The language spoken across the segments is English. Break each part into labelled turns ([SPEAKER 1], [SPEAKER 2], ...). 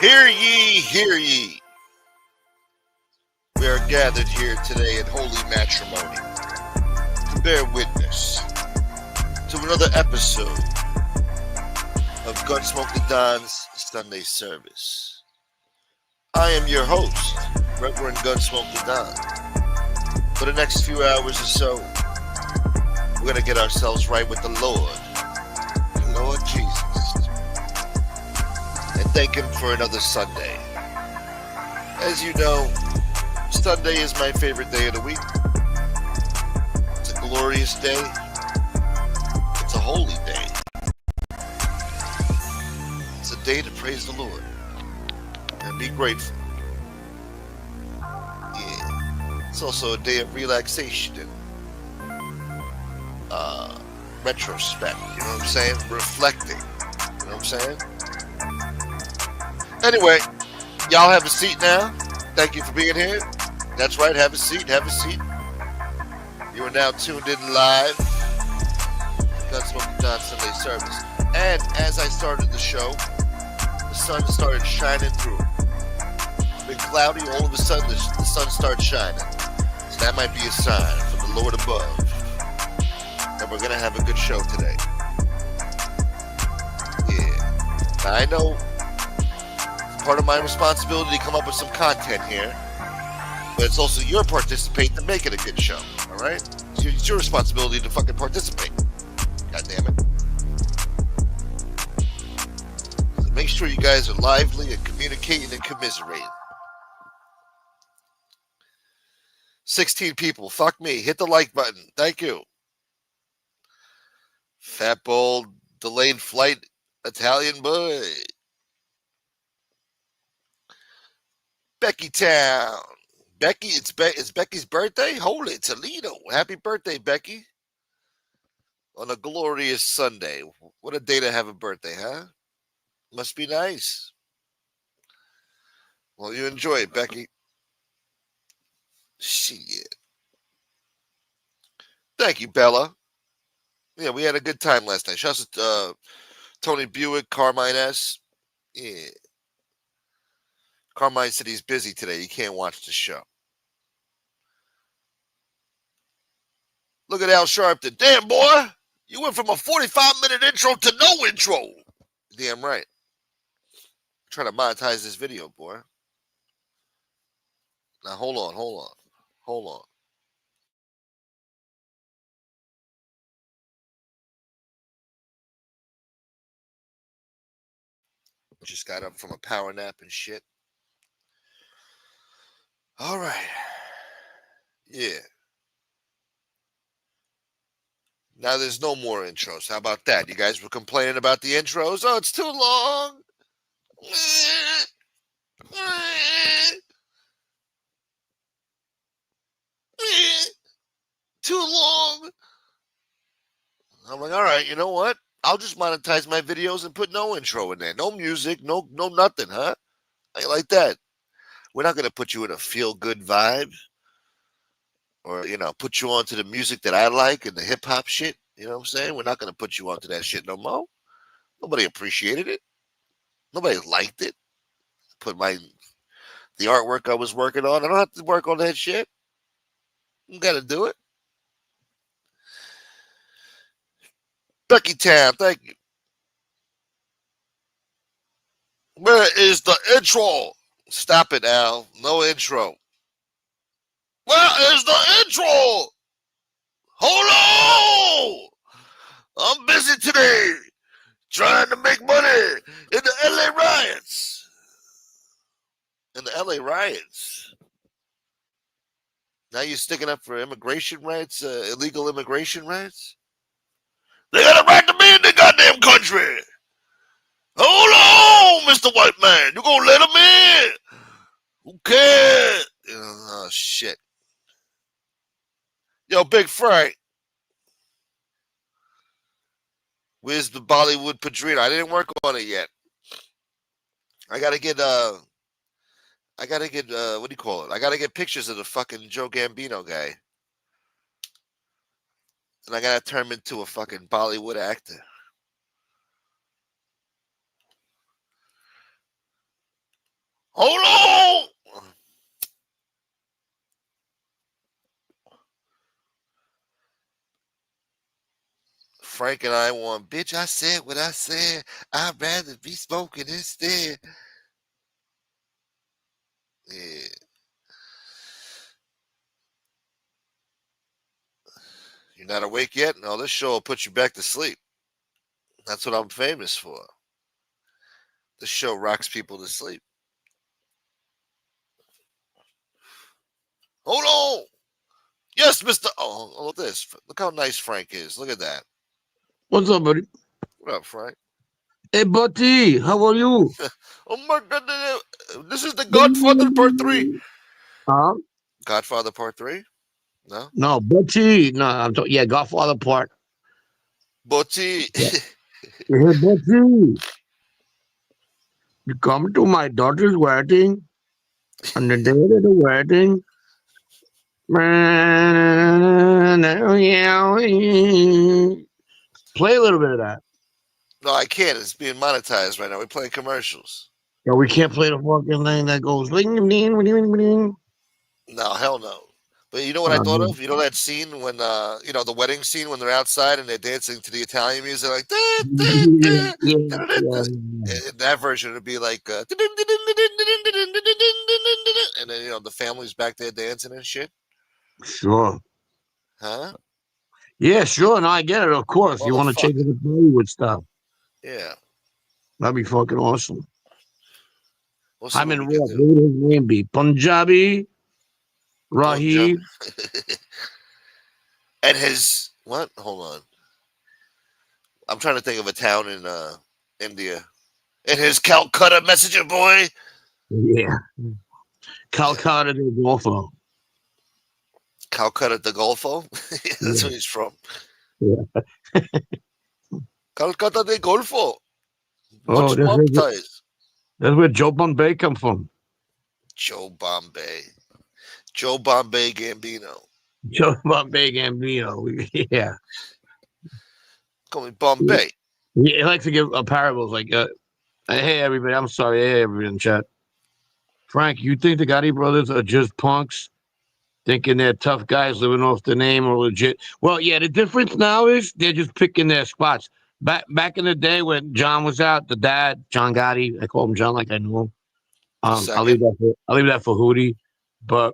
[SPEAKER 1] Hear ye, hear ye. We are gathered here today in holy matrimony to bear witness to another episode of Gunsmoke the Don's Sunday service. I am your host, Reverend Gunsmoke the Don. For the next few hours or so, we're going to get ourselves right with the Lord Jesus, and thank Him for another Sunday. As you know, Sunday is my favorite day of the week. It's a glorious day. It's a holy day. It's a day to praise the Lord and be grateful. Yeah. It's also a day of relaxation and retrospect. You know what I'm saying? Reflecting. You know what I'm saying? Anyway, y'all have a seat now. Thank you for being here. That's right. Have a seat. Have a seat. You are now tuned in live to Gunsmoke the Don Sunday service. And as I started the show, the sun started shining through. It's been cloudy. All of a sudden, the sun started shining. So that might be a sign from the Lord above that we're going to have a good show today. Yeah. Now, I know it's part of my responsibility to come up with some content here, but it's also your participate to make it a good show, all right? It's your responsibility to fucking participate. God damn it. So make sure you guys are lively and communicating and commiserating. 16 people. Fuck me. Hit the like button. Thank you. Fat, bold, delayed flight Italian boy. Becky Town. Becky, it's Becky's birthday? Holy Toledo. Happy birthday, Becky. On a glorious Sunday. What a day to have a birthday, huh? Must be nice. Well, you enjoy it, Becky. Shit. Thank you, Bella. Yeah, we had a good time last night. Shouts to Tony Buick, Carmine S. Yeah. Carmine said he's busy today. He can't watch the show. Look at Al Sharpton. Damn, boy. You went from a 45-minute intro to no intro. Damn right. I'm trying to monetize this video, boy. Now, hold on. Just got up from a power nap and shit. All right. Yeah. Now there's no more intros. How about that? You guys were complaining about the intros. Oh, it's too long. Too long. I'm like, all right, you know what? I'll just monetize my videos and put no intro in there. No music, no nothing, huh? I like that. We're not going to put you in a feel-good vibe or, put you onto the music that I like and the hip-hop shit. You know what I'm saying? We're not going to put you onto that shit no more. Nobody appreciated it. Nobody liked it. Put the artwork I was working on. I don't have to work on that shit. You got to do it. Becky Town, thank you. Where is the intro? Stop it, Al. No intro. Where is the intro? Hold on! I'm busy today trying to make money in the LA riots. In the LA riots. Now you're sticking up for immigration rights, illegal immigration rights? They got a right to be in the goddamn country. Hold on, Mr. White Man. You gonna let them in? Who cares? Oh, shit. Yo, Big Frank. Where's the Bollywood Padrino? I didn't work on it yet. I gotta get what do you call it? I gotta get pictures of the fucking Joe Gambino guy. And I gotta turn him into a fucking Bollywood actor. Hold on! Frank and I won. Bitch, I said what I said. I'd rather be smoking instead. Yeah. You're not awake yet? No, this show will put you back to sleep. That's what I'm famous for. This show rocks people to sleep. Hold on! Yes, Mr. Oh, look at this. Look how nice Frank is. Look at that.
[SPEAKER 2] What's up, buddy?
[SPEAKER 1] What up, Frank?
[SPEAKER 2] Hey, buddy, how are you?
[SPEAKER 1] Oh my god, this is the Godfather Part 3.
[SPEAKER 2] Huh?
[SPEAKER 1] Godfather Part 3? No?
[SPEAKER 2] No, buddy. No, yeah, Godfather part.
[SPEAKER 1] Botti.
[SPEAKER 2] Yeah. Hey, buddy, you come to my daughter's wedding, on the day of the wedding. Play a little bit of that.
[SPEAKER 1] No, I can't. It's being monetized right now. We're playing commercials.
[SPEAKER 2] No, we can't play the fucking thing that goes ling ding ding ding ding.
[SPEAKER 1] No, hell no. But you know what I thought of? You know that scene when, the wedding scene when they're outside and they're dancing to the Italian music, like, da, da,
[SPEAKER 2] Yeah,
[SPEAKER 1] da,
[SPEAKER 2] yeah,
[SPEAKER 1] da, da,
[SPEAKER 2] yeah,
[SPEAKER 1] da.
[SPEAKER 2] yeah.
[SPEAKER 1] In that version, it'd be like, and then, the family's back there dancing and shit.
[SPEAKER 2] Sure.
[SPEAKER 1] Huh?
[SPEAKER 2] Yeah, sure. No, I get it. Of course, you want to change it
[SPEAKER 1] Motherfucker.
[SPEAKER 2] to Bollywood stuff.
[SPEAKER 1] Yeah.
[SPEAKER 2] That'd be fucking awesome.
[SPEAKER 1] We'll see
[SPEAKER 2] I'm
[SPEAKER 1] what
[SPEAKER 2] in
[SPEAKER 1] we can
[SPEAKER 2] Raw.
[SPEAKER 1] do.
[SPEAKER 2] What would his name be? Punjabi,
[SPEAKER 1] Punjab.
[SPEAKER 2] Rahib.
[SPEAKER 1] And his, what? Hold on. I'm trying to think of a town in India. And his Calcutta messenger boy.
[SPEAKER 2] Yeah,
[SPEAKER 1] Yeah.
[SPEAKER 2] Calcutta de Golfo.
[SPEAKER 1] Calcutta de Golfo. That's
[SPEAKER 2] Yeah,
[SPEAKER 1] where he's from.
[SPEAKER 2] yeah.
[SPEAKER 1] Calcutta de Golfo.
[SPEAKER 2] Oh,
[SPEAKER 1] Much mob ties.
[SPEAKER 2] that's where Joe Bombay come from.
[SPEAKER 1] Joe Bombay. Joe Bombay Gambino.
[SPEAKER 2] Joe Bombay Gambino. Yeah.
[SPEAKER 1] Call me
[SPEAKER 2] Yeah,
[SPEAKER 1] Bombay.
[SPEAKER 2] he likes to give parables like, hey, everybody, I'm sorry. Hey, everybody in chat. Frank, you think the Gotti brothers are just punks? Thinking they're tough guys living off the name or legit. Well, yeah, the difference now is they're just picking their spots. Back in the day when John was out, the dad, John Gotti, I call him John like I knew him.
[SPEAKER 1] The
[SPEAKER 2] I'll
[SPEAKER 1] second.
[SPEAKER 2] leave that for Hootie. But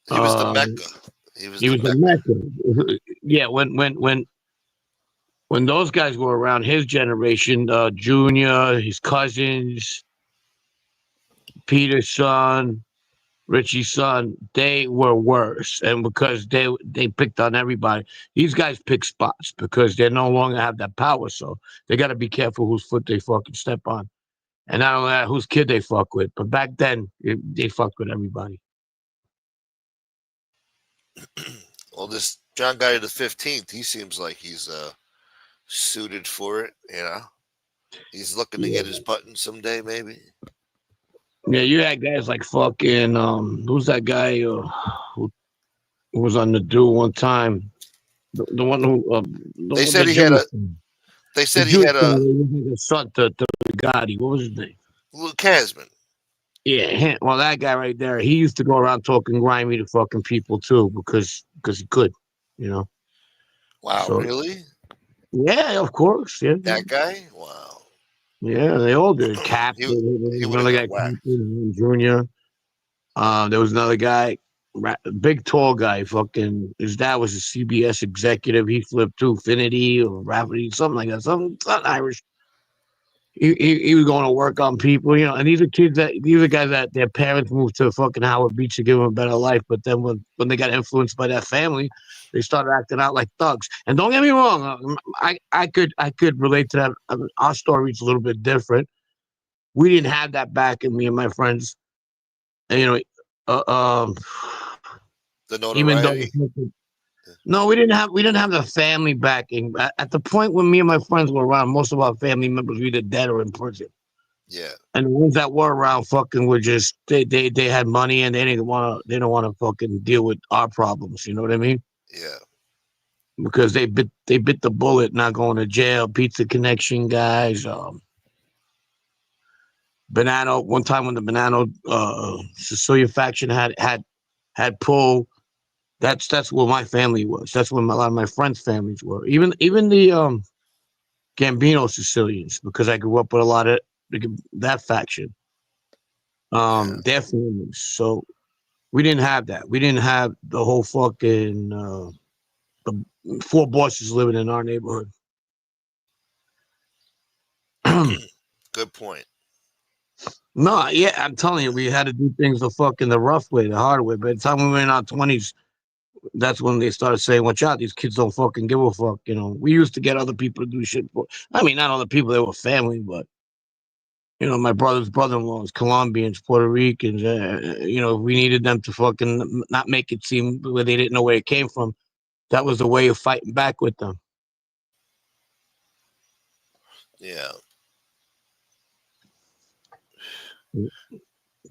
[SPEAKER 1] He was the
[SPEAKER 2] uh,
[SPEAKER 1] Mecca. He was
[SPEAKER 2] he
[SPEAKER 1] the
[SPEAKER 2] was a
[SPEAKER 1] Mecca.
[SPEAKER 2] Mecca. Yeah, when those guys were around, his generation, Junior, his cousins, Peter's son, Richie's son, they were worse. And because they picked on everybody, these guys pick spots because they no longer have that power. So they got to be careful whose foot they fucking step on. And not only that, whose kid they fuck with. But back then, they fucked with everybody.
[SPEAKER 1] Well, this John Guy the 15th, he seems like he's suited for it, He's looking to
[SPEAKER 2] Yeah.
[SPEAKER 1] get his button someday, maybe.
[SPEAKER 2] Yeah, you had guys like fucking, who's that guy who was on the do one time? The one who,
[SPEAKER 1] They
[SPEAKER 2] the
[SPEAKER 1] said he had
[SPEAKER 2] Jewish
[SPEAKER 1] a.
[SPEAKER 2] guy.
[SPEAKER 1] They
[SPEAKER 2] The
[SPEAKER 1] said he
[SPEAKER 2] Jewish
[SPEAKER 1] had
[SPEAKER 2] guy
[SPEAKER 1] a
[SPEAKER 2] who was like a son to Gotti. What was his name?
[SPEAKER 1] Luke Casman.
[SPEAKER 2] Yeah, well, that guy right there, he used to go around talking grimy to fucking people too, because he could, you know.
[SPEAKER 1] Wow,
[SPEAKER 2] So
[SPEAKER 1] really?
[SPEAKER 2] yeah, of course, yeah,
[SPEAKER 1] That guy? Wow.
[SPEAKER 2] yeah, they all did. Cap,
[SPEAKER 1] he
[SPEAKER 2] there
[SPEAKER 1] he
[SPEAKER 2] was
[SPEAKER 1] would have
[SPEAKER 2] another
[SPEAKER 1] got
[SPEAKER 2] guy,
[SPEAKER 1] whacked.
[SPEAKER 2] Junior. There was another guy, big tall guy. Fucking his dad was a CBS executive. He flipped to Finity or Rafferty, something like that, something Irish. He was going to work on people, and these are guys that their parents moved to fucking Howard Beach to give them a better life. But then when they got influenced by that family, they started acting out like thugs. And don't get me wrong, I could relate to that. I mean, our story's a little bit different. We didn't have that back in me and my friends. And, um,
[SPEAKER 1] The
[SPEAKER 2] even though
[SPEAKER 1] notoriety.
[SPEAKER 2] no, we didn't have the family backing. At the point when me and my friends were around, most of our family members were either dead or in prison.
[SPEAKER 1] Yeah,
[SPEAKER 2] And the ones that were around fucking were just they had money and they don't want to fucking deal with our problems. You know what I mean?
[SPEAKER 1] yeah.
[SPEAKER 2] Because they bit the bullet, not going to jail. Pizza Connection guys, Banana. One time when the Banana Sicilian faction had pull. That's where my family was. That's where a lot of my friends' families were. Even the Gambino Sicilians, because I grew up with a lot of that faction.
[SPEAKER 1] Yeah.
[SPEAKER 2] Their families. So we didn't have that. We didn't have the whole fucking the four bosses living in our neighborhood.
[SPEAKER 1] Good point.
[SPEAKER 2] No, yeah, I'm telling you, we had to do things the fucking the rough way, the hard way. By the time we were in our 20s, that's when they started saying, "Watch out, these kids don't fucking give a fuck." You know, we used to get other people to do shit for. I mean, not other people; they were family, but my brother's brother-in-laws, Colombians, Puerto Ricans. We needed them to fucking not make it seem where they didn't know where it came from. That was the way of fighting back with them.
[SPEAKER 1] Yeah.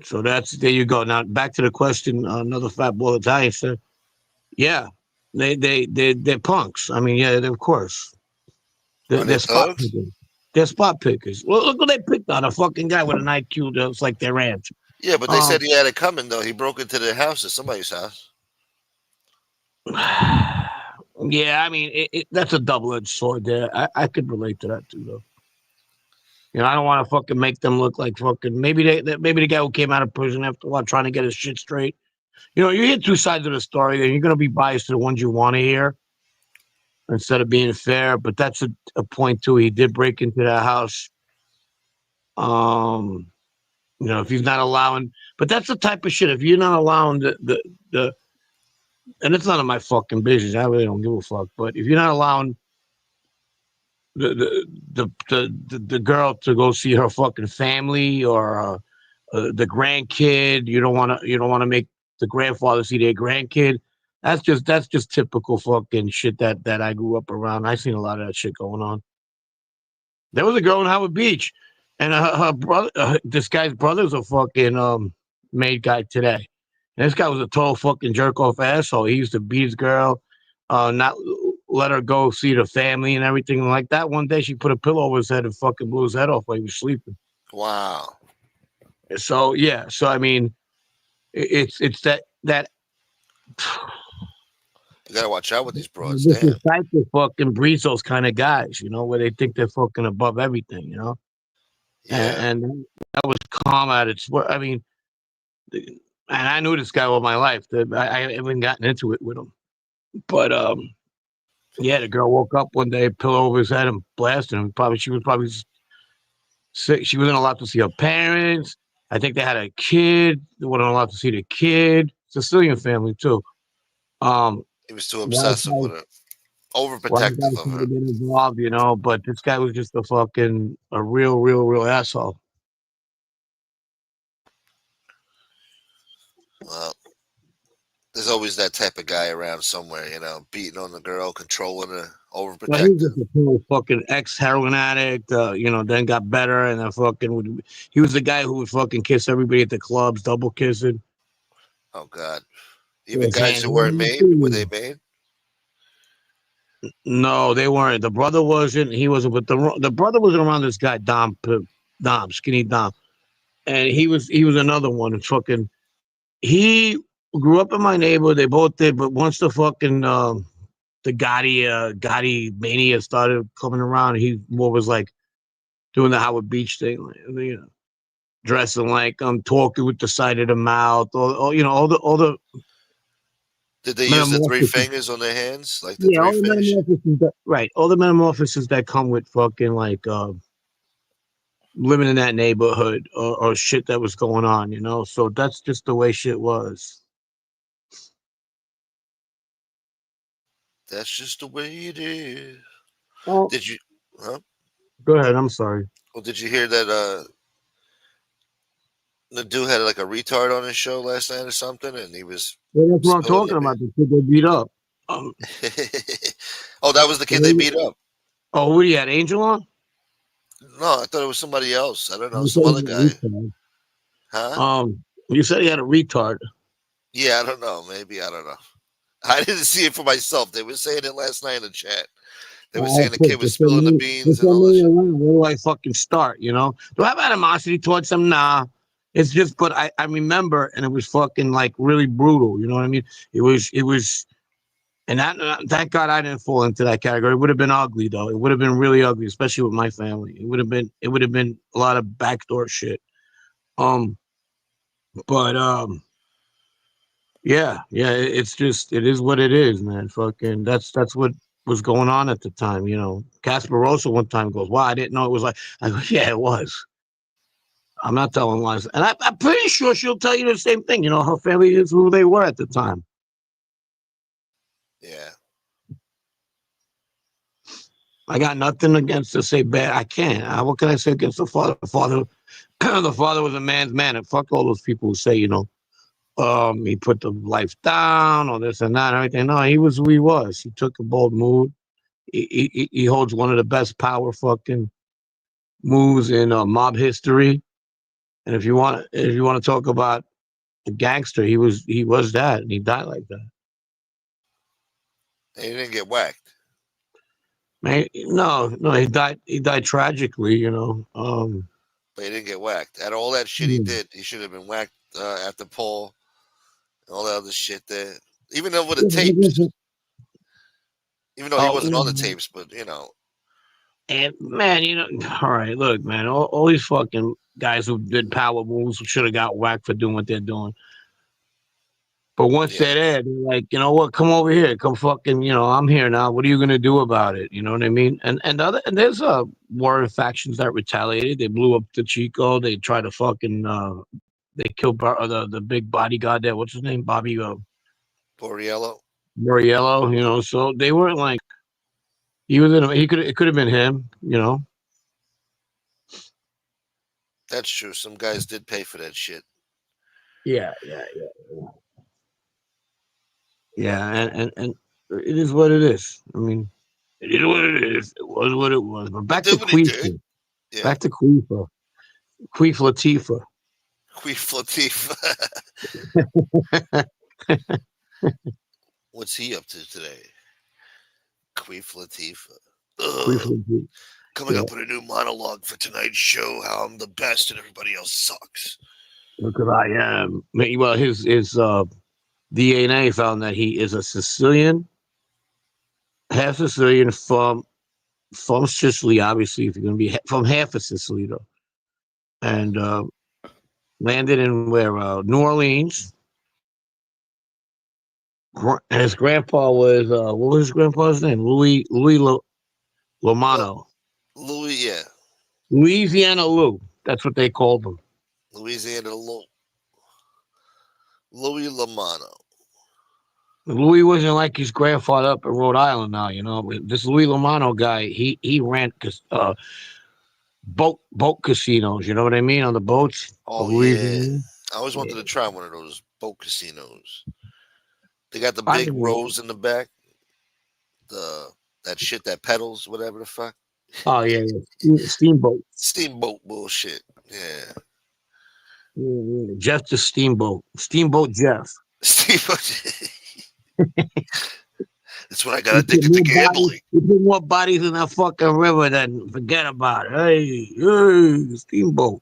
[SPEAKER 2] So there you go. Now back to the question. Another fat ball Italian said, "Yeah, they're punks. I mean, yeah, of course,
[SPEAKER 1] Are they
[SPEAKER 2] they're spot
[SPEAKER 1] thugs?
[SPEAKER 2] pickers. They're spot pickers. Well, look what they picked on a fucking guy with an IQ that's like their ranch.
[SPEAKER 1] Yeah, but they
[SPEAKER 2] Um,
[SPEAKER 1] said he had it coming though. He broke into their house at somebody's house.
[SPEAKER 2] yeah, I mean, that's a double-edged sword. There, I could relate to that too, though. I don't want to fucking make them look like fucking. Maybe the guy who came out of prison after a while trying to get his shit straight. You hear two sides of the story, and you're gonna be biased to the ones you want to hear instead of being fair. But that's a point too. He did break into that house. Um, if he's not allowing, but that's the type of shit. If you're not allowing the and it's none of my fucking business. I really don't give a fuck. But if you're not allowing the girl to go see her fucking family or the grandkid, you don't want to make the grandfather see their grandkid. That's just typical fucking shit that I grew up around. I seen a lot of that shit going on. There was a girl in Howard Beach, and her brother, this guy's brother's a fucking made guy today. And this guy was a total fucking jerk off asshole. He used to beat his girl, not let her go see the family and everything like that. One day she put a pillow over his head and fucking blew his head off while he was sleeping.
[SPEAKER 1] Wow.
[SPEAKER 2] So yeah, so I mean, it's that
[SPEAKER 1] You gotta watch out with these broads.
[SPEAKER 2] this
[SPEAKER 1] Damn.
[SPEAKER 2] is type of fucking breeds those kind of guys, where they think they're fucking above everything.
[SPEAKER 1] Yeah.
[SPEAKER 2] And that was calm at its. I mean, and I knew this guy all my life. I haven't gotten into it with him, but yeah, the girl woke up one day, pillow over his head, and blasted him. She was probably sick. She wasn't allowed to see her parents. I think they had a kid. They weren't allowed to see the kid. Sicilian family too. Um,
[SPEAKER 1] He was too
[SPEAKER 2] wife,
[SPEAKER 1] obsessive with her.
[SPEAKER 2] wife
[SPEAKER 1] Overprotective
[SPEAKER 2] guy
[SPEAKER 1] of
[SPEAKER 2] should
[SPEAKER 1] her.
[SPEAKER 2] have been involved. But this guy was just a real, real, real asshole.
[SPEAKER 1] Well, there's always that type of guy around somewhere, beating on the girl, controlling her,
[SPEAKER 2] Well, he was
[SPEAKER 1] overprotective.
[SPEAKER 2] just a total fucking ex heroin addict. Then got better, and then he was the guy who would fucking kiss everybody at the clubs, double kissing.
[SPEAKER 1] Oh God. Even
[SPEAKER 2] His
[SPEAKER 1] guys
[SPEAKER 2] hand.
[SPEAKER 1] who weren't made, were they made?
[SPEAKER 2] No, they weren't. The brother wasn't. He wasn't. But the brother was around this guy Dom, skinny Dom, and he was another one. And fucking, he grew up in my neighborhood. They both did. But once the Gotti mania started coming around, he more was like doing the Howard Beach thing, dressing like talking with the side of the mouth, all the
[SPEAKER 1] Did they use the three
[SPEAKER 2] metamorphosis.
[SPEAKER 1] fingers on their hands, like the
[SPEAKER 2] Yeah,
[SPEAKER 1] three
[SPEAKER 2] all the
[SPEAKER 1] fish?
[SPEAKER 2] metamorphosis right. All the metamorphosis that come with fucking like living in that neighborhood or shit that was going on. So that's just the way shit was.
[SPEAKER 1] That's just the way it is.
[SPEAKER 2] Oh,
[SPEAKER 1] Did you? Huh?
[SPEAKER 2] go ahead. I'm sorry.
[SPEAKER 1] Well, did you hear that? The dude had like a retard on his show last night or something, and he was
[SPEAKER 2] Yeah, that's what I'm
[SPEAKER 1] spilling the
[SPEAKER 2] talking
[SPEAKER 1] beans.
[SPEAKER 2] about. The kid they beat up. Um,
[SPEAKER 1] Oh, that was the kid they beat up.
[SPEAKER 2] oh, who do you had Angel on?
[SPEAKER 1] No, I thought it was somebody else. I don't know,
[SPEAKER 2] You said
[SPEAKER 1] some other
[SPEAKER 2] he
[SPEAKER 1] guy.
[SPEAKER 2] had a retard.
[SPEAKER 1] Huh?
[SPEAKER 2] You said he had a retard.
[SPEAKER 1] Yeah, I don't know. Maybe I don't know. I didn't see it for myself. They were saying it last night in the chat. They were
[SPEAKER 2] Oh,
[SPEAKER 1] saying the kid
[SPEAKER 2] shit,
[SPEAKER 1] was spilling the
[SPEAKER 2] for
[SPEAKER 1] beans and
[SPEAKER 2] some
[SPEAKER 1] all that
[SPEAKER 2] million
[SPEAKER 1] shit.
[SPEAKER 2] around, where do I fucking start? You know, do I have animosity towards them? Nah. It's just, but I remember, and it was fucking like really brutal. You know what I mean? It was, and that thank God I didn't fall into that category. It would have been ugly though. It would have been really ugly, especially with my family. It would have been a lot of backdoor shit. Um, but yeah, yeah. It's just it is what it is, man. Fucking that's what was going on at the time. You know, Casparosa one time goes, "Wow, I didn't know it was like." I go, "Yeah, it was." I'm not telling lies, and I'm pretty sure she'll tell you the same thing. You know, her family is who they were at the time.
[SPEAKER 1] Yeah.
[SPEAKER 2] I got nothing against to say bad. I can't. What can I say against the father? The father, the father was a man's man, and fuck all those people who say, you know, he put the life down or this and that and everything. No, he was who he was. He took a bold move. He holds one of the best power fucking moves in mob history. And if you want to talk about a gangster, he was that, and he died like that.
[SPEAKER 1] And he didn't get whacked,
[SPEAKER 2] Man, no, he died tragically. You know,
[SPEAKER 1] but he didn't get whacked. Out of all that shit he
[SPEAKER 2] hmm.
[SPEAKER 1] did, he should have been whacked after Paul and all that other shit there. Even over the tapes, even though he
[SPEAKER 2] Oh,
[SPEAKER 1] wasn't on the tapes, but you know,
[SPEAKER 2] and man, all right, look, man, all these fucking guys who did power moves should have got whacked for doing what they're doing. But once
[SPEAKER 1] yeah,
[SPEAKER 2] they're there, they're like, you know what? Come over here. Come fucking, I'm here now. What are you gonna do about it? You know what I mean? And there's warrior factions that retaliated. They blew up the Chico. They tried to fucking they killed the big bodyguard there. What's his name? Bobby
[SPEAKER 1] Borriello.
[SPEAKER 2] Muriello. So they weren't like he was in. He could it could have been him.
[SPEAKER 1] That's true. Some guys did pay for that shit.
[SPEAKER 2] Yeah, yeah, yeah, and it is what it is. I mean, it is what it is. It was what it was. But
[SPEAKER 1] He
[SPEAKER 2] back to
[SPEAKER 1] did what he did.
[SPEAKER 2] Queefa.
[SPEAKER 1] Yeah,
[SPEAKER 2] Back to Queefa. Queef Latifah.
[SPEAKER 1] Queef Latif. What's he up to today? Queef Latif.
[SPEAKER 2] Queef
[SPEAKER 1] Ugh.
[SPEAKER 2] Latifah.
[SPEAKER 1] Coming
[SPEAKER 2] Yeah.
[SPEAKER 1] up with a new monologue for tonight's show. How I'm the best and everybody else sucks.
[SPEAKER 2] Because I am. Well, his DNA found that he is a Sicilian, half Sicilian from Sicily. Obviously, if you're going to be from half of Sicily, though, and landed in where New Orleans. His grandpa was what was his grandpa's name? Louis
[SPEAKER 1] Well,
[SPEAKER 2] Lomano.
[SPEAKER 1] Louis, yeah,
[SPEAKER 2] Louisiana Lou. That's what they called him.
[SPEAKER 1] Louisiana Louis Lamano.
[SPEAKER 2] Louis wasn't like his grandfather up in Rhode Island now, But this Louis Lomano guy, he ran boat casinos, you know what I mean, on the boats of
[SPEAKER 1] Oh yeah,
[SPEAKER 2] Louisiana.
[SPEAKER 1] I always wanted
[SPEAKER 2] Yeah.
[SPEAKER 1] to try one of those boat casinos. They got the
[SPEAKER 2] I
[SPEAKER 1] big
[SPEAKER 2] mean,
[SPEAKER 1] rows in the back. The that shit that pedals, whatever the fuck.
[SPEAKER 2] oh yeah, yeah. Steamboat.
[SPEAKER 1] Steamboat bullshit. Yeah.
[SPEAKER 2] Jeff the Steamboat Jeff.
[SPEAKER 1] Steamboat. That's when I got
[SPEAKER 2] He put
[SPEAKER 1] addicted to
[SPEAKER 2] more bodies.
[SPEAKER 1] gambling.
[SPEAKER 2] He put more bodies in that fucking river than forget about it. Hey, Steamboat.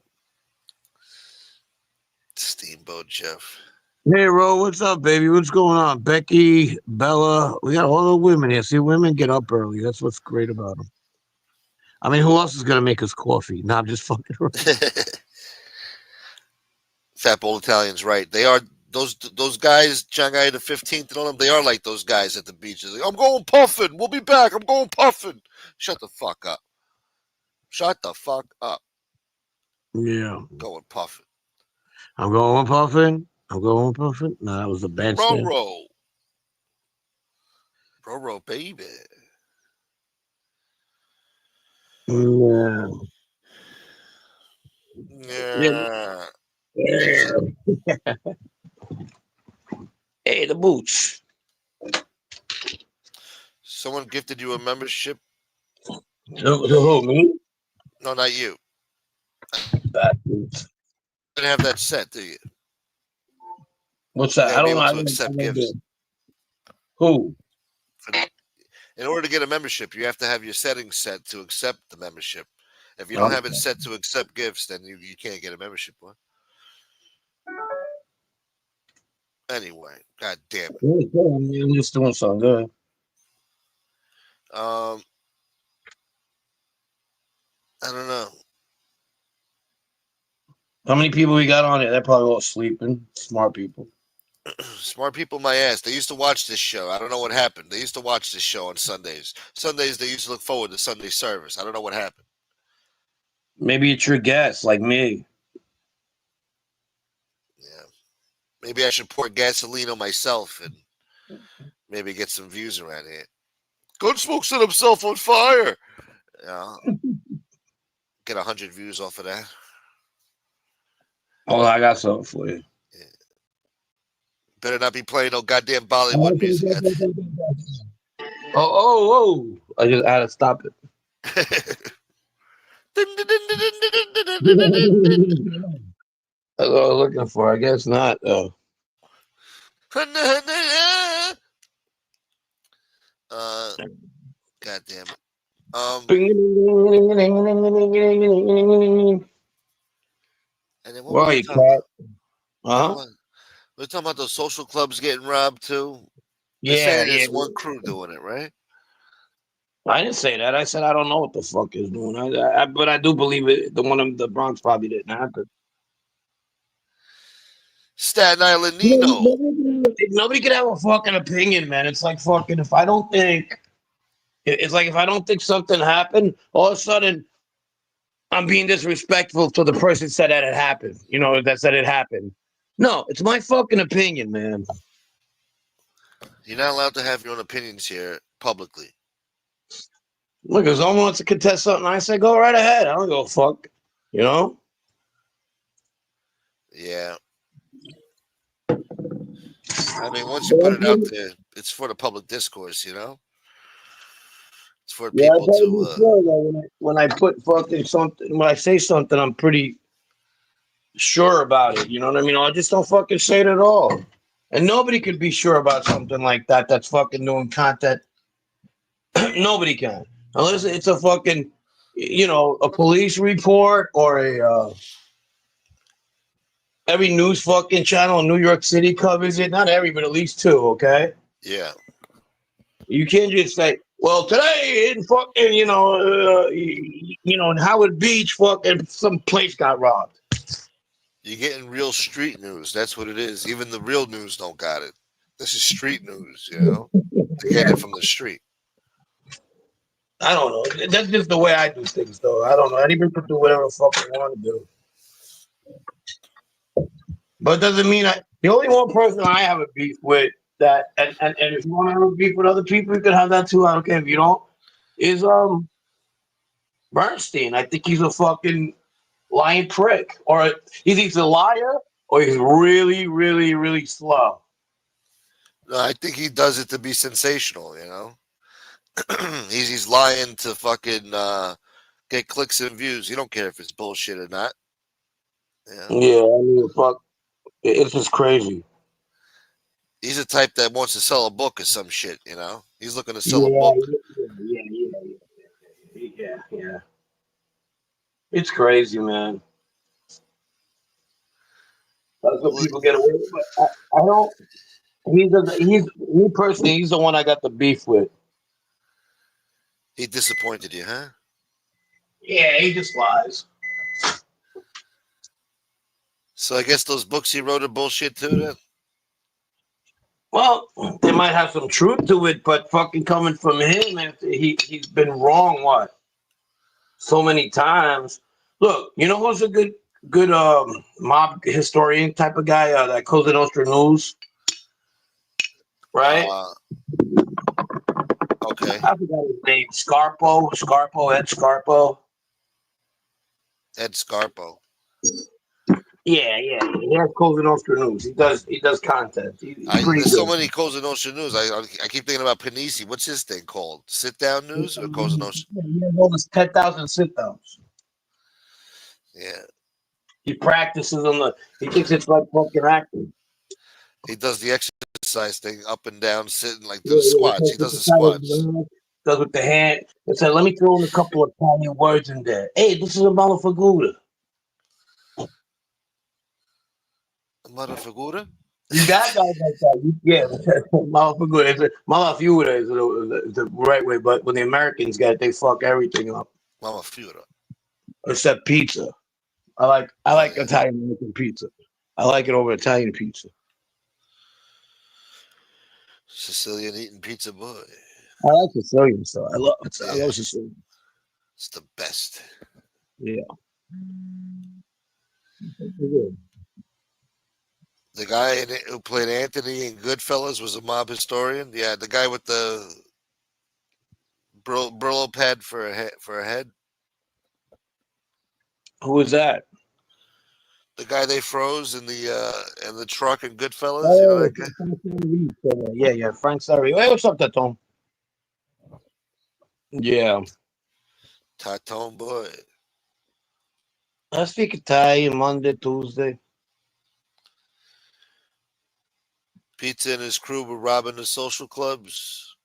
[SPEAKER 1] Steamboat Jeff.
[SPEAKER 2] Hey, Ro, what's up, baby? What's going on? Becky, Bella, we got all the women here. See, women get up early. That's what's great about them. I mean, who else is gonna make us coffee? No, I'm just fucking around.
[SPEAKER 1] Fat Bold Italian's right. They are those guys, Shanghai the 15th and all them, they are like those guys at the beach. Like, I'm going puffing. We'll be back. I'm going puffing. Shut the fuck up. Shut the fuck up.
[SPEAKER 2] Yeah,
[SPEAKER 1] Going puffing.
[SPEAKER 2] I'm going puffing. I'm going puffing. No, that was a bandstand.
[SPEAKER 1] Roro. Roro, baby.
[SPEAKER 2] Yeah.
[SPEAKER 1] Yeah.
[SPEAKER 2] Yeah. Hey, the boots.
[SPEAKER 1] Someone gifted you a membership.
[SPEAKER 2] To who, me?
[SPEAKER 1] No, not you.
[SPEAKER 2] Bad boots.
[SPEAKER 1] You didn't have that set, do you?
[SPEAKER 2] What's
[SPEAKER 1] You
[SPEAKER 2] that?
[SPEAKER 1] got
[SPEAKER 2] I
[SPEAKER 1] to be
[SPEAKER 2] don't know.
[SPEAKER 1] able
[SPEAKER 2] I
[SPEAKER 1] to
[SPEAKER 2] don't, I
[SPEAKER 1] accept
[SPEAKER 2] don't do
[SPEAKER 1] gifts.
[SPEAKER 2] it. Who?
[SPEAKER 1] In order to get a membership, you have to have your settings set to accept the membership. If you don't have it
[SPEAKER 2] Okay.
[SPEAKER 1] set to accept gifts, then you can't get a membership. What? Anyway, god damn it.
[SPEAKER 2] Really good. I'm just doing so good.
[SPEAKER 1] Um, I don't know.
[SPEAKER 2] How many people we got on it? They're probably all sleeping. Smart people.
[SPEAKER 1] Smart people, my ass. They used to watch this show. I don't know what happened. They used to watch this show on Sundays. Sundays, they used to look forward to Sunday service. I don't know what happened.
[SPEAKER 2] Maybe it's your guess, like me.
[SPEAKER 1] Yeah, maybe I should pour gasoline on myself and maybe get some views around here. Gunsmoke set himself on fire. Yeah, get 100 views off of that.
[SPEAKER 2] Oh, I got something for you.
[SPEAKER 1] Yeah. Better not be playing no goddamn Bollywood music.
[SPEAKER 2] Oh! I just had to stop it. That's what I was looking for. I guess not, though.
[SPEAKER 1] God damn it. And then what
[SPEAKER 2] Where
[SPEAKER 1] were
[SPEAKER 2] are
[SPEAKER 1] we
[SPEAKER 2] you,
[SPEAKER 1] talking about?
[SPEAKER 2] cat? Huh?
[SPEAKER 1] We're talking about those social clubs getting robbed too. They're
[SPEAKER 2] Yeah,
[SPEAKER 1] saying
[SPEAKER 2] yeah.
[SPEAKER 1] there's one crew doing it, right?
[SPEAKER 2] I didn't say that. I said I don't know what the fuck is doing. But I do believe it. The one in the Bronx probably didn't happen.
[SPEAKER 1] Staten Island
[SPEAKER 2] You know,
[SPEAKER 1] Nino.
[SPEAKER 2] nobody can have a fucking opinion, man. It's like fucking if I don't think it's like if I don't think something happened, all of a sudden I'm being disrespectful to the person that said that it happened. You know, that said it happened. No, it's my fucking opinion, man.
[SPEAKER 1] You're not allowed to have your own opinions here publicly.
[SPEAKER 2] Look, if someone wants to contest something, I say go right ahead. I don't give a fuck. You know?
[SPEAKER 1] Yeah. I mean, once you put it out there, it's for the public discourse, you know? It's for
[SPEAKER 2] Yeah, I
[SPEAKER 1] people
[SPEAKER 2] gotta be
[SPEAKER 1] to
[SPEAKER 2] sure that when I put fucking something, when I say something, I'm pretty sure about it. You know what I mean? I just don't fucking say it at all. And nobody could be sure about something like that. That's fucking doing content. Nobody can, unless it's a fucking, a police report or every news fucking channel in New York City covers it. Not every, but at least two. Okay,
[SPEAKER 1] yeah.
[SPEAKER 2] you can't just say, "Well, today in fucking, in Howard Beach, fucking some place got robbed."
[SPEAKER 1] You're getting real street news. That's what it is. Even the real news don't got it. This is street news, you know? To get it from the street.
[SPEAKER 2] I don't know. That's just the way I do things, though. I don't know. Anybody can do whatever the fuck they want to do. But it doesn't mean the only one person I have a beef with that, and if you want to have a beef with other people, you can have that too. I don't care if you don't. Is Bernstein? I think he's a fucking lying prick, or he's either a liar or he's really, really, really slow.
[SPEAKER 1] No, I think he does it to be sensational, you know? he's lying to fucking get clicks and views. He don't care if it's bullshit or not. Yeah.
[SPEAKER 2] Yeah, I mean, fuck, it's just crazy.
[SPEAKER 1] He's the type that wants to sell a book or some shit, you know? He's looking to sell a
[SPEAKER 2] Yeah,
[SPEAKER 1] book.
[SPEAKER 2] yeah. It's crazy, man. That's what
[SPEAKER 1] Well,
[SPEAKER 2] people get away with. But I don't. He's me personally. He's the one I got the beef with.
[SPEAKER 1] he disappointed you, huh?
[SPEAKER 2] Yeah, he just lies.
[SPEAKER 1] So I guess those books he wrote are bullshit too then?
[SPEAKER 2] Well, they might have some truth to it, but fucking coming from him, after he's been wrong what so many times. Look, you know who's a good mob historian type of guy? That Cosa Nostra News, right?
[SPEAKER 1] Okay.
[SPEAKER 2] I forgot his name. Ed Scarpo.
[SPEAKER 1] Ed Scarpo.
[SPEAKER 2] Yeah. He has Cosa Nostra News. He does content. He's pretty
[SPEAKER 1] There's so
[SPEAKER 2] good.
[SPEAKER 1] many Cosa Nostra news. I keep thinking about Panisi. What's his thing called? Sit down news or Cosa Nostra?
[SPEAKER 2] He has all this 10,000 sit downs.
[SPEAKER 1] Yeah.
[SPEAKER 2] He practices on the. He thinks it's like fucking acting.
[SPEAKER 1] He does the exercise thing up and down, sitting like
[SPEAKER 2] Yeah,
[SPEAKER 1] the squats. He does the squats.
[SPEAKER 2] does with the hand. It said, let me throw in a couple of Italian words in there. Hey, this is a Malafaguda.
[SPEAKER 1] Mother figura?
[SPEAKER 2] You got guys like that. Yeah, Malafaguda. Malafaguda is the right way, but when the Americans got it, they fuck everything up
[SPEAKER 1] Mama Fiora.
[SPEAKER 2] except pizza. I
[SPEAKER 1] Oh
[SPEAKER 2] like
[SPEAKER 1] yeah.
[SPEAKER 2] Italian American pizza. I like it over Italian pizza.
[SPEAKER 1] Sicilian eating pizza boy.
[SPEAKER 2] I like Sicilian, so I
[SPEAKER 1] Yeah,
[SPEAKER 2] love Sicilian.
[SPEAKER 1] it's the best.
[SPEAKER 2] Yeah.
[SPEAKER 1] The guy who played Anthony in Goodfellas was a mob historian. Yeah, the guy with the Brillo pad for a head.
[SPEAKER 2] Who is that?
[SPEAKER 1] The guy they froze in the truck in Goodfellas. You know
[SPEAKER 2] Oh,
[SPEAKER 1] that guy?
[SPEAKER 2] yeah. Frank Sorry. Hey, what's up, Tatom? Yeah.
[SPEAKER 1] Tatone boy.
[SPEAKER 2] I speak Italian Monday, Tuesday.
[SPEAKER 1] Pizza and his crew were robbing the social clubs.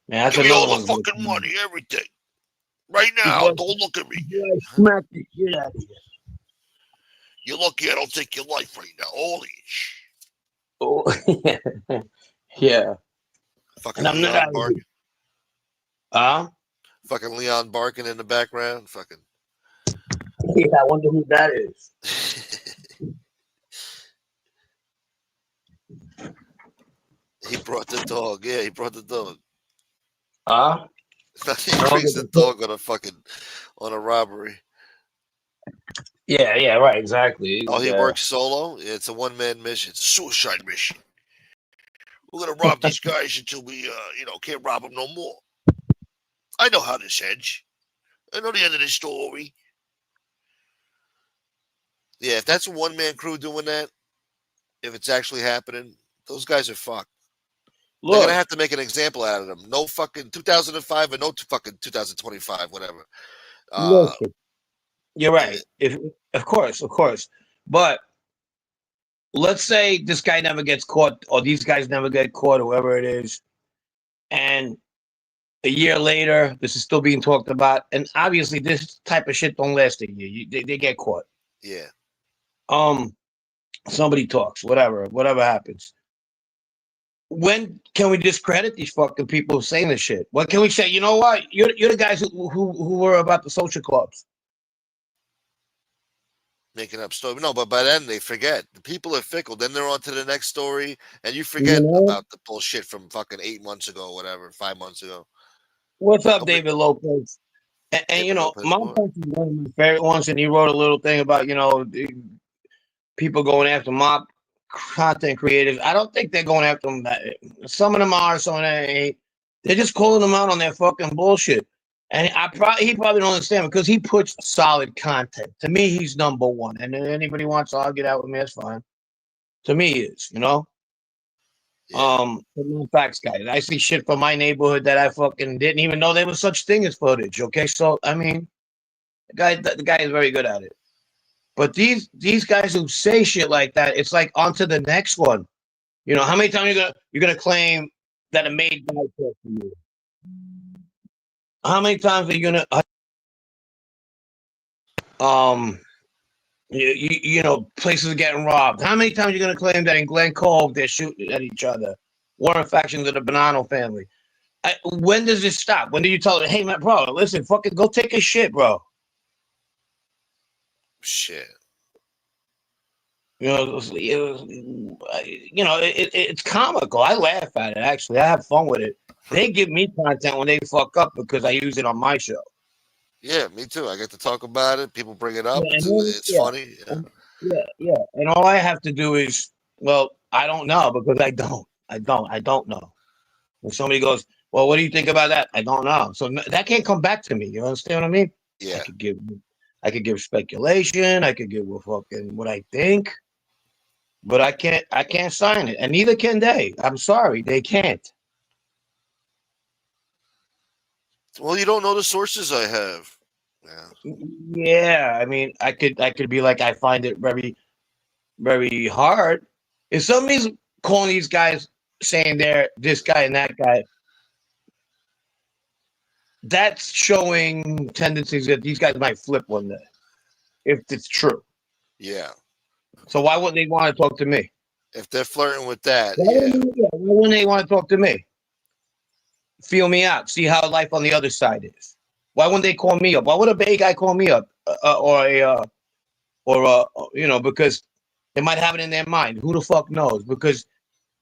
[SPEAKER 2] Man, that's
[SPEAKER 1] Give me
[SPEAKER 2] another
[SPEAKER 1] all the
[SPEAKER 2] one.
[SPEAKER 1] fucking money, everything. Right now.
[SPEAKER 2] Before,
[SPEAKER 1] Don't look at me.
[SPEAKER 2] before I smack the shit out of you.
[SPEAKER 1] You're lucky I don't take your life right now. Holy
[SPEAKER 2] Oh, yeah. And
[SPEAKER 1] fucking
[SPEAKER 2] I'm not
[SPEAKER 1] Leon
[SPEAKER 2] out of it.
[SPEAKER 1] barking.
[SPEAKER 2] Huh?
[SPEAKER 1] Fucking Leon barking in the background. Fucking.
[SPEAKER 2] Yeah, I wonder who that is.
[SPEAKER 1] He brought the dog. Yeah, he brought the dog.
[SPEAKER 2] Huh?
[SPEAKER 1] He
[SPEAKER 2] I don't
[SPEAKER 1] brings
[SPEAKER 2] get
[SPEAKER 1] the
[SPEAKER 2] the
[SPEAKER 1] dog on a robbery.
[SPEAKER 2] Yeah, right, exactly.
[SPEAKER 1] Oh, he
[SPEAKER 2] Yeah.
[SPEAKER 1] works solo. It's a one man mission. It's a suicide mission. We're gonna rob these guys until we can't rob them no more. I know how this ends. I know the end of this story. Yeah, if that's a one man crew doing that, if it's actually happening, those guys are fucked. They're gonna
[SPEAKER 2] Look,
[SPEAKER 1] have to make an example out of them. No fucking 2005 and no fucking 2025, whatever. Uh,
[SPEAKER 2] listen. You're
[SPEAKER 1] eh,
[SPEAKER 2] right. If of course. But let's say this guy never gets caught, or these guys never get caught, whoever it is, and a year later, this is still being talked about, and obviously, this type of shit don't last a year. They get caught.
[SPEAKER 1] yeah,
[SPEAKER 2] Um, somebody talks, whatever happens. When can we discredit these fucking people saying this shit? What can we say? You know what? You're the guys who were about the social clubs.
[SPEAKER 1] making up story. No, but by then they forget. The people are fickle. Then they're on to the next story, and you
[SPEAKER 2] You
[SPEAKER 1] forget
[SPEAKER 2] know
[SPEAKER 1] about the bullshit from fucking 8 months ago, whatever, 5 months ago.
[SPEAKER 2] what's up,
[SPEAKER 1] Nobody,
[SPEAKER 2] David Lopez? And
[SPEAKER 1] David Lopez,
[SPEAKER 2] my
[SPEAKER 1] what?
[SPEAKER 2] punch is one of my favorite ones, and he wrote a little thing about people going after mob content creators. I don't think they're going after them. Some of them are, some of them ain't. They're just calling them out on their fucking bullshit. And he probably don't understand because he puts solid content. To me, he's number one. And if anybody wants to argue that with me, that's fine. To me, he is,
[SPEAKER 1] Yeah,
[SPEAKER 2] the facts guy. I see shit from my neighborhood that I fucking didn't even know there was such thing as footage. Okay, so I mean, the guy is very good at it. But these guys who say shit like that, it's like on to the next one. How many times you're gonna claim that a maid died for you? How many times are you gonna um places are getting robbed? How many times are you gonna claim that in Glen Cove they're shooting at each other? Warring factions of the Bonanno family. When does it stop? When do you tell them, hey man, bro, listen, fucking go take a shit, bro?
[SPEAKER 1] shit.
[SPEAKER 2] It's comical. I laugh at it. Actually, I have fun with it. They give me content when they fuck up because I use it on my show.
[SPEAKER 1] Yeah, me too. I get to talk about it. People bring it up.
[SPEAKER 2] Yeah,
[SPEAKER 1] It's funny. Yeah.
[SPEAKER 2] yeah. And all I have to do is, well, I don't know because I don't know. When somebody goes, well, what do you think about that? I don't know. So that can't come back to me. You understand what I mean? I
[SPEAKER 1] Yeah.
[SPEAKER 2] could give, I could give speculation. I could give what I think, but I can't sign it, and neither can they. I'm sorry, they can't.
[SPEAKER 1] Well, you don't know the sources I have. Yeah.
[SPEAKER 2] Yeah, I mean, I could be like, I find it very, very hard. If somebody's calling these guys saying they're this guy and that guy, that's showing tendencies that these guys might flip one day, if it's true.
[SPEAKER 1] Yeah.
[SPEAKER 2] So why wouldn't they want to talk to me?
[SPEAKER 1] If they're flirting with that,
[SPEAKER 2] Why
[SPEAKER 1] yeah.
[SPEAKER 2] wouldn't they want to talk to me? Feel me out. See how life on the other side is. Why wouldn't they call me up? Why would a Bay guy call me up, because they might have it in their mind. Who the fuck knows? Because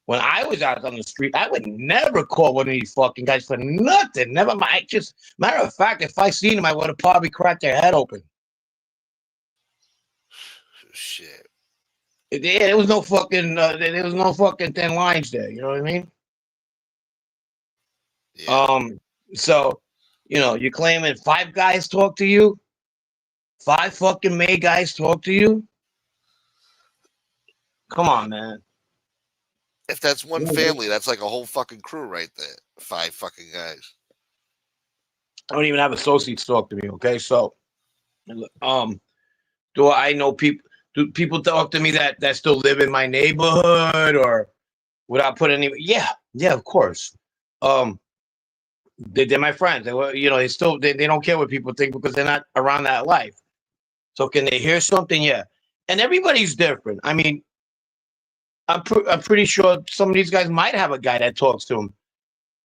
[SPEAKER 2] when I was out on the street, I would never call one of these fucking guys for nothing. Never mind. Just matter of fact, if I seen them, I would have probably cracked their head open.
[SPEAKER 1] Shit.
[SPEAKER 2] There was no fucking thin lines there. You know what I mean?
[SPEAKER 1] Yeah.
[SPEAKER 2] So, you're claiming 5 guys talk to you? 5 fucking May guys talk to you? Come on, man.
[SPEAKER 1] If that's one family, that's like a whole fucking crew right there. 5 fucking guys.
[SPEAKER 2] I don't even have associates talk to me, okay? So, do I know people? Do people talk to me that still live in my neighborhood or without putting any? Yeah, of course. They're my friends. They were, they don't care what people think because they're not around that life. So can they hear something? Yeah, and everybody's different. I mean, I'm pretty sure some of these guys might have a guy that talks to them,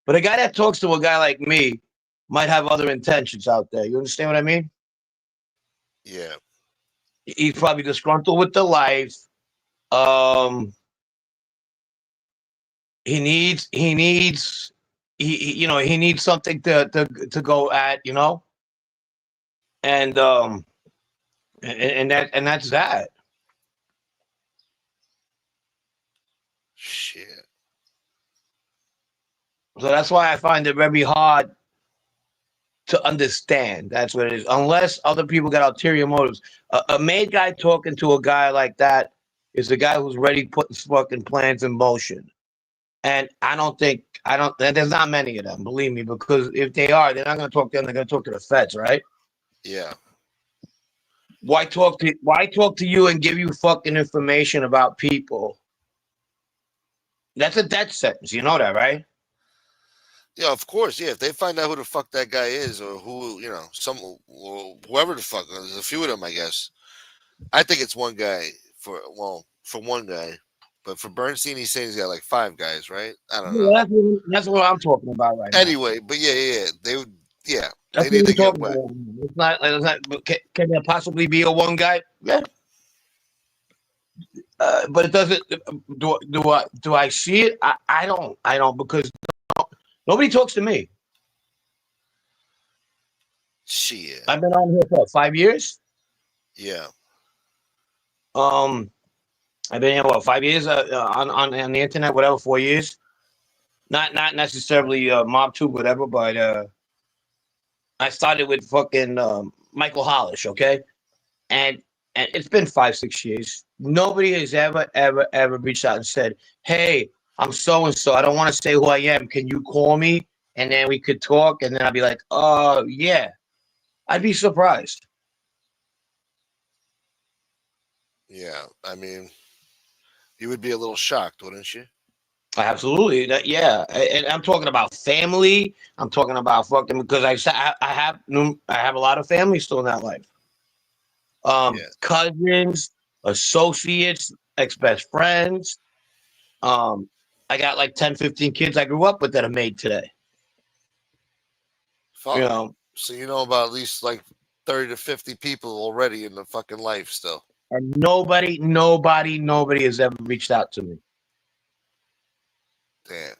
[SPEAKER 2] but a guy that talks to a guy like me might have other intentions out there. You understand what I mean?
[SPEAKER 1] Yeah.
[SPEAKER 2] He's probably disgruntled with the life. He needs he needs something to go at, and that's that.
[SPEAKER 1] Shit.
[SPEAKER 2] So that's why I find it very hard to understand. That's what it is. Unless other people got ulterior motives. A made guy talking to a guy like that is a guy who's ready putting fucking plans in motion. And there's not many of them, believe me, because if they are, they're not going to talk to them. They're going to talk to the feds, right?
[SPEAKER 1] Yeah.
[SPEAKER 2] Why talk to you and give you fucking information about people? That's a death sentence. You know that, right?
[SPEAKER 1] Yeah, of course. Yeah, if they find out who the fuck that guy is, or who, whoever the fuck, there's a few of them, I guess. I think it's one guy for one guy, but for Bernstein, he's saying he's got like 5 guys, right? I don't know.
[SPEAKER 2] Yeah, that's what I'm talking about right now.
[SPEAKER 1] Anyway, but yeah, they would, yeah,
[SPEAKER 2] That's
[SPEAKER 1] they
[SPEAKER 2] what
[SPEAKER 1] need
[SPEAKER 2] I'm
[SPEAKER 1] to get
[SPEAKER 2] talking
[SPEAKER 1] wet.
[SPEAKER 2] about. It's not. But can there possibly be a one guy? Yeah. But it doesn't. Do I see it? I don't because nobody talks to me.
[SPEAKER 1] Shit.
[SPEAKER 2] I've been on here for 5 years.
[SPEAKER 1] Yeah.
[SPEAKER 2] I've been here 5 years on the internet, whatever, 4 years. Not necessarily mob tube, whatever, but I started with fucking Michael Hollish, okay, and it's been 5-6 years. Nobody has ever reached out and said, "Hey, I'm so and so. I don't want to say who I am. Can you call me and then we could talk?" And then I'd be like, "Oh yeah." I'd be surprised.
[SPEAKER 1] Yeah. I mean, you would be a little shocked, wouldn't you?
[SPEAKER 2] Absolutely, yeah, and I'm talking about family. I'm talking about fucking because I have a lot of family still in that life.
[SPEAKER 1] Yeah.
[SPEAKER 2] Cousins, associates, ex-best friends. I got like 10, 15 kids I grew up with that are made today. You
[SPEAKER 1] Fuck.
[SPEAKER 2] know,
[SPEAKER 1] So you know about at least like 30 to 50 people already in the fucking life still.
[SPEAKER 2] and nobody has ever reached out to me.
[SPEAKER 1] Damn.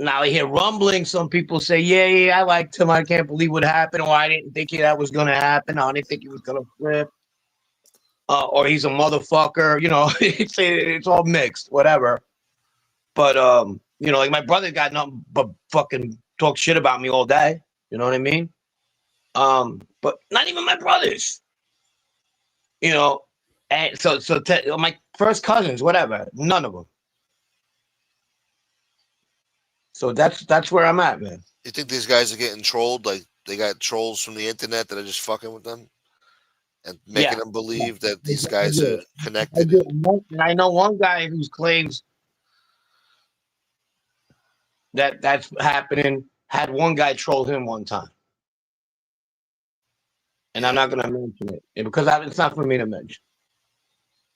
[SPEAKER 2] Now I hear rumbling. Some people say, "Yeah, I liked him. I can't believe what happened," or "I didn't think that was going to happen," or "I didn't think he was going to flip," or "He's a motherfucker." It's all mixed, whatever. But like my brother got nothing but fucking talk shit about me all day. You know what I mean? But not even my brothers. And so my first cousins, whatever, none of them. So that's where I'm at, man.
[SPEAKER 1] You think these guys are getting trolled? Like they got trolls from the internet that are just fucking with them and making
[SPEAKER 2] Yeah,
[SPEAKER 1] them
[SPEAKER 2] yeah,
[SPEAKER 1] believe that these
[SPEAKER 2] I
[SPEAKER 1] guys are
[SPEAKER 2] do. I
[SPEAKER 1] connected
[SPEAKER 2] do.
[SPEAKER 1] and
[SPEAKER 2] And I know one guy who claims that's happening had one guy troll him one time. And I'm
[SPEAKER 1] Yeah.
[SPEAKER 2] not going to mention it because it's not for me to mention.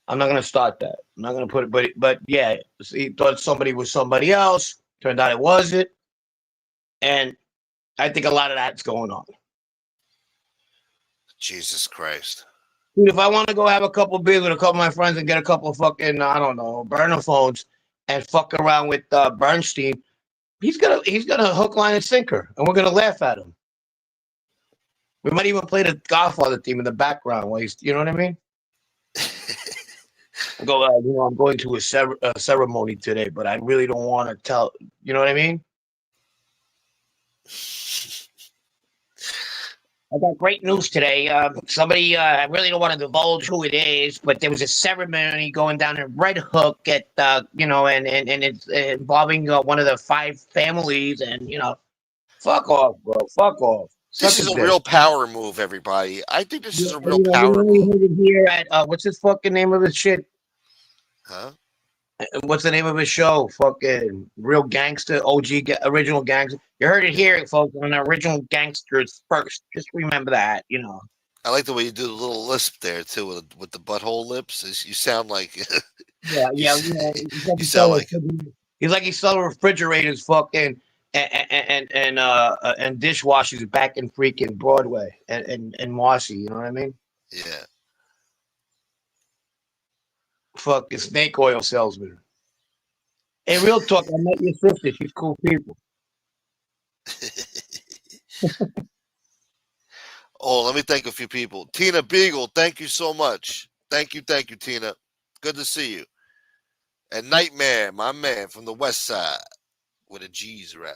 [SPEAKER 2] I'm not going to start that. I'm not going to put it, but yeah, he thought somebody was somebody else. Turned out it wasn't. And I think a lot of that's going on.
[SPEAKER 1] Jesus Christ.
[SPEAKER 2] Dude, if I want to go have a couple beers with a couple of my friends and get a couple of fucking, I don't know, burner phones and fuck around with Bernstein, he's gonna hook, line, and sinker, and we're gonna laugh at him. We might even play the Godfather theme in the background while he's, you know what I mean? Go, I'm going to a ceremony today, but I really don't want to tell. You know what I mean? I got great news today. Somebody, I really don't want to divulge who it is, but there was a ceremony going down in Red Hook at, and it's involving one of the 5 families, and fuck off, bro, fuck off.
[SPEAKER 1] This is a real power move, everybody. I think this is a real
[SPEAKER 2] You
[SPEAKER 1] power move.
[SPEAKER 2] heard it here at what's his fucking name of his shit?
[SPEAKER 1] Huh?
[SPEAKER 2] What's the name of his show? Fucking Real Gangster, OG, original gangster. You heard it here, folks, on the Original Gangsters First. Just remember that,
[SPEAKER 1] I like the way you do the little lisp there too, with the butthole lips. You sound like
[SPEAKER 2] Yeah.
[SPEAKER 1] you sound like
[SPEAKER 2] he's like he's selling refrigerators, fucking, and dishwashers back in freaking Broadway and Marcy. You know what I mean?
[SPEAKER 1] Yeah.
[SPEAKER 2] Fucking snake oil salesman. Hey, real talk. I met your sister. She's cool people.
[SPEAKER 1] Oh, let me thank a few people. Tina Beagle, thank you so much. Thank you, Tina. Good to see you. And Nightmare, my man from the West Side with a G's ride.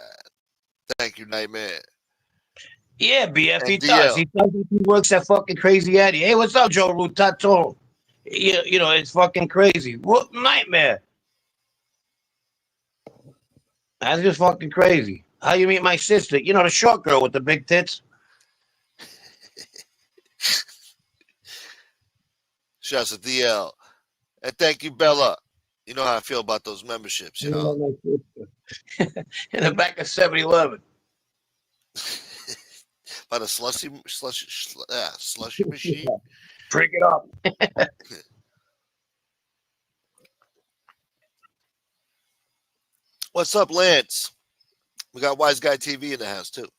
[SPEAKER 1] Thank you, Nightmare.
[SPEAKER 2] Yeah, BF, he
[SPEAKER 1] And
[SPEAKER 2] does.
[SPEAKER 1] DL.
[SPEAKER 2] He does. He works at fucking Crazy Eddie. Hey, what's up, Joe Rutato? It's fucking crazy. What Nightmare? That's just fucking crazy. How you meet my sister? The short girl with the big tits.
[SPEAKER 1] Shouts to DL. And thank you, Bella. You know how I feel about those memberships,
[SPEAKER 2] In the back of 7-Eleven.
[SPEAKER 1] By the slushy machine.
[SPEAKER 2] Drink it up.
[SPEAKER 1] What's up, Lance? We got Wise Guy TV in the house, too.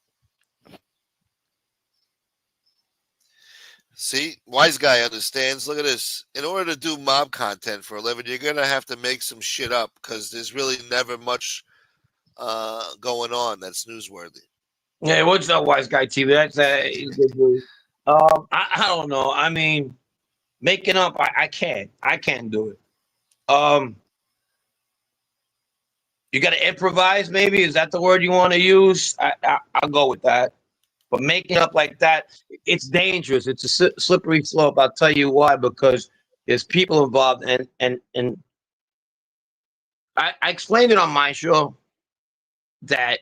[SPEAKER 1] See, Wise Guy understands. Look at this. In order to do mob content for a living, you're going to have to make some shit up because there's really never much going on that's newsworthy.
[SPEAKER 2] Hey, what's up, Wise Guy TV? That's he's a good dude. I don't know. I mean, making up, I can't. I can't do it. You got to improvise, maybe? Is that the word you want to use? I'll go with that. But making up like that, it's dangerous. It's a slippery slope. I'll tell you why. Because there's people involved, and I explained it on my show that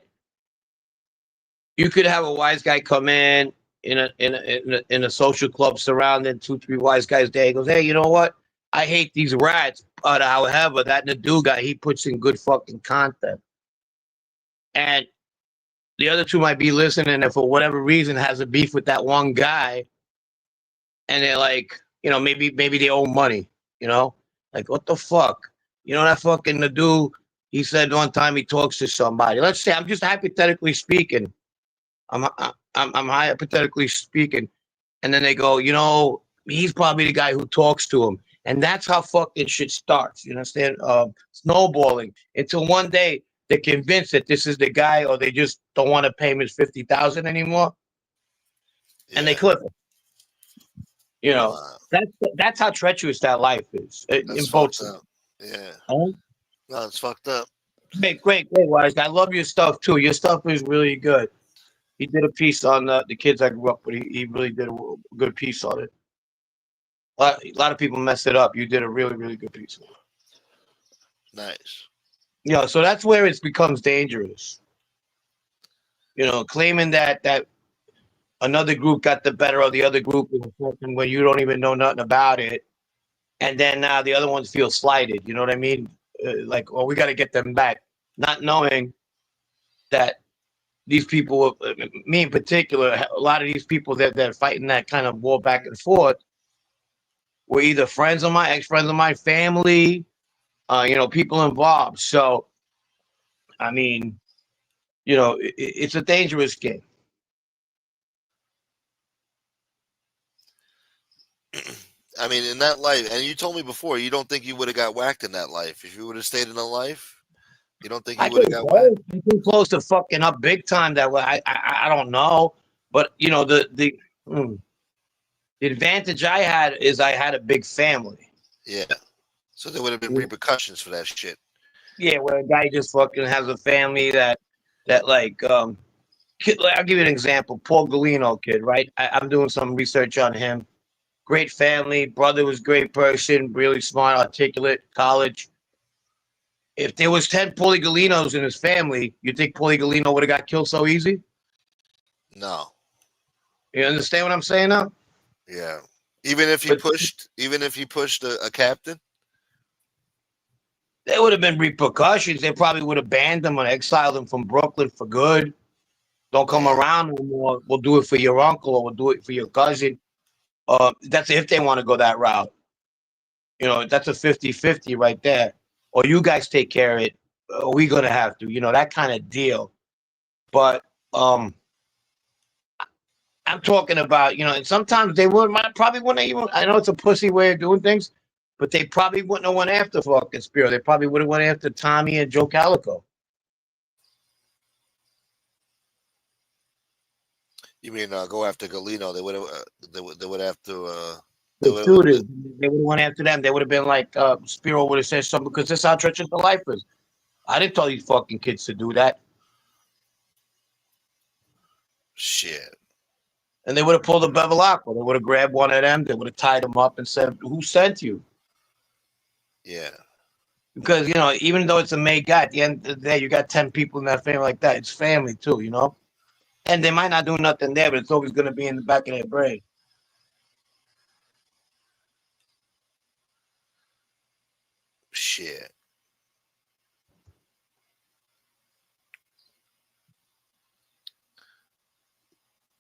[SPEAKER 2] you could have a wise guy come in a social club surrounding 2-3 wise guys there. He goes, hey, you know what? I hate these rats, but however, that Nadu guy, he puts in good fucking content. And the other 2 might be listening and for whatever reason has a beef with that one guy. And they're like, maybe they owe money, like, what the fuck? That fucking Nadu, he said one time he talks to somebody. Let's say, I'm just hypothetically speaking. I'm hypothetically speaking. And then they go, he's probably the guy who talks to him. And that's how fucking shit starts. You understand? Snowballing until one day they're convinced that this is the guy, or they just don't want to pay him his $50,000 anymore, and they clip it. Wow. That's how treacherous that life is.
[SPEAKER 1] That's fucked up. Yeah.
[SPEAKER 2] Huh?
[SPEAKER 1] No, it's fucked up.
[SPEAKER 2] Great, Wise Guy. I love your stuff too. Your stuff is really good. He did a piece on the kids I grew up with. He really did a good piece on it. A lot of people messed it up. You did a really, really good piece.
[SPEAKER 1] Nice.
[SPEAKER 2] So that's where it becomes dangerous. Claiming that another group got the better of the other group when you don't even know nothing about it, and then now the other ones feel slighted. You know what I mean? We got to get them back, not knowing that these people, me in particular, a lot of these people that are fighting that kind of war back and forth were either friends of mine, ex-friends of my family, people involved. So, I mean, it's a dangerous game.
[SPEAKER 1] I mean, in that life, and you told me before, you don't think you would have got whacked in that life if you would have stayed in the life. You don't think
[SPEAKER 2] I
[SPEAKER 1] you would have
[SPEAKER 2] came
[SPEAKER 1] got whacked?
[SPEAKER 2] close. I came close to fucking up big time that way. I don't know, but the advantage I had is I had a big family.
[SPEAKER 1] Yeah. So there would have been repercussions for that shit.
[SPEAKER 2] Yeah, where a guy just fucking has a family that like I'll give you an example. Paul Galino kid, right? I'm doing some research on him. Great family, brother was a great person, really smart, articulate, college. If there was 10 Paulie Galinos in his family, you think Paulie Galino would have got killed so easy?
[SPEAKER 1] No.
[SPEAKER 2] You understand what I'm saying now?
[SPEAKER 1] Yeah. Even if he pushed a captain.
[SPEAKER 2] There would have been repercussions. They probably would have banned him or exiled him from Brooklyn for good. Don't come
[SPEAKER 1] Damn.
[SPEAKER 2] around no more. We'll do it for your uncle or we'll do it for your cousin. That's if they want to go that route. That's a 50-50 right there. Or you guys take care of it. Or we going to have to, that kind of deal. But I'm talking about, and sometimes they probably wouldn't even, I know it's a pussy way of doing things, but they probably wouldn't have went after fucking Spiro. They probably would have went after Tommy and Joe Calico.
[SPEAKER 1] You mean go after Galino? They would have. They would have to. They
[SPEAKER 2] The
[SPEAKER 1] would.
[SPEAKER 2] shooters, they would have went after them. They would have been like, Spiro would have said something because this is how treacherous the life is. I didn't tell these fucking kids to do that.
[SPEAKER 1] Shit.
[SPEAKER 2] And they would have pulled a Bevilacqua. They would have grabbed one of them. They would have tied them up and said, "Who sent you?"
[SPEAKER 1] Yeah.
[SPEAKER 2] Because even though it's a made guy, at the end of the day, you got 10 people in that family like that. It's family too, And they might not do nothing there, but it's always going to be in the back of their brain.
[SPEAKER 1] Shit.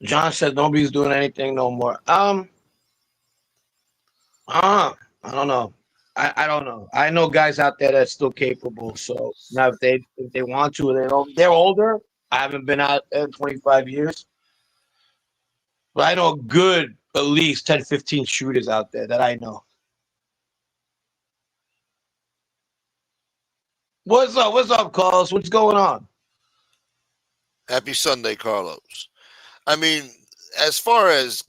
[SPEAKER 2] John said nobody's doing anything no more. I don't know. I don't know. I know guys out there that's still capable. So now if they want to, they're older. I haven't been out there in 25 years. But I know good at least 10, 15 shooters out there that I know. What's up? What's up, Carlos? What's going on?
[SPEAKER 1] Happy Sunday, Carlos. I mean, as far as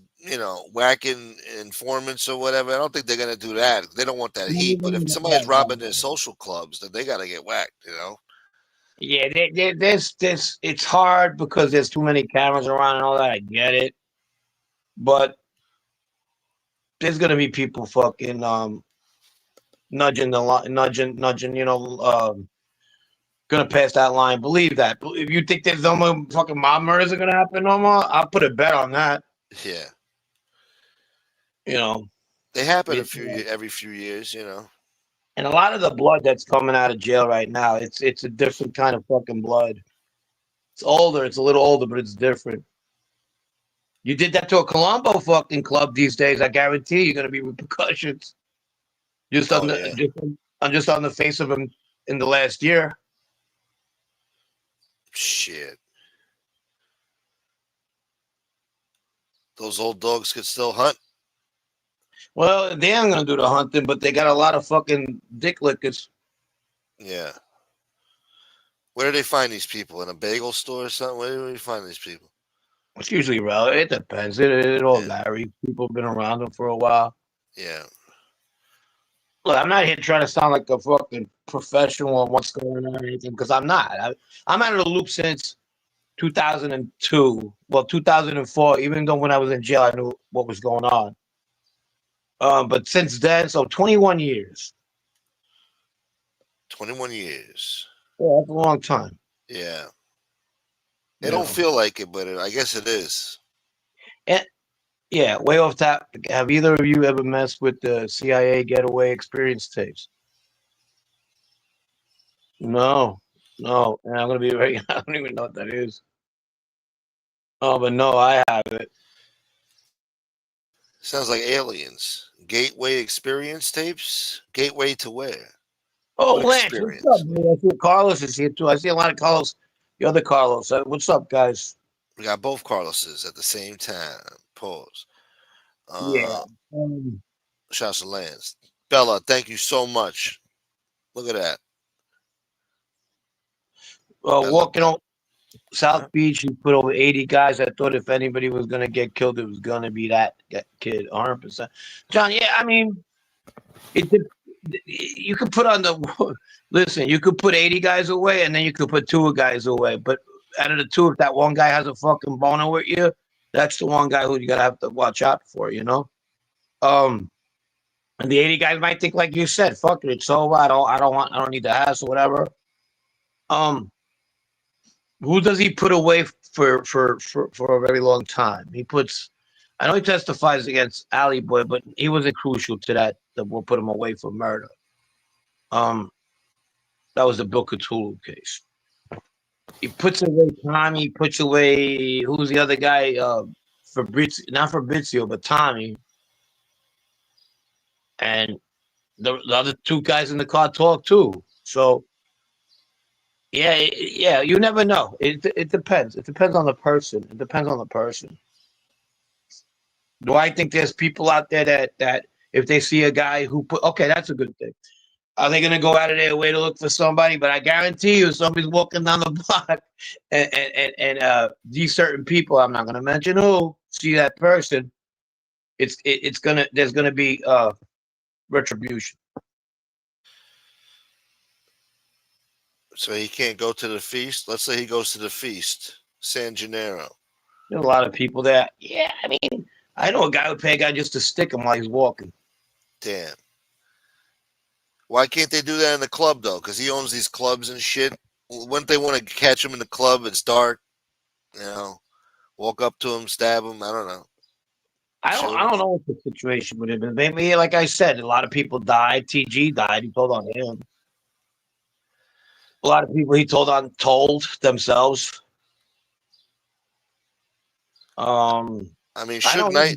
[SPEAKER 1] whacking informants or whatever, I don't think they're gonna do that. They don't want that heat. But if somebody's robbing their social clubs, then they gotta get whacked.
[SPEAKER 2] Yeah, there's it's hard because there's too many cameras around and all that. I get it, but there's gonna be people fucking nudging the line, nudging. Gonna pass that line. Believe that. If you think there's no more fucking mob murders are gonna happen no more, I'll put a bet on that.
[SPEAKER 1] Yeah.
[SPEAKER 2] You know,
[SPEAKER 1] They happen every few years.
[SPEAKER 2] and a lot of the blood that's coming out of jail right now, it's a different kind of fucking blood. It's older. It's a little older, but it's different. You did that to a Colombo fucking club these days. I guarantee you're gonna be repercussions. Just on
[SPEAKER 1] Oh
[SPEAKER 2] the
[SPEAKER 1] yeah.
[SPEAKER 2] just on the face of him in the last year.
[SPEAKER 1] Shit. Those old dogs could still hunt.
[SPEAKER 2] Well, they ain't gonna do the hunting, but they got a lot of fucking dick lickers.
[SPEAKER 1] Yeah. Where do they find these people? In a bagel store or something? Where do you find these people?
[SPEAKER 2] It's usually relevant. It depends. It all
[SPEAKER 1] Yeah.
[SPEAKER 2] varies. People have been around them for a while.
[SPEAKER 1] Yeah.
[SPEAKER 2] Look, I'm not here trying to sound like a fucking professional on what's going on or anything because I'm not. I'm out of the loop since 2002. Well, 2004. Even though when I was in jail, I knew what was going on. But since then, so 21 years.
[SPEAKER 1] 21 years.
[SPEAKER 2] Yeah, that's a long time.
[SPEAKER 1] Yeah. It don't feel like it, but I guess it is.
[SPEAKER 2] And yeah, way off top. Have either of you ever messed with the CIA getaway experience tapes? No. And I'm gonna be very. I don't even know what that is. Oh, but no, I haven't.
[SPEAKER 1] Sounds like aliens. Gateway experience tapes? Gateway to where?
[SPEAKER 2] Oh,
[SPEAKER 1] What
[SPEAKER 2] Lance, what's up,
[SPEAKER 1] experience?
[SPEAKER 2] man? I see Carlos is here too. I see a lot of Carlos. The other Carlos. What's up, guys?
[SPEAKER 1] We got both Carloses at the same time. Pause.
[SPEAKER 2] Yeah.
[SPEAKER 1] Uh,
[SPEAKER 2] Um,
[SPEAKER 1] shouts to Lance. Bella, thank you so much. Look at that. Bella,
[SPEAKER 2] walking on South
[SPEAKER 1] huh?
[SPEAKER 2] Beach, he put over 80 guys. I thought if anybody was going to get killed, it was going to be that kid, 100%. John, yeah, I mean, it. You could put on the listen. You could put 80 guys away, and then you could put two guys away. But out of the two, if that one guy has a fucking boner with you, that's the one guy who you gotta have to watch out for. Um, and the 80 guys might think, like you said, fuck it, it's over. I don't need the hassle, whatever. Um, who does he put away for a very long time? He puts. I know he testifies against Ali Boy, but he wasn't crucial to that. That will put him away for murder. Um, that was the Bill Cthulhu case. He puts away Tommy. He puts away who's the other guy? Fabrizio, not Fabrizio, but Tommy. And the other two guys in the car talk too. So yeah, yeah, you never know. It depends. It depends on the person. It depends on the person. Do I think there's people out there that if they see a guy who put okay, that's a good thing. Are they going to go out of their way to look for somebody? But I guarantee you, somebody's walking down the block, and these certain people, I'm not going to mention who, see that person. It's gonna there's gonna be retribution.
[SPEAKER 1] So he can't go to the feast? Let's say he goes to the feast, San Gennaro.
[SPEAKER 2] There's a lot of people that, yeah. I mean, I know a guy would pay a guy just to stick him while he's walking.
[SPEAKER 1] Damn. Why can't they do that in the club, though? Because he owns these clubs and shit. Wouldn't they want to catch him in the club? It's dark, you know. Walk up to him, stab him. I don't know.
[SPEAKER 2] I
[SPEAKER 1] Shoot him.
[SPEAKER 2] don't know what the situation would have been. Maybe, like I said, a lot of people died. TG died. He told on him. A lot of people he told themselves. Um,
[SPEAKER 1] I mean,
[SPEAKER 2] I don't know.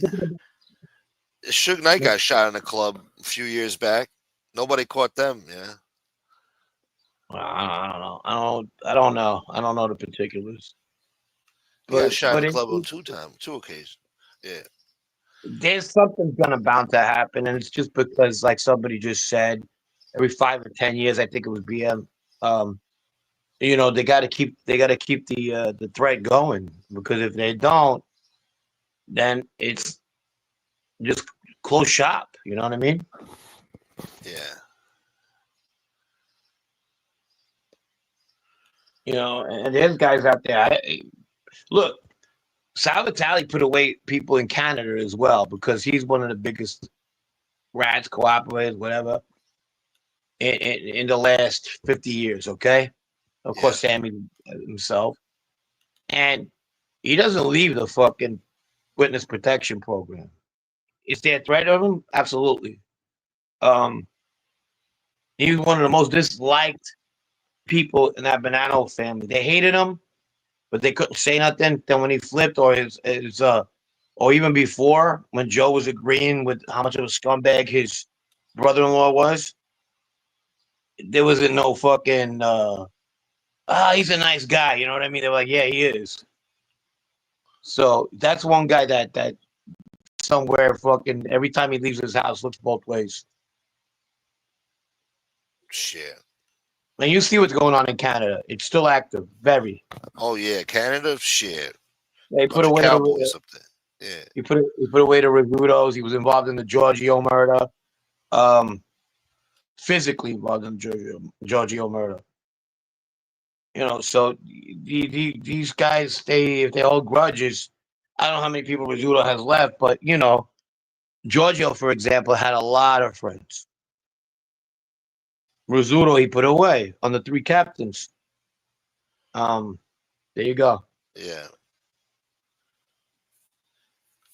[SPEAKER 1] Suge Knight got shot in a club a few years back. Nobody caught them. Yeah,
[SPEAKER 2] I don't know. I don't know. I don't know the particulars.
[SPEAKER 1] he got
[SPEAKER 2] But
[SPEAKER 1] shot in
[SPEAKER 2] but
[SPEAKER 1] a
[SPEAKER 2] it,
[SPEAKER 1] club on two occasions. Yeah,
[SPEAKER 2] there's something gonna bound to happen, and it's just because, like somebody just said, every 5 or 10 years, I think it was BM. Um, they got to keep the threat going, because if they don't, then it's just close shop. You know what I mean?
[SPEAKER 1] yeah.
[SPEAKER 2] And there's guys out there. Look, Sal Vitale put away people in Canada as well, because he's one of the biggest rats, cooperators, whatever, in the last 50 years. Okay, of
[SPEAKER 1] Yeah.
[SPEAKER 2] course, Sammy himself, and he doesn't leave the fucking witness protection program. Is there a threat of him? Absolutely. Um, he was one of the most disliked people in that Bonanno family. They hated him, but they couldn't say nothing. Then when he flipped, or even before, when Joe was agreeing with how much of a scumbag his brother-in-law was, there wasn't no fucking he's a nice guy, you know what I mean? They were like, yeah, he is. So that's one guy that somewhere fucking every time he leaves his house looks both ways.
[SPEAKER 1] Shit.
[SPEAKER 2] And you see what's going on in Canada. It's still active, very.
[SPEAKER 1] Oh yeah, Canada. Shit.
[SPEAKER 2] They put
[SPEAKER 1] Bunch of
[SPEAKER 2] away
[SPEAKER 1] cowboys up there. Yeah.
[SPEAKER 2] he put away the Rizzutos. He was involved in the Giorgio murder. Um, physically involved in the Giorgio murder. So these guys, if they hold grudges, I don't know how many people Rizzuto has left, but Giorgio, for example, had a lot of friends. Rizzuto, he put away on the three captains. Um, there you go.
[SPEAKER 1] Yeah.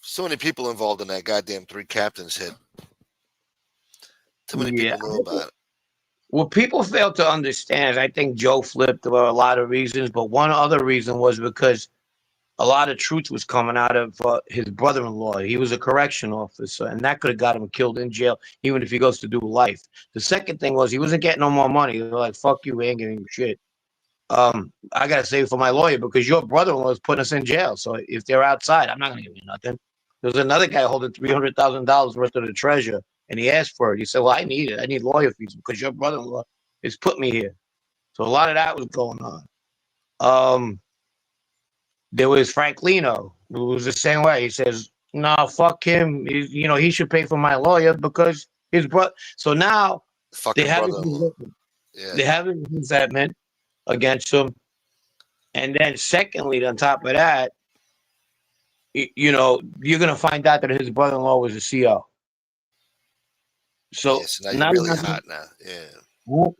[SPEAKER 1] So many people involved in that goddamn three captains hit. Too many
[SPEAKER 2] Yeah.
[SPEAKER 1] people know about it.
[SPEAKER 2] What people fail to understand is I think Joe flipped for a lot of reasons, but one other reason was because a lot of truth was coming out of his brother-in-law. He was a correction officer, and that could have got him killed in jail, even if he goes to do life. The second thing was he wasn't getting no more money. They were like, "Fuck you, we ain't giving you shit." I gotta save for my lawyer because your brother-in-law is putting us in jail. So if they're outside, I'm not gonna give you nothing. There's another guy holding $300,000 worth of the treasure, and he asked for it. He said, "Well, I need it. I need lawyer fees because your brother-in-law has put me here." So a lot of that was going on. Um, there was Franklino, who was the same way. He says, "No, fuck him. He should pay for my lawyer because his brother." So now they
[SPEAKER 1] Fucking
[SPEAKER 2] have his
[SPEAKER 1] brother-in-law.
[SPEAKER 2] resentment.
[SPEAKER 1] Yeah.
[SPEAKER 2] They have his resentment against him, and then secondly, on top of that, you're gonna find out that his brother-in-law was a CO.
[SPEAKER 1] Yeah.
[SPEAKER 2] So
[SPEAKER 1] So now you're
[SPEAKER 2] now,
[SPEAKER 1] really hot now. Yeah.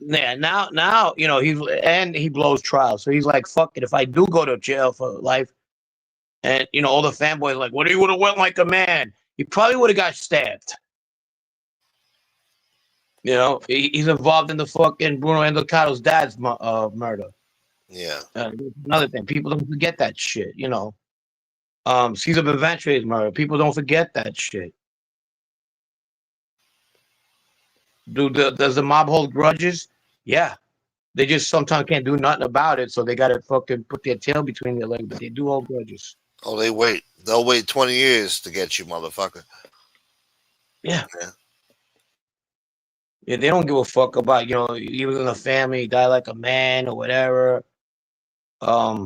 [SPEAKER 2] yeah, now he blows trials. So he's like, "Fuck it. If I do go to jail for life." And all the fanboys like, "What, he would have went like a man? He probably would have got stabbed." He's involved in the fucking Bruno Andocato's dad's murder.
[SPEAKER 1] Yeah.
[SPEAKER 2] Another thing, people don't forget that shit. Caesar Beventri's murder, people don't forget that shit. Does the mob hold grudges? Yeah, they just sometimes can't do nothing about it, so they gotta fucking put their tail between their legs. But they do hold grudges.
[SPEAKER 1] Oh, they wait. They'll wait 20 years to get you, motherfucker.
[SPEAKER 2] Yeah.
[SPEAKER 1] Yeah.
[SPEAKER 2] Yeah, they don't give a fuck about, he was in a family, he died like a man or whatever.
[SPEAKER 1] Yeah,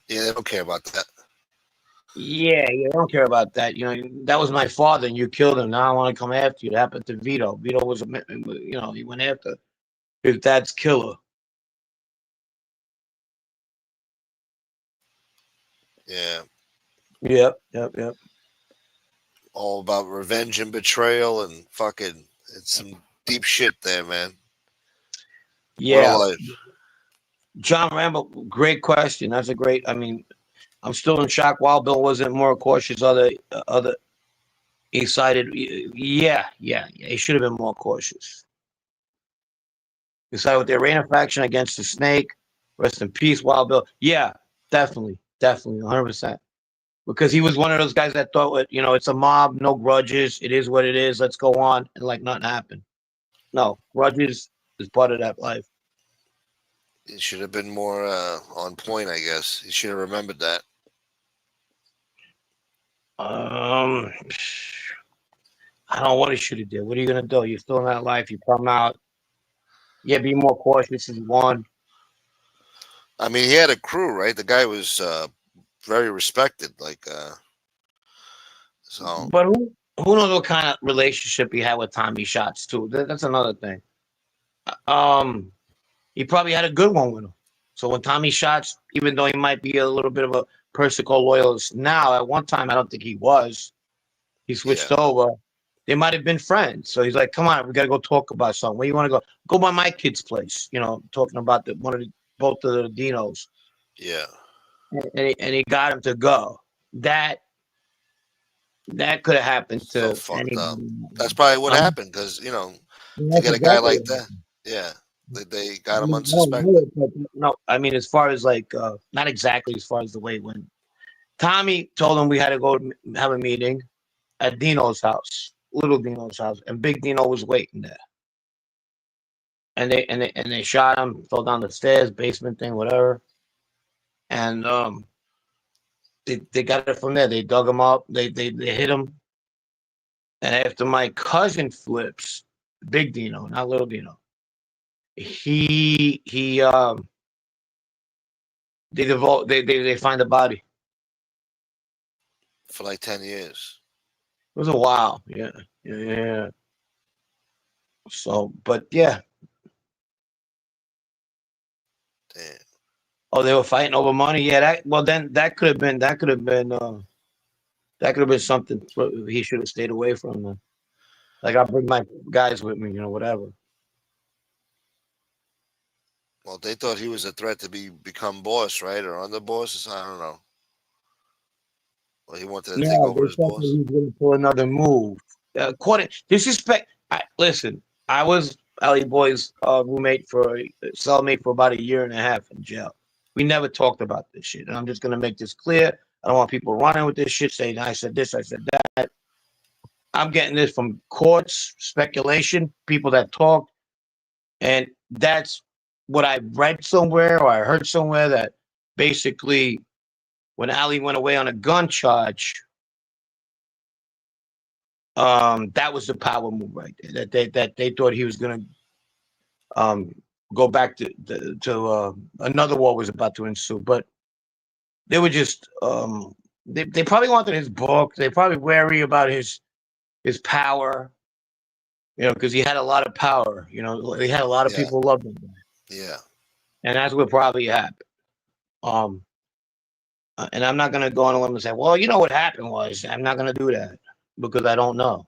[SPEAKER 1] they don't care about that.
[SPEAKER 2] Yeah, I don't care about that. That was my father and you killed him. Now I want to come after you. It happened to Vito. Vito was he went after his dad's killer.
[SPEAKER 1] Yeah.
[SPEAKER 2] Yep.
[SPEAKER 1] All about revenge and betrayal and fucking. It's some deep shit there, man. What a
[SPEAKER 2] Yeah.
[SPEAKER 1] life.
[SPEAKER 2] John Rambo, great question. That's a great, I'm still in shock. Wild Bill wasn't more cautious. Other he cited, yeah. He should have been more cautious. He sided with the Iranian faction against the snake. Rest in peace, Wild Bill. Yeah, definitely, 100%. Because he was one of those guys that thought, it's a mob, no grudges. It is what it is. Let's go on, and like nothing happened. No, grudges is part of that life.
[SPEAKER 1] He should have been more on point, I guess. He should have remembered that.
[SPEAKER 2] I don't know what he should have did. What are you gonna do? You're still in that life. You come out. Yeah, be more cautious is one.
[SPEAKER 1] I mean, he had a crew, right? The guy was very respected. So
[SPEAKER 2] But who knows what kind of relationship he had with Tommy Shots too? That's another thing. He probably had a good one with him. So when Tommy Shots, even though he might be a little bit of a Persico loyalist now, at one time I don't think he was. He switched over. They might have been friends. So he's like, "Come on, we gotta go talk about something. Where you want to go? Go by my kid's place." Talking about both of the Dinos.
[SPEAKER 1] yeah,
[SPEAKER 2] And he got him to go. That could have happened
[SPEAKER 1] so
[SPEAKER 2] to
[SPEAKER 1] fucked up.
[SPEAKER 2] anybody.
[SPEAKER 1] That's probably what happened because to
[SPEAKER 2] That's
[SPEAKER 1] get a guy
[SPEAKER 2] exactly
[SPEAKER 1] like
[SPEAKER 2] what
[SPEAKER 1] that, yeah, they got
[SPEAKER 2] I
[SPEAKER 1] him
[SPEAKER 2] mean, I don't know
[SPEAKER 1] unsuspected.
[SPEAKER 2] it, but no, as far as like, not exactly as far as the way it went. Tommy told him we had to go have a meeting at Dino's house, little Dino's house, and Big Dino was waiting there. And they shot him, fell down the stairs, basement thing, whatever. And they got it from there. They dug him up, they hit him. And after my cousin flips, Big Dino, not little Dino, he they find the body.
[SPEAKER 1] For like 10 years.
[SPEAKER 2] It was a while. Yeah. So, but yeah.
[SPEAKER 1] Damn.
[SPEAKER 2] Oh, they were fighting over money. Yeah, then that could have been something he should have stayed away from. Then. Like, I'll bring my guys with me, whatever.
[SPEAKER 1] Well, they thought he was a threat to become boss, right? Or underboss. I don't know. Well, he wanted to take
[SPEAKER 2] No,
[SPEAKER 1] over
[SPEAKER 2] they
[SPEAKER 1] his
[SPEAKER 2] thought that
[SPEAKER 1] boss.
[SPEAKER 2] he was going to pull another move. According disrespect. Listen, I was Ali Boy's roommate cellmate for about a year and a half in jail. We never talked about this shit. And I'm just gonna make this clear. I don't want people running with this shit, saying I said this, I said that. I'm getting this from courts, speculation, people that talk, and that's what I read somewhere or I heard somewhere that basically when Ali went away on a gun charge, that was the power move right there. That they thought he was gonna go back to another war was about to ensue, but they were just they probably wanted his book. They probably wary about his power, because he had a lot of power. He had a lot of
[SPEAKER 1] Yeah.
[SPEAKER 2] people loved him,
[SPEAKER 1] Yeah.
[SPEAKER 2] and that's what probably happened. Um, and I'm not gonna go on a limb and say, well, you know what happened was. I'm not gonna do that because I don't know.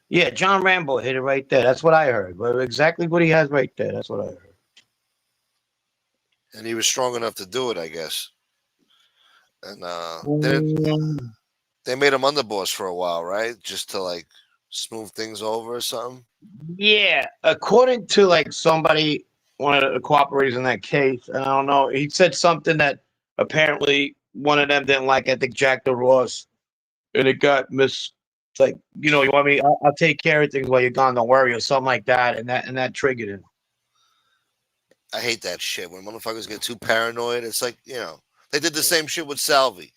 [SPEAKER 2] Yeah, John Rambo hit it right there. That's what I heard. But exactly what he has right there. That's what I heard.
[SPEAKER 1] And he was strong enough to do it, I guess. And
[SPEAKER 2] Mm,
[SPEAKER 1] they made him underboss for a while, right? Just to like smooth things over or something.
[SPEAKER 2] Yeah, according to like somebody, one of the cooperators in that case, and I don't know, he said something that apparently one of them didn't like. I think Jack the Ross, and it got mis. It's like, you want me? I'll take care of things while you're gone. Don't worry, or something like that, and that triggered him.
[SPEAKER 1] I hate that shit when motherfuckers get too paranoid. It's like, they did the same shit with Salvi.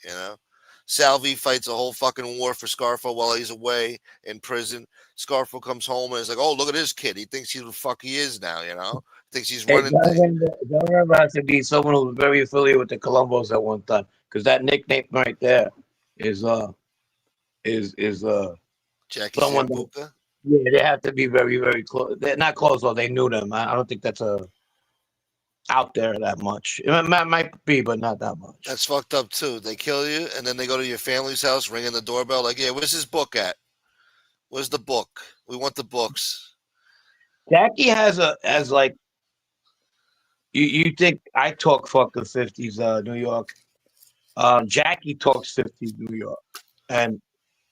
[SPEAKER 1] Salvi fights a whole fucking war for Scarfo while he's away in prison. Scarfo comes home and it's like, oh, look at this kid. He thinks he's who the fuck he is now. Thinks he's
[SPEAKER 2] Hey,
[SPEAKER 1] running things.
[SPEAKER 2] John Rambo has to be someone who was very affiliated with the Columbos at one time, because that nickname right there is is
[SPEAKER 1] Jackie
[SPEAKER 2] someone that.
[SPEAKER 1] Sambuca.
[SPEAKER 2] Yeah, they have to be very, very close. They're not close, though. They knew them. I don't think that's out there that much. It might be, but not that much.
[SPEAKER 1] That's fucked up too. They kill you and then they go to your family's house, ringing the doorbell, like, yeah, where's his book at? Where's the book? We want the books.
[SPEAKER 2] Jackie has like you think I talk fucking 50s New York. Jackie talks 50s New York, and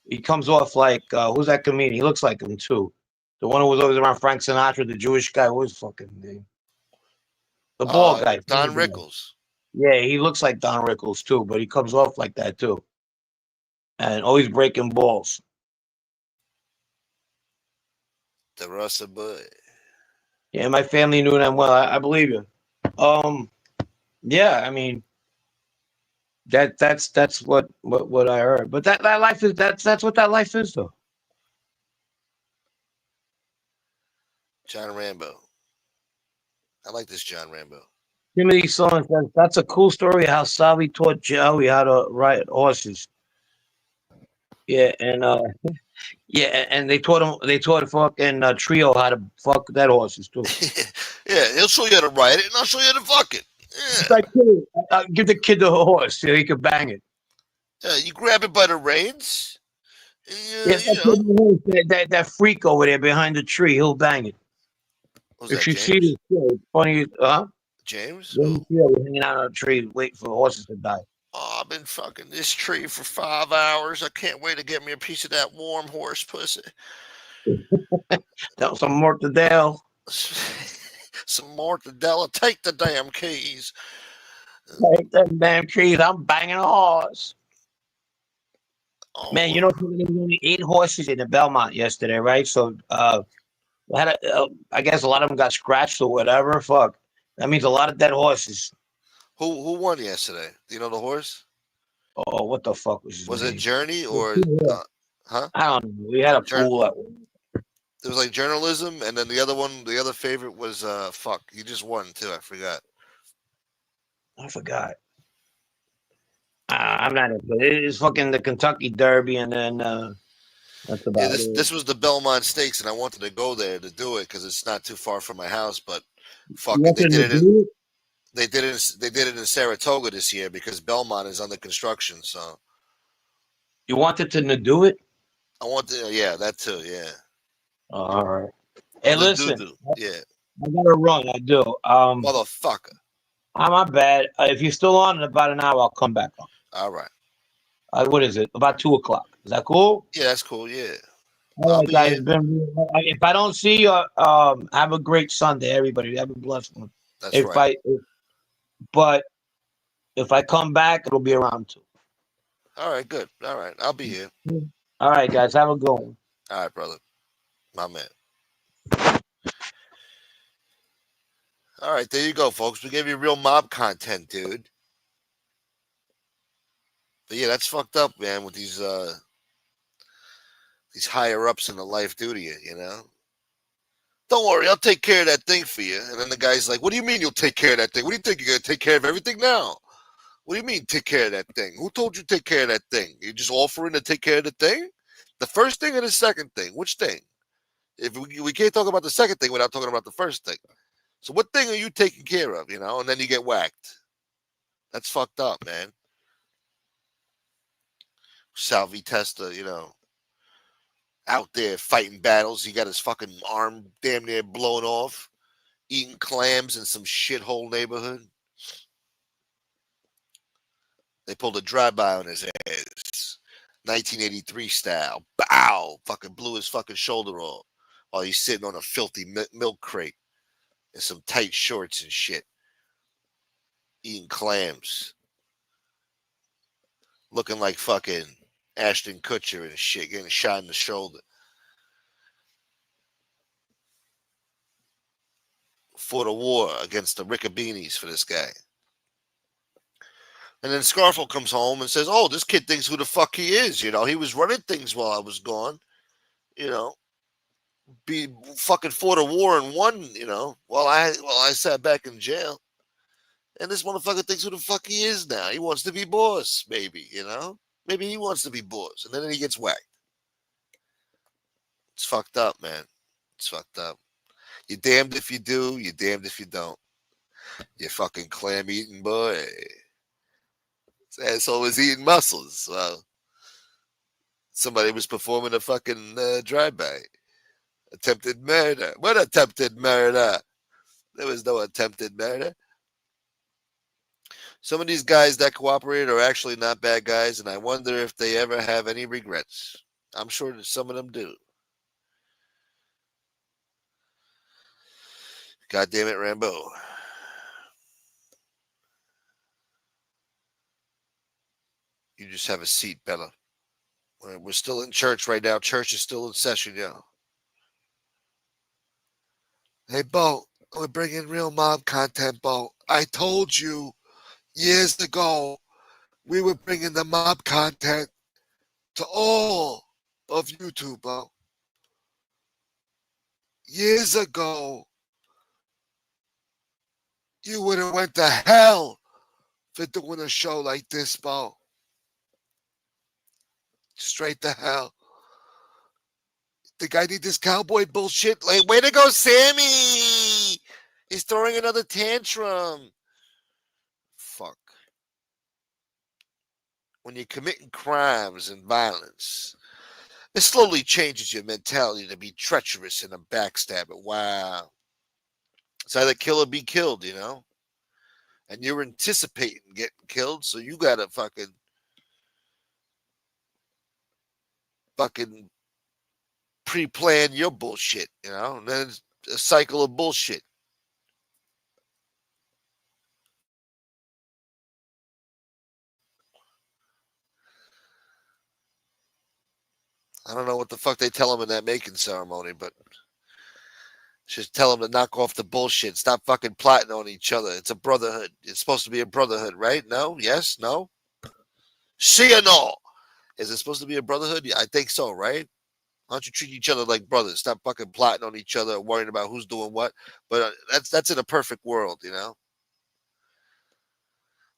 [SPEAKER 2] he comes off like who's that comedian? He looks like him too. The one who was always around Frank Sinatra, the Jewish guy. What was his fucking name? The bald guy.
[SPEAKER 1] Don Rickles.
[SPEAKER 2] Yeah, he looks like Don Rickles too, but he comes off like that too, and always breaking balls.
[SPEAKER 1] The Russa boy.
[SPEAKER 2] Yeah, my family knew them well. I believe you. Yeah, I mean that's what I heard. But that life is that's what that life is though.
[SPEAKER 1] John Rambo. I like this John Rambo.
[SPEAKER 2] Timothy Song says that's a cool story how Sally taught Joey how to ride horses. Yeah, and yeah, and they taught fucking Trio how to fuck that horses too.
[SPEAKER 1] Yeah, he'll show you how to ride it, and I'll show you how to fuck it.
[SPEAKER 2] It's
[SPEAKER 1] Yeah.
[SPEAKER 2] like, give the kid the horse so he can bang it.
[SPEAKER 1] Yeah, you grab it by the reins.
[SPEAKER 2] Yeah,
[SPEAKER 1] And, you know.
[SPEAKER 2] that freak over there behind the tree, he'll bang it.
[SPEAKER 1] Was
[SPEAKER 2] If
[SPEAKER 1] that
[SPEAKER 2] you see
[SPEAKER 1] James?
[SPEAKER 2] this kid, funny,
[SPEAKER 1] James?
[SPEAKER 2] when
[SPEAKER 1] Who?
[SPEAKER 2] you see it hanging out on a tree, waiting for horses to die.
[SPEAKER 1] Oh, I've been fucking this tree for 5 hours. I can't wait to get me a piece of that warm horse pussy.
[SPEAKER 2] That was some mortadell.
[SPEAKER 1] Some mortadella. Take the damn keys.
[SPEAKER 2] Take them damn trees. I'm banging a horse.
[SPEAKER 1] Oh,
[SPEAKER 2] Man, there was only 8 horses in the Belmont yesterday, right? So, I guess a lot of them got scratched or whatever. Fuck, that means a lot of dead horses.
[SPEAKER 1] who won yesterday? Do you know the horse?
[SPEAKER 2] Oh, what the fuck was his
[SPEAKER 1] Was it
[SPEAKER 2] name?
[SPEAKER 1] Journey or huh?
[SPEAKER 2] I don't know. We had a pool.
[SPEAKER 1] It was like journalism, and then the other one, the other favorite was fuck. You just won too. I forgot.
[SPEAKER 2] I forgot. I'm not into it. It's fucking the Kentucky Derby, and then that's
[SPEAKER 1] Yeah,
[SPEAKER 2] about it.
[SPEAKER 1] this was the Belmont Stakes, and I wanted to go there to do it because it's not too far from my house. But fuck
[SPEAKER 2] You
[SPEAKER 1] it, they
[SPEAKER 2] wanted to
[SPEAKER 1] did it.
[SPEAKER 2] do it?
[SPEAKER 1] They did it in Saratoga this year because Belmont is under construction. So
[SPEAKER 2] You wanted to do it?
[SPEAKER 1] I want to. Yeah, that too. Yeah.
[SPEAKER 2] Oh, all right. Hey,
[SPEAKER 1] I'm the
[SPEAKER 2] listen,
[SPEAKER 1] doo-doo. Yeah.
[SPEAKER 2] I gotta run. I do.
[SPEAKER 1] Motherfucker.
[SPEAKER 2] I'm not bad. If you're still on in about an hour, I'll come back on.
[SPEAKER 1] All right.
[SPEAKER 2] What is it? About 2 o'clock. Is that cool?
[SPEAKER 1] Yeah, that's cool. Yeah.
[SPEAKER 2] All
[SPEAKER 1] I'll
[SPEAKER 2] right,
[SPEAKER 1] be
[SPEAKER 2] guys.
[SPEAKER 1] here.
[SPEAKER 2] If I don't see you, have a great Sunday, everybody. Have a blessed one.
[SPEAKER 1] That's
[SPEAKER 2] If
[SPEAKER 1] right.
[SPEAKER 2] I, but if I come back, it'll be around 2.
[SPEAKER 1] All right, good. All right, I'll be here.
[SPEAKER 2] All right, guys. Have a good one.
[SPEAKER 1] All right, brother. My man. All right, there you go, folks. We gave you real mob content, dude. But yeah, that's fucked up, man, with these higher ups in the life do to you, you know? Don't worry, I'll take care of that thing for you. And then the guy's like, what do you mean you'll take care of that thing? What do you think? You're going to take care of everything now? What do you mean take care of that thing? Who told you to take care of that thing? You're just offering to take care of the thing? The first thing or the second thing? Which thing? If we can't talk about the second thing without talking about the first thing. So what thing are you taking care of, you know? And then you get whacked. That's fucked up, man. Salvi Testa, you know, out there fighting battles. He got his fucking arm damn near blown off, eating clams in some shithole neighborhood. They pulled a drive-by on his ass. 1983 style. Bow! Fucking blew his fucking shoulder off while he's sitting on a filthy milk crate in some tight shorts and shit, eating clams, looking like fucking Ashton Kutcher and shit, getting shot in the shoulder. Fought a war against the Rickabeenies for this guy. And then Scarfo comes home and says, oh, this kid thinks who the fuck he is. You know, he was running things while I was gone. You know, be fucking fought a war and won, you know, while I sat back in jail. And this motherfucker thinks who the fuck he is now. He wants to be boss, maybe, you know? Maybe he wants to be boss. And then he gets whacked. It's fucked up, man. It's fucked up. You're damned if you do, you're damned if you don't. You fucking clam eating boy. This asshole was eating mussels. Well, somebody was performing a fucking drive-by. Attempted murder. What attempted murder? There was no attempted murder. Some of these guys that cooperate are actually not bad guys, and I wonder if they ever have any regrets. I'm sure that some of them do. God damn it, Rambo. You just have a seat, Bella. We're still in church right now. Church is still in session, yo. Hey, Bo, we're bringing real mob content, Bo. I told you years ago we were bringing the mob content to all of YouTube, Bo. Years ago, you would have went to hell for doing a show like this, Bo. Straight to hell. Think I need this cowboy bullshit? Like, way to go, Sammy! He's throwing another tantrum. Fuck. When you're committing crimes and violence, it slowly changes your mentality to be treacherous and a backstabber. Wow. It's either kill or be killed, you know? And you're anticipating getting killed, so you gotta fucking pre-plan your bullshit, you know? And then it's a cycle of bullshit. I don't know what the fuck they tell them in that making ceremony, but just tell them to knock off the bullshit. Stop fucking plotting on each other. It's a brotherhood. It's supposed to be a brotherhood, right? No? Yes? No? See or no? Is it supposed to be a brotherhood? Yeah, I think so, right? Why don't you treat each other like brothers? Stop fucking plotting on each other, worrying about who's doing what. But that's in a perfect world, you know.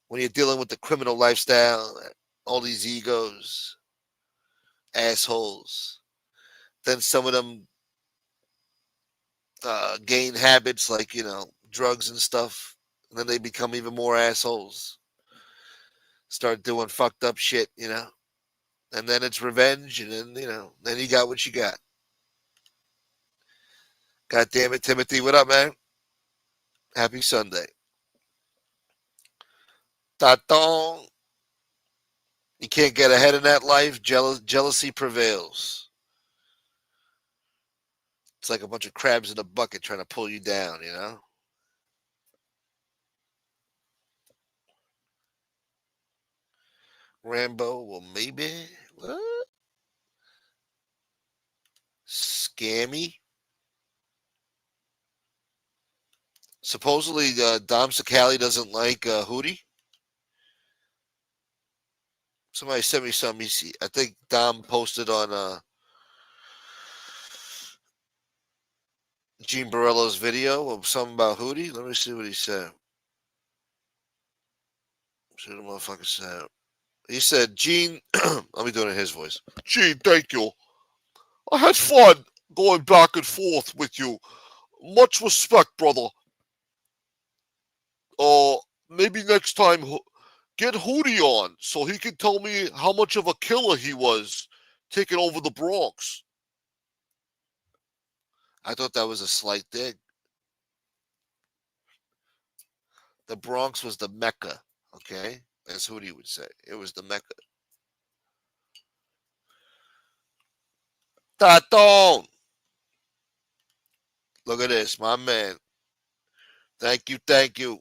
[SPEAKER 1] When you're dealing with the criminal lifestyle, all these egos, assholes, then some of them gain habits like drugs and stuff, and then they become even more assholes. Start doing fucked up shit, and then it's revenge, and then you got what you got. God damn it, Timothy, what up, man? Happy Sunday. Tatong. You can't get ahead in that life. Jealousy prevails. It's like a bunch of crabs in a bucket trying to pull you down, you know? Rambo, well, maybe. What? Scammy? Supposedly, Dom Sakali doesn't like Hootie. Somebody sent me something. I think Dom posted on Gene Barello's video of something about Hootie. Let me see what he said. See what the motherfucker said. He said, Gene, let me do it in his voice. Gene, thank you. I had fun going back and forth with you. Much respect, brother. Maybe next time get Hootie on so he can tell me how much of a killer he was taking over the Bronx. I thought that was a slight dig. The Bronx was the Mecca, okay? As Hootie would say. It was the Mecca. Taton! Look at this, my man. Thank you, thank you.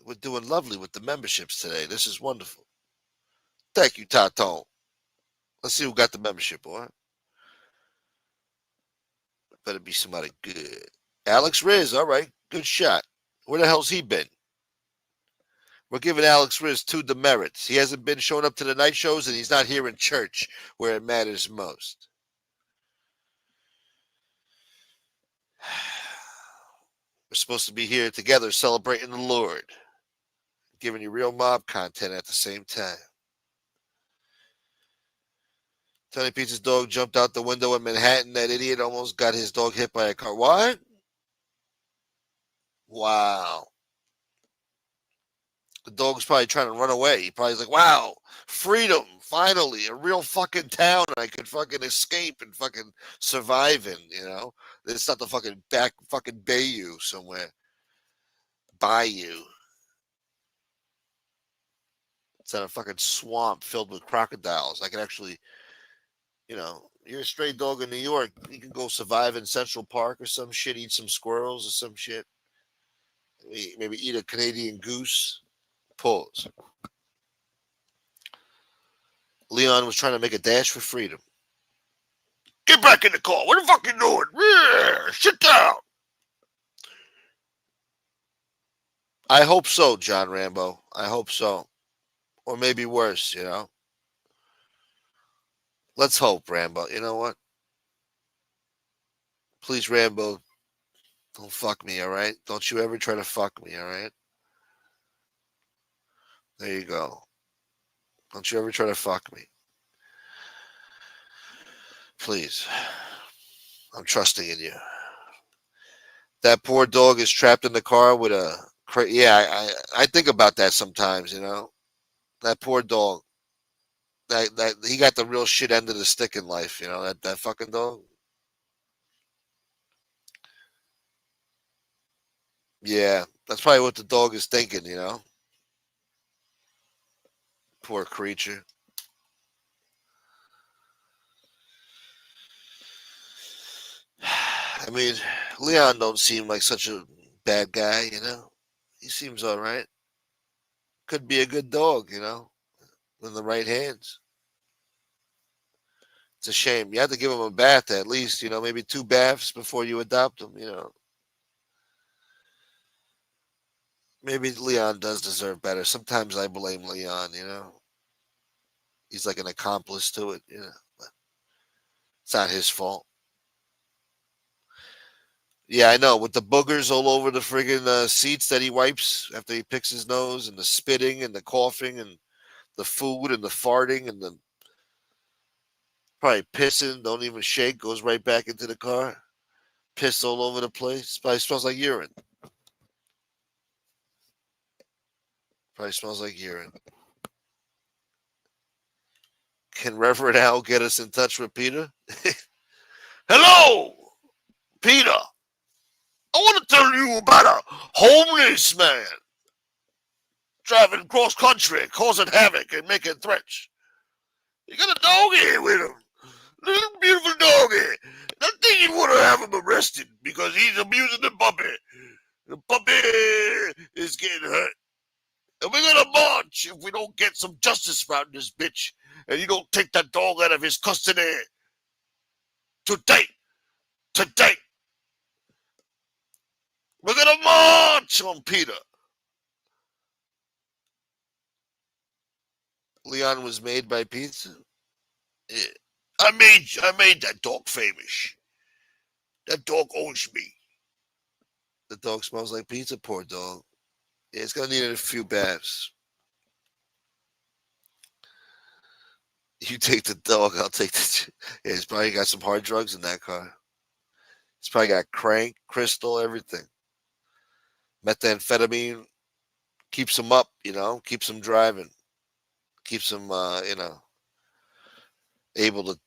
[SPEAKER 1] We're doing lovely with the memberships today. This is wonderful. Thank you, Taton. Let's see who got the membership, boy. Better be somebody good. Alex Riz, all right. Good shot. Where the hell's he been? We're giving Alex Riz 2 demerits. He hasn't been showing up to the night shows, and he's not here in church where it matters most. We're supposed to be here together celebrating the Lord, giving you real mob content at the same time. Tony Pizza's dog jumped out the window in Manhattan. That idiot almost got his dog hit by a car. What? Wow. The dog's probably trying to run away. He probably like, wow, freedom, finally, a real fucking town I could fucking escape and fucking survive in, you know? It's not the fucking fucking bayou somewhere. Bayou. It's not a fucking swamp filled with crocodiles. I can actually, you know, you're a stray dog in New York. You can go survive in Central Park or some shit, eat some squirrels or some shit. Maybe eat a Canadian goose. Pause. Leon was trying to make a dash for freedom. Get back in the car. What the fuck you doing? Yeah, sit down. I hope so, John Rambo. I hope so. Or maybe worse, you know. Let's hope, Rambo. You know what? Please, Rambo, don't fuck me, all right? Don't you ever try to fuck me, all right? There you go. Don't you ever try to fuck me. Please. I'm trusting in you. That poor dog is trapped in the car with a... Yeah, I think about that sometimes, you know. That poor dog. That he got the real shit end of the stick in life, you know, that fucking dog. Yeah, that's probably what the dog is thinking, you know. Poor creature. I mean, Leon don't seem like such a bad guy, you know. He seems all right. Could be a good dog, you know, in the right hands. It's a shame. You have to give him a bath at least, you know, maybe 2 baths before you adopt him, you know. Maybe Leon does deserve better. Sometimes I blame Leon, you know. He's like an accomplice to it, you know. But it's not his fault. Yeah, I know. With the boogers all over the friggin' seats that he wipes after he picks his nose, and the spitting and the coughing and the food and the farting and the probably pissing, don't even shake, goes right back into the car. Piss all over the place. Probably smells like urine. Probably smells like urine. Can Reverend Al get us in touch with Peter? Hello, Peter. I want to tell you about a homeless man driving cross country, causing havoc and making threats. You got a dog here with him. This beautiful doggy. I think you want to have him arrested because he's abusing the puppy. The puppy is getting hurt. And we're gonna march if we don't get some justice around this bitch. And you don't take that dog out of his custody. Today. Today. We're gonna march on Peter. Leon was made by pizza. Yeah. I made that dog famous. That dog owns me. The dog smells like pizza, poor dog. Yeah, it's gonna need a few baths. You take the dog, I'll take the. Yeah, he's probably got some hard drugs in that car. He's probably got crank, crystal, everything. Methamphetamine keeps him up, keeps him driving, keeps him, able to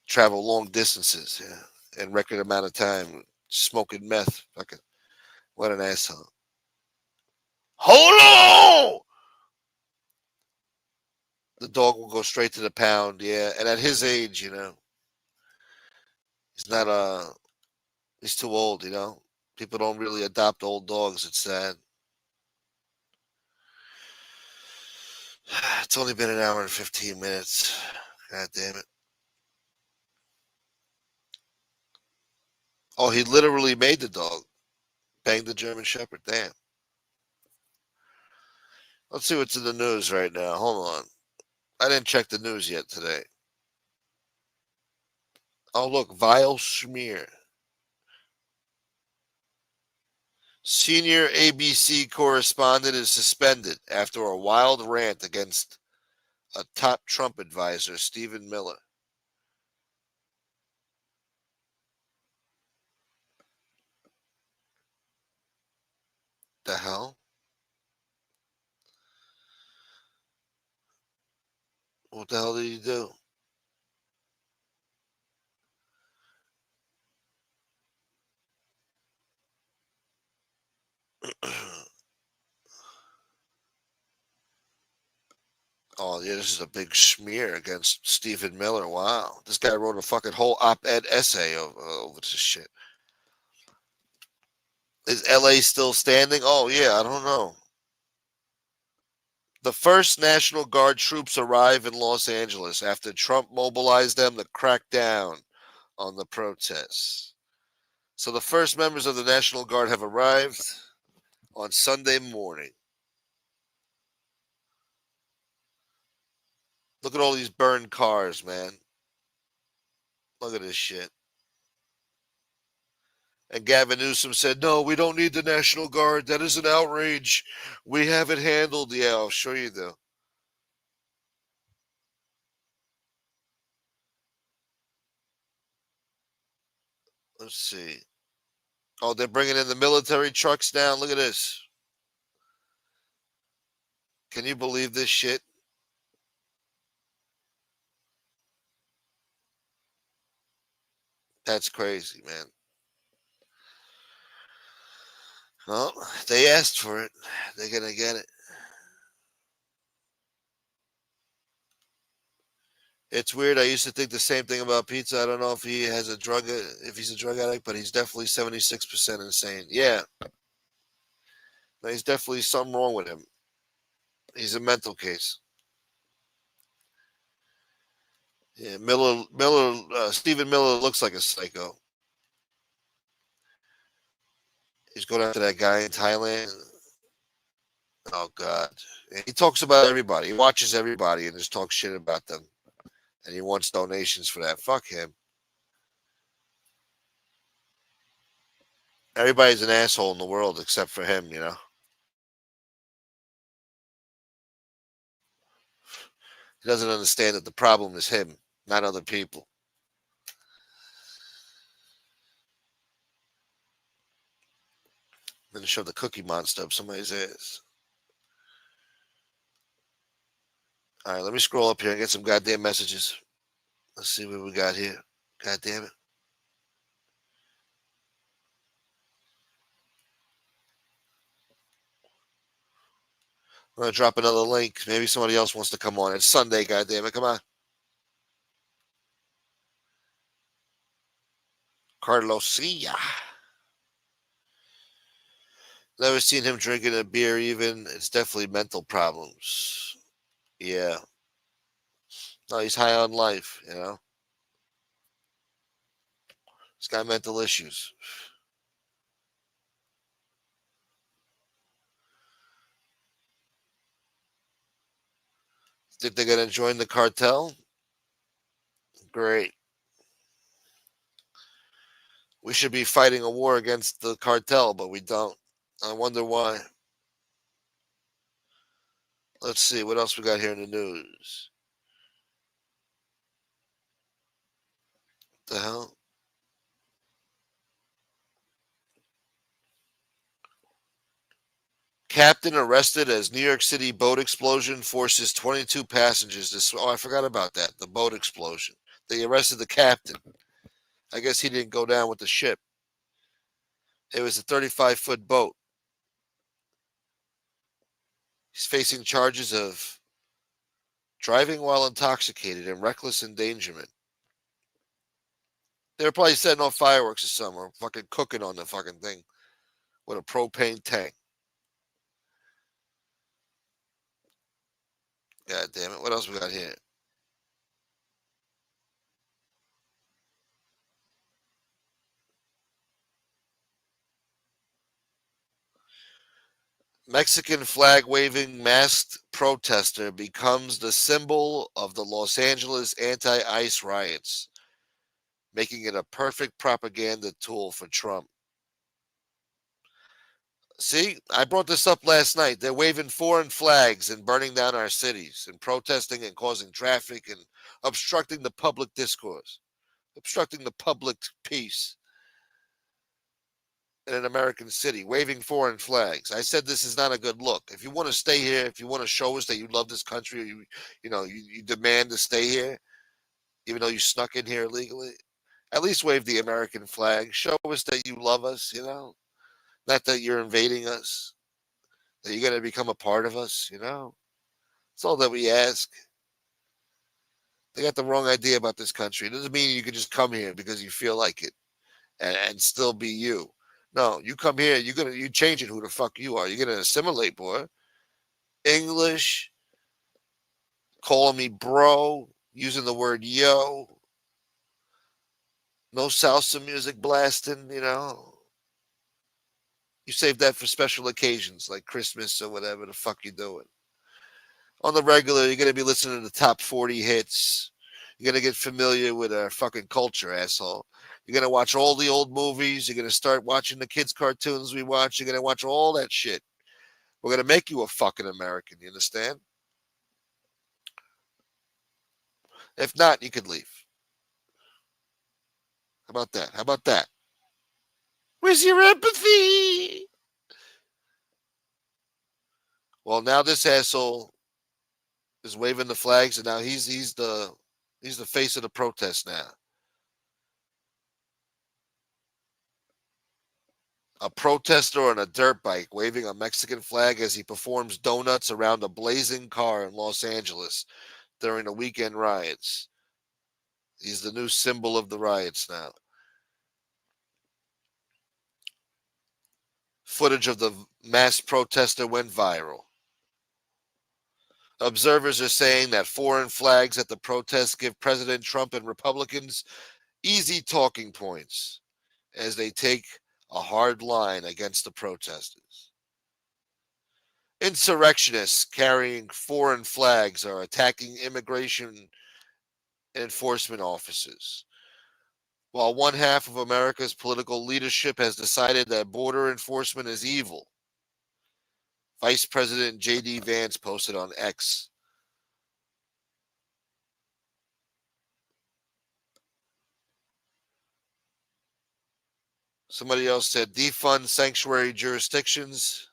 [SPEAKER 1] travel long distances, in record amount of time, smoking meth. Fucking, what an asshole. Hold on! The dog will go straight to the pound, yeah. And at his age, he's not he's too old, People don't really adopt old dogs. It's sad. It's only been an hour and 15 minutes. God damn it. Oh, he literally made the dog. Banged the German Shepherd. Damn. Let's see what's in the news right now. Hold on. I didn't check the news yet today. Oh, look. Vile smear. Senior ABC correspondent is suspended after a wild rant against a top Trump advisor, Stephen Miller. The hell? What the hell did he do? Oh, yeah, this is a big smear against Stephen Miller. Wow. This guy wrote a fucking whole op-ed essay over this shit. Is LA still standing? Oh, yeah, I don't know. The first National Guard troops arrive in Los Angeles after Trump mobilized them to crack down on the protests. So the first members of the National Guard have arrived on Sunday morning. Look at all these burned cars, man. Look at this shit. And Gavin Newsom said, no, we don't need the National Guard. That is an outrage. We have it handled. Yeah, I'll show you, though. Let's see. Oh, they're bringing in the military trucks now. Look at this. Can you believe this shit? That's crazy, man. Well, they asked for it. They're going to get it. It's weird. I used to think the same thing about pizza. I don't know if he's a drug addict, but he's definitely 76% insane. Yeah. There's definitely something wrong with him. He's a mental case. Yeah, Stephen Miller looks like a psycho. He's going after that guy in Thailand. Oh, God. And he talks about everybody. He watches everybody and just talks shit about them. And he wants donations for that. Fuck him. Everybody's an asshole in the world except for him, He doesn't understand that the problem is him, not other people. I'm going to shove the Cookie Monster up somebody's ass. All right, let me scroll up here and get some goddamn messages. Let's see what we got here. God damn it. I'm going to drop another link. Maybe somebody else wants to come on. It's Sunday, goddamn it. Come on. Carlosia. Never seen him drinking a beer even. It's definitely mental problems. Yeah. No, he's high on life, you know. He's got mental issues. Think they're gonna join the cartel? Great. We should be fighting a war against the cartel, but we don't. I wonder why. Let's see what else we got here in the news. What the hell? Captain arrested as New York City boat explosion forces 22 passengers to. Oh, I forgot about that. The boat explosion. They arrested the captain. I guess he didn't go down with the ship. It was a 35-foot boat. He's facing charges of driving while intoxicated and reckless endangerment. They were probably setting off fireworks or something, or fucking cooking on the fucking thing with a propane tank. God damn it. What else we got here? Mexican flag waving masked protester becomes the symbol of the Los Angeles anti ICE riots, making it a perfect propaganda tool for Trump. See, I brought this up last night. They're waving foreign flags and burning down our cities and protesting and causing traffic and obstructing the public discourse, obstructing the public peace in an American city, waving foreign flags. I said this is not a good look. If you want to stay here, if you want to show us that you love this country, or you demand to stay here, even though you snuck in here illegally, at least wave the American flag. Show us that you love us, not that you're invading us, that you're going to become a part of us. That's all that we ask. They got the wrong idea about this country. It doesn't mean you can just come here because you feel like it and still be you. No, you come here, you changing who the fuck you are. You're gonna assimilate, boy. English, calling me bro, using the word yo, no salsa music blasting. You save that for special occasions like Christmas or whatever the fuck you doing. On the regular, you're gonna be listening to the top 40 hits. You're gonna get familiar with our fucking culture, asshole. You're gonna watch all the old movies. You're gonna start watching the kids' cartoons we watch. You're gonna watch all that shit. We're gonna make you a fucking American. You understand? If not, you could leave. How about that? How about that? Where's your empathy? Well, now this asshole is waving the flags, and now he's the face of the protest now. A protester on a dirt bike waving a Mexican flag as he performs donuts around a blazing car in Los Angeles during the weekend riots. He's the new symbol of the riots now. Footage of the mass protester went viral. Observers are saying that foreign flags at the protests give President Trump and Republicans easy talking points as they take a hard line against the protesters. Insurrectionists carrying foreign flags are attacking immigration enforcement officers. While one half of America's political leadership has decided that border enforcement is evil, Vice President J.D. Vance posted on X. Somebody else said defund sanctuary jurisdictions.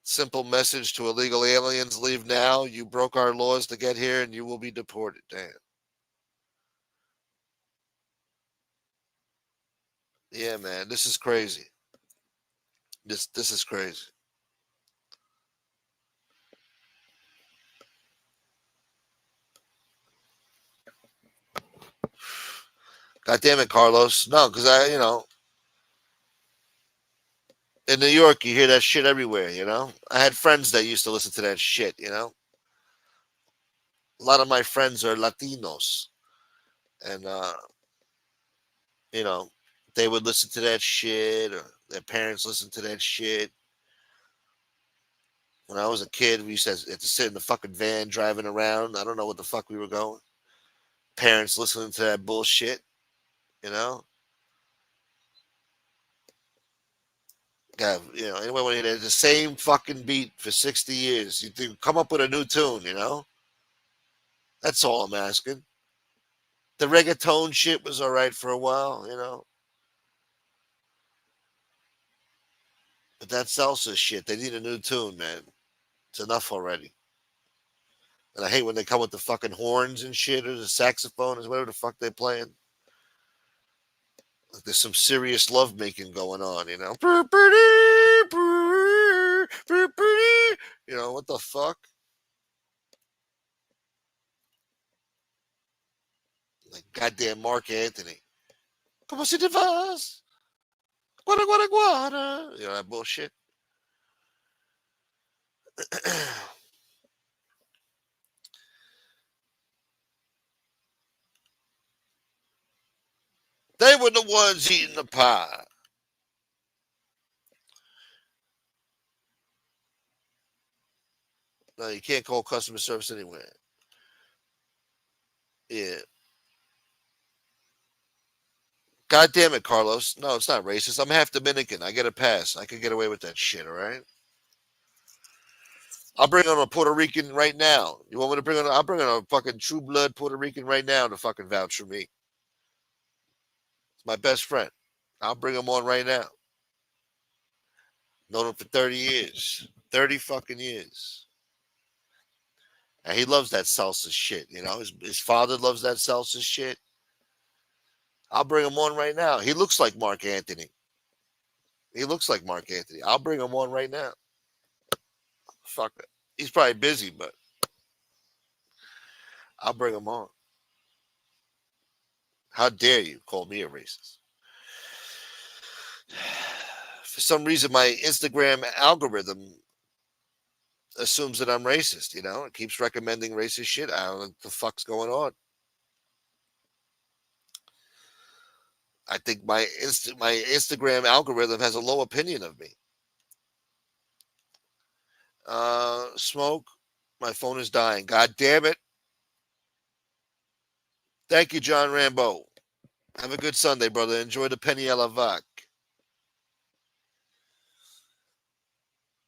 [SPEAKER 1] Simple message to illegal aliens: leave now. You broke our laws to get here and you will be deported. Damn. Yeah, man, this is crazy. This is crazy. God damn it, Carlos. No, because in New York, you hear that shit everywhere, I had friends that used to listen to that shit, A lot of my friends are Latinos. And, you know, they would listen to that shit or their parents listened to that shit. When I was a kid, we used to have to sit in the fucking van driving around. I don't know what the fuck we were going. Parents listening to that bullshit, you know? God, anyone want to hear the same fucking beat for 60 years? You think, come up with a new tune, That's all I'm asking. The reggaeton shit was all right for a while, But that salsa shit, they need a new tune, man. It's enough already. And I hate when they come with the fucking horns and shit or the saxophone or whatever the fuck they're playing. Like there's some serious love making going on, What the fuck? Like goddamn Mark Anthony. Como si te vas? Guara, guara, guara. That bullshit. They were the ones eating the pie. No, you can't call customer service anywhere. Yeah. God damn it, Carlos. No, it's not racist. I'm half Dominican. I get a pass. I can get away with that shit, all right? I'll bring on a Puerto Rican right now. You want me to bring on? I'll bring on a fucking true blood Puerto Rican right now to fucking vouch for me. It's my best friend. I'll bring him on right now. Known him for 30 years. 30 fucking years. And he loves that salsa shit, His father loves that salsa shit. I'll bring him on right now. He looks like Mark Anthony. I'll bring him on right now. Fuck it. He's probably busy, but I'll bring him on. How dare you call me a racist? For some reason, my Instagram algorithm assumes that I'm racist, It keeps recommending racist shit. I don't know what the fuck's going on. I think my Instagram algorithm has a low opinion of me. Smoke. My phone is dying. God damn it. Thank you, John Rambo. Have a good Sunday, brother. Enjoy the Penny a la Vac.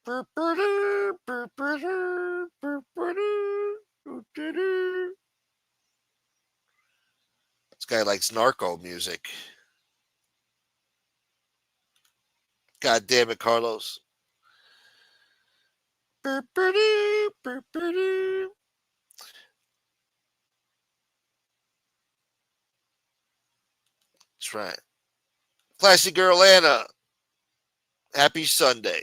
[SPEAKER 1] This guy likes narco music. God damn it, Carlos. That's right. Classy girl Anna. Happy Sunday.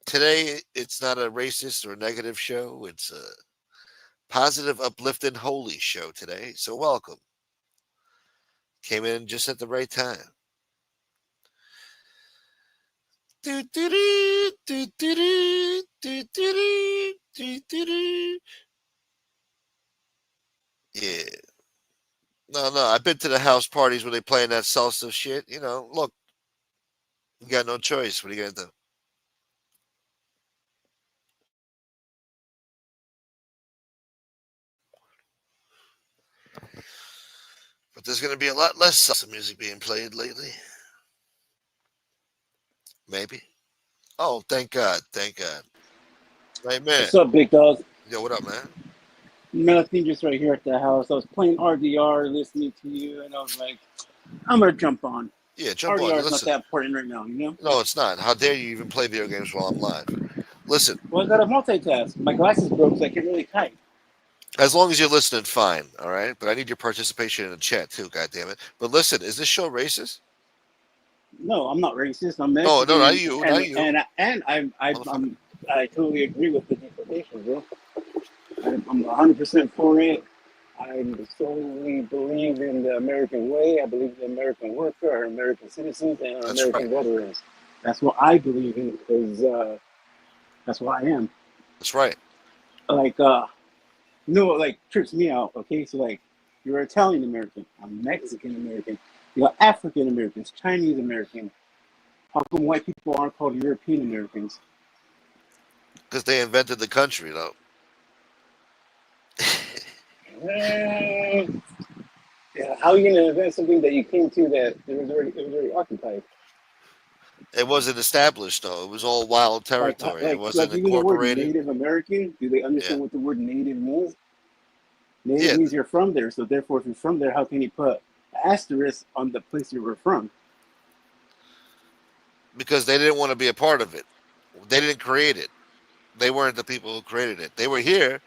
[SPEAKER 1] Today, it's not a racist or negative show. It's a positive, uplifting, holy show today. So welcome. Came in just at the right time. Yeah. No. I've been to the house parties where they playing that salsa shit. Look, you got no choice. What are you going to do? But there's going to be a lot less salsa music being played lately. Maybe. Oh, thank God. Thank God. Right, man.
[SPEAKER 3] What's up, big dog?
[SPEAKER 1] Yo, what up, man?
[SPEAKER 3] Nothing, just right here at the house. I was playing RDR, listening to you, and I was like, I'm going to jump on.
[SPEAKER 1] Yeah, jump on.
[SPEAKER 3] RDR is not
[SPEAKER 1] Listen.
[SPEAKER 3] that important right now,
[SPEAKER 1] No, it's not. How dare you even play video games while I'm live? Listen.
[SPEAKER 3] Well, I got to multitask. My glasses broke, so I can't really type.
[SPEAKER 1] As long as you're listening, fine, all right? But I need your participation in the chat, too, goddammit. But listen, is this show racist?
[SPEAKER 3] No, I'm not racist. I'm
[SPEAKER 1] No,
[SPEAKER 3] Mexican.
[SPEAKER 1] not you, not you.
[SPEAKER 3] I totally agree with the deportation, bro. I'm 100% for it. I solely believe in the American way. I believe in the American worker, our American citizens, and our
[SPEAKER 1] That's right.
[SPEAKER 3] American veterans. That's what I believe in because that's what I am.
[SPEAKER 1] That's right.
[SPEAKER 3] Like, like trips me out. Okay, so like, you're Italian American. I'm Mexican American. You're African Americans, Chinese American. How come white people aren't called European Americans?
[SPEAKER 1] Because they invented the country, though.
[SPEAKER 3] Mm, yeah, how are you gonna invent something that you came to that it was already occupied?
[SPEAKER 1] It wasn't established, though. It was all wild
[SPEAKER 3] Like
[SPEAKER 1] territory. It wasn't
[SPEAKER 3] like even the word
[SPEAKER 1] incorporated.
[SPEAKER 3] Native American. Do they
[SPEAKER 1] Yeah.
[SPEAKER 3] understand what the word Native means? Native
[SPEAKER 1] Yeah,
[SPEAKER 3] means you're from there. So therefore, if you're from there, how can you put an asterisk on the place you were from?
[SPEAKER 1] because they didn't want to be a part of it. They didn't create it. They weren't the people who created it. They were here.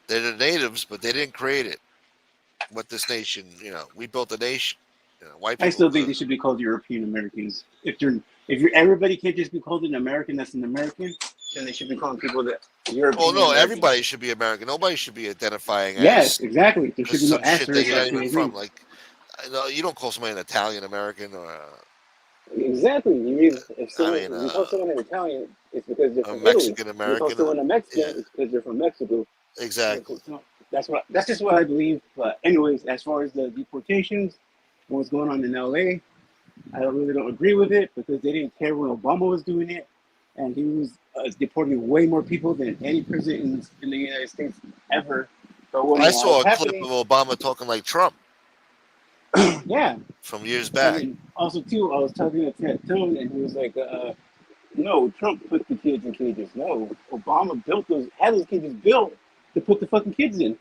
[SPEAKER 1] They're the natives, but they didn't create it. What this nation, we built a nation. White
[SPEAKER 3] I
[SPEAKER 1] people
[SPEAKER 3] still think
[SPEAKER 1] did.
[SPEAKER 3] they should be called European Americans. If you're everybody can't just be called an American that's an American, then they should be calling people that
[SPEAKER 1] Oh
[SPEAKER 3] European
[SPEAKER 1] no,
[SPEAKER 3] Americans.
[SPEAKER 1] everybody should be American. Nobody should be identifying
[SPEAKER 3] Yes,
[SPEAKER 1] as
[SPEAKER 3] exactly. There should be no
[SPEAKER 1] some shit that
[SPEAKER 3] asterisk
[SPEAKER 1] you're not
[SPEAKER 3] after
[SPEAKER 1] even
[SPEAKER 3] his
[SPEAKER 1] from.
[SPEAKER 3] name.
[SPEAKER 1] Like, no, you don't call somebody an Italian American or,
[SPEAKER 3] Exactly.
[SPEAKER 1] I mean,
[SPEAKER 3] If you call someone an Italian, it's because they're
[SPEAKER 1] a
[SPEAKER 3] from Italy.
[SPEAKER 1] Mexican
[SPEAKER 3] If you call
[SPEAKER 1] American.
[SPEAKER 3] someone a
[SPEAKER 1] Yeah,
[SPEAKER 3] Mexican, it's because they're from Mexico.
[SPEAKER 1] exactly.
[SPEAKER 3] So that's just what I believe. But anyways, as far as the deportations, what's going on in LA, I really don't agree with it because they didn't care when Obama was doing it, and he was deporting way more people than any president in the United States ever. But when
[SPEAKER 1] I
[SPEAKER 3] it
[SPEAKER 1] saw
[SPEAKER 3] was
[SPEAKER 1] a clip
[SPEAKER 3] happening,
[SPEAKER 1] of Obama talking like Trump
[SPEAKER 3] yeah.
[SPEAKER 1] from years
[SPEAKER 3] And
[SPEAKER 1] back.
[SPEAKER 3] then also too, I was talking to Ted Tone, and he was like, "No, Trump put the kids in cages. No, Obama had those cages built to put the fucking kids in.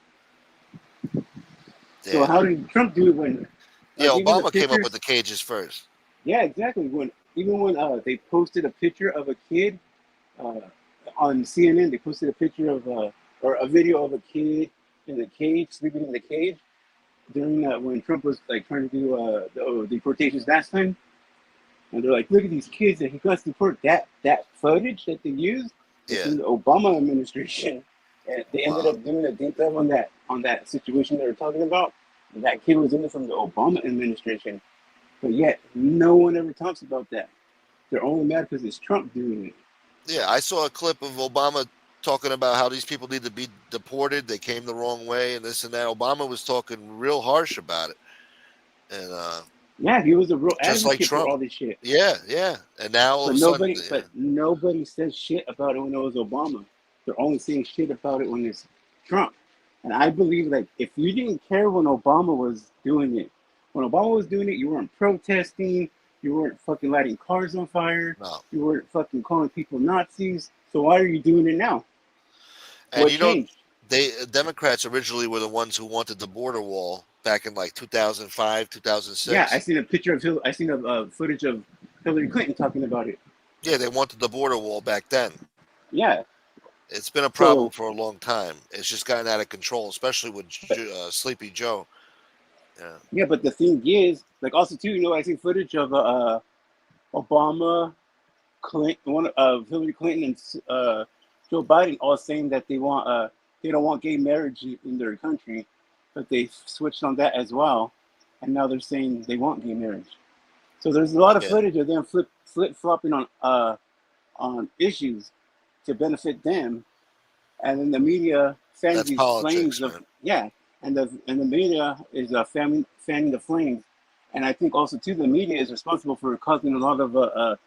[SPEAKER 3] So
[SPEAKER 1] Yeah,
[SPEAKER 3] how did Trump do it when,
[SPEAKER 1] yeah.
[SPEAKER 3] like, even the
[SPEAKER 1] Obama came up with
[SPEAKER 3] pictures?
[SPEAKER 1] the cages first.
[SPEAKER 3] Yeah, exactly. When they posted a picture of a kid uh, on CNN, they posted a picture of or a video of a kid in the cage, sleeping in the cage during when Trump was like trying to do the deportations last time. And they're like, look at these kids that he got to deport. That footage that they used is
[SPEAKER 1] Yeah.
[SPEAKER 3] from the Obama administration, and they ended
[SPEAKER 1] Wow.
[SPEAKER 3] up doing a deep dive on that situation they were talking about. And that kid was in it from the Obama administration, but yet no one ever talks about that. They're only mad because it's Trump doing it.
[SPEAKER 1] Yeah, I saw a clip of Obama talking about how these people need to be deported. They came the wrong way and this and that. Obama was talking real harsh about it, and
[SPEAKER 3] Yeah, he was a real
[SPEAKER 1] just like
[SPEAKER 3] advocate for
[SPEAKER 1] Trump.
[SPEAKER 3] all this shit.
[SPEAKER 1] Yeah, yeah. And now all of a sudden,
[SPEAKER 3] But nobody says shit about it when it was Obama. They're only saying shit about it when it's Trump. And I believe like if you didn't care when Obama was doing it, when Obama was doing it, you weren't protesting, you weren't fucking lighting cars on fire,
[SPEAKER 1] no.
[SPEAKER 3] you weren't fucking calling people Nazis. So why are you doing it now?
[SPEAKER 1] And
[SPEAKER 3] What changed?
[SPEAKER 1] they Democrats originally were the ones who wanted the border wall back in like 2005,
[SPEAKER 3] Yeah,
[SPEAKER 1] 2006.
[SPEAKER 3] I seen a footage of Hillary Clinton talking about it.
[SPEAKER 1] Yeah, they wanted the border wall back then.
[SPEAKER 3] Yeah.
[SPEAKER 1] It's been a problem
[SPEAKER 3] So
[SPEAKER 1] for a long time. It's just gotten out of control, especially with Sleepy Joe. Yeah.
[SPEAKER 3] yeah, but the thing is, like also too, I seen footage of Obama, Clinton, one of Hillary Clinton and Joe Biden all saying that they don't want gay marriage in their country, but they switched on that as well, and now they're saying they want gay marriage. So there's a lot of
[SPEAKER 1] Yeah.
[SPEAKER 3] footage of them flip flopping on issues to benefit them, and then the media fans
[SPEAKER 1] That's
[SPEAKER 3] these flames
[SPEAKER 1] politics,
[SPEAKER 3] of
[SPEAKER 1] man.
[SPEAKER 3] yeah, and the media is fanning the flames, and I think also too the media is responsible for causing a lot of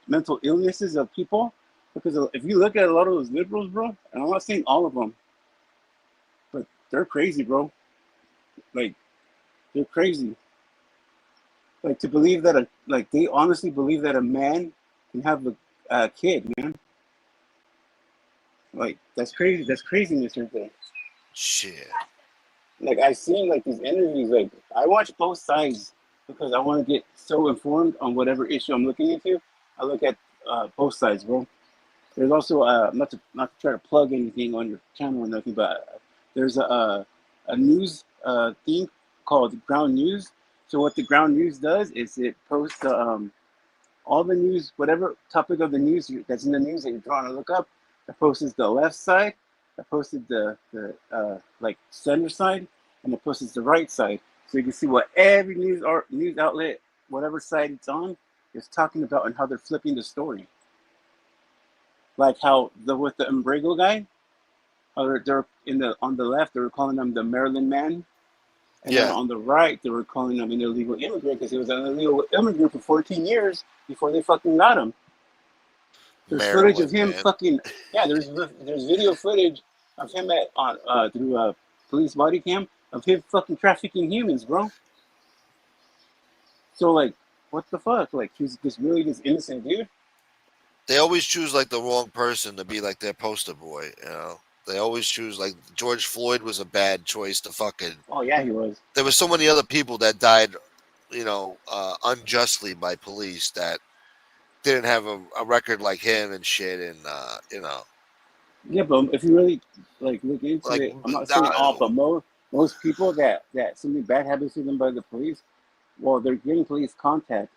[SPEAKER 3] mental illnesses of people because if you look at a lot of those liberals, bro, and I'm not saying all of them, but they're crazy, bro. Like they're crazy. Like to believe that they honestly believe that a man can have a kid, man. Like that's crazy. That's craziness right there.
[SPEAKER 1] Shit.
[SPEAKER 3] Like I seen like these interviews. Like I watch both sides because I want to get so informed on whatever issue I'm looking into. I look at both sides, bro. There's also not to try to plug anything on your channel or nothing, but there's a news thing called Ground News. So what the Ground News does is it posts all the news, whatever topic of the news that's in the news that you're trying to look up. It posts the left side. It posted the like center side, and it pushes the right side, so you can see what every news outlet, whatever side it's on, is talking about and how they're flipping the story. Like how with the Umbrego guy, how they're on the left they were calling him the Maryland man, and then
[SPEAKER 1] Yeah,
[SPEAKER 3] on the right they were calling him an illegal immigrant because he was an illegal immigrant for 14 years before they fucking got him. There's footage of
[SPEAKER 1] Maryland,
[SPEAKER 3] him
[SPEAKER 1] man.
[SPEAKER 3] fucking yeah. There's video footage of him through a police body cam of him fucking trafficking humans, bro. So like, what the fuck? Like he's just really this innocent dude.
[SPEAKER 1] They always choose like the wrong person to be like their poster boy. You know, they always choose like George Floyd was a bad choice to fucking.
[SPEAKER 3] Oh yeah, he was.
[SPEAKER 1] There were so many other people that died, unjustly by police that didn't have a record like him and shit, and
[SPEAKER 3] Yeah, but if you really like look into
[SPEAKER 1] like
[SPEAKER 3] it, I'm not saying all, but most people that something bad happens to them by the police, well, they're getting police contact,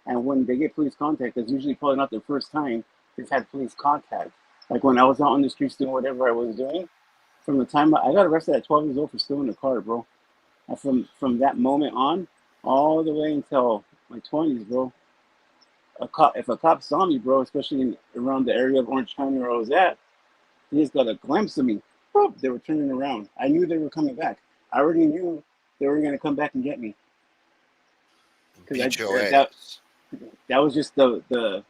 [SPEAKER 3] and when they get police contact, it's usually probably not their first time they've had police contact. Like when I was out on the streets doing whatever I was doing, from the time I got arrested at 12 years old for stealing a car, bro, and from that moment on, all the way until my 20s, bro. If a cop saw me, bro, especially around the area of Orange County where I was at, he just got a glimpse of me. Boop, they were turning around. I knew they were coming back. I already knew they were going to come back and get me. Because
[SPEAKER 1] beat your
[SPEAKER 3] that
[SPEAKER 1] ass.
[SPEAKER 3] that was just the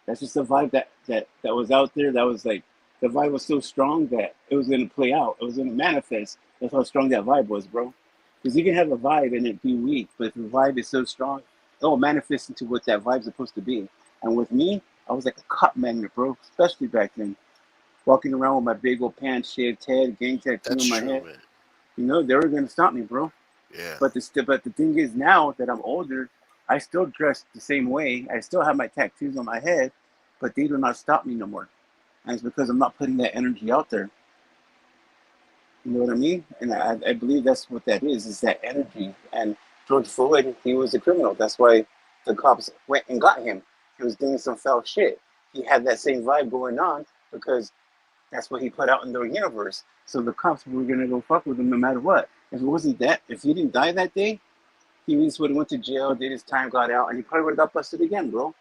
[SPEAKER 3] that's just the vibe that was out there. That was like the vibe was so strong that it was going to play out. It was going to manifest. That's how strong that vibe was, bro. Because you can have a vibe and it be weak, but if the vibe is so strong, it will manifest into what that vibe's supposed to be. And with me, I was like a cop magnet, bro. Especially back then, walking around with my big old pants, shaved head, gang tattoo
[SPEAKER 1] That's
[SPEAKER 3] on my
[SPEAKER 1] true,
[SPEAKER 3] head.
[SPEAKER 1] man.
[SPEAKER 3] You know, they were gonna stop me, bro.
[SPEAKER 1] Yeah.
[SPEAKER 3] But the thing is, now that I'm older, I still dress the same way. I still have my tattoos on my head, but they do not stop me no more. And it's because I'm not putting that energy out there. You know what I mean? And I believe that's what that is that energy. And George Floyd, he was a criminal. That's why the cops went and got him. He was doing some foul shit. He had that same vibe going on because that's what he put out in the universe. So the cops were gonna go fuck with him no matter what. If it wasn't that, if he didn't die that day, he just would have went to jail, did his time, got out, and he probably would have got busted again, bro.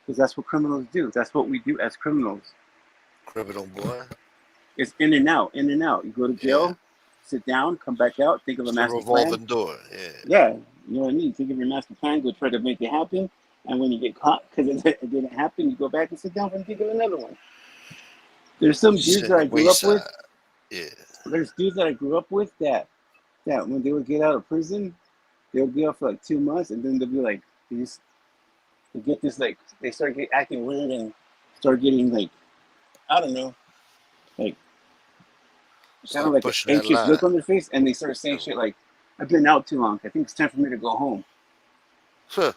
[SPEAKER 3] Because that's what criminals do. That's what we do as criminals.
[SPEAKER 1] Criminal boy.
[SPEAKER 3] It's in and out, in and out. You go to
[SPEAKER 1] Yeah.
[SPEAKER 3] jail, sit down, come back out, think of a
[SPEAKER 1] It's the
[SPEAKER 3] master plan.
[SPEAKER 1] revolving door. Yeah.
[SPEAKER 3] Yeah, you know what I mean? Think of your master plan, go try to make it happen. And when you get caught because it didn't happen, you go back and sit down and think of another one. There's some
[SPEAKER 1] You sit
[SPEAKER 3] dudes
[SPEAKER 1] in
[SPEAKER 3] that
[SPEAKER 1] the
[SPEAKER 3] I grew up with.
[SPEAKER 1] wayside. Yeah.
[SPEAKER 3] There's dudes that I grew up with that when they would get out of prison, they would be out for like 2 months, and then they'll be like, they get this like they start acting weird and start getting like I don't know, like kind of
[SPEAKER 1] Start
[SPEAKER 3] like an
[SPEAKER 1] pushing that
[SPEAKER 3] anxious
[SPEAKER 1] line.
[SPEAKER 3] look on their face, and they start saying shit like, "I've been out too long. I think it's time for me to go home."
[SPEAKER 1] Huh.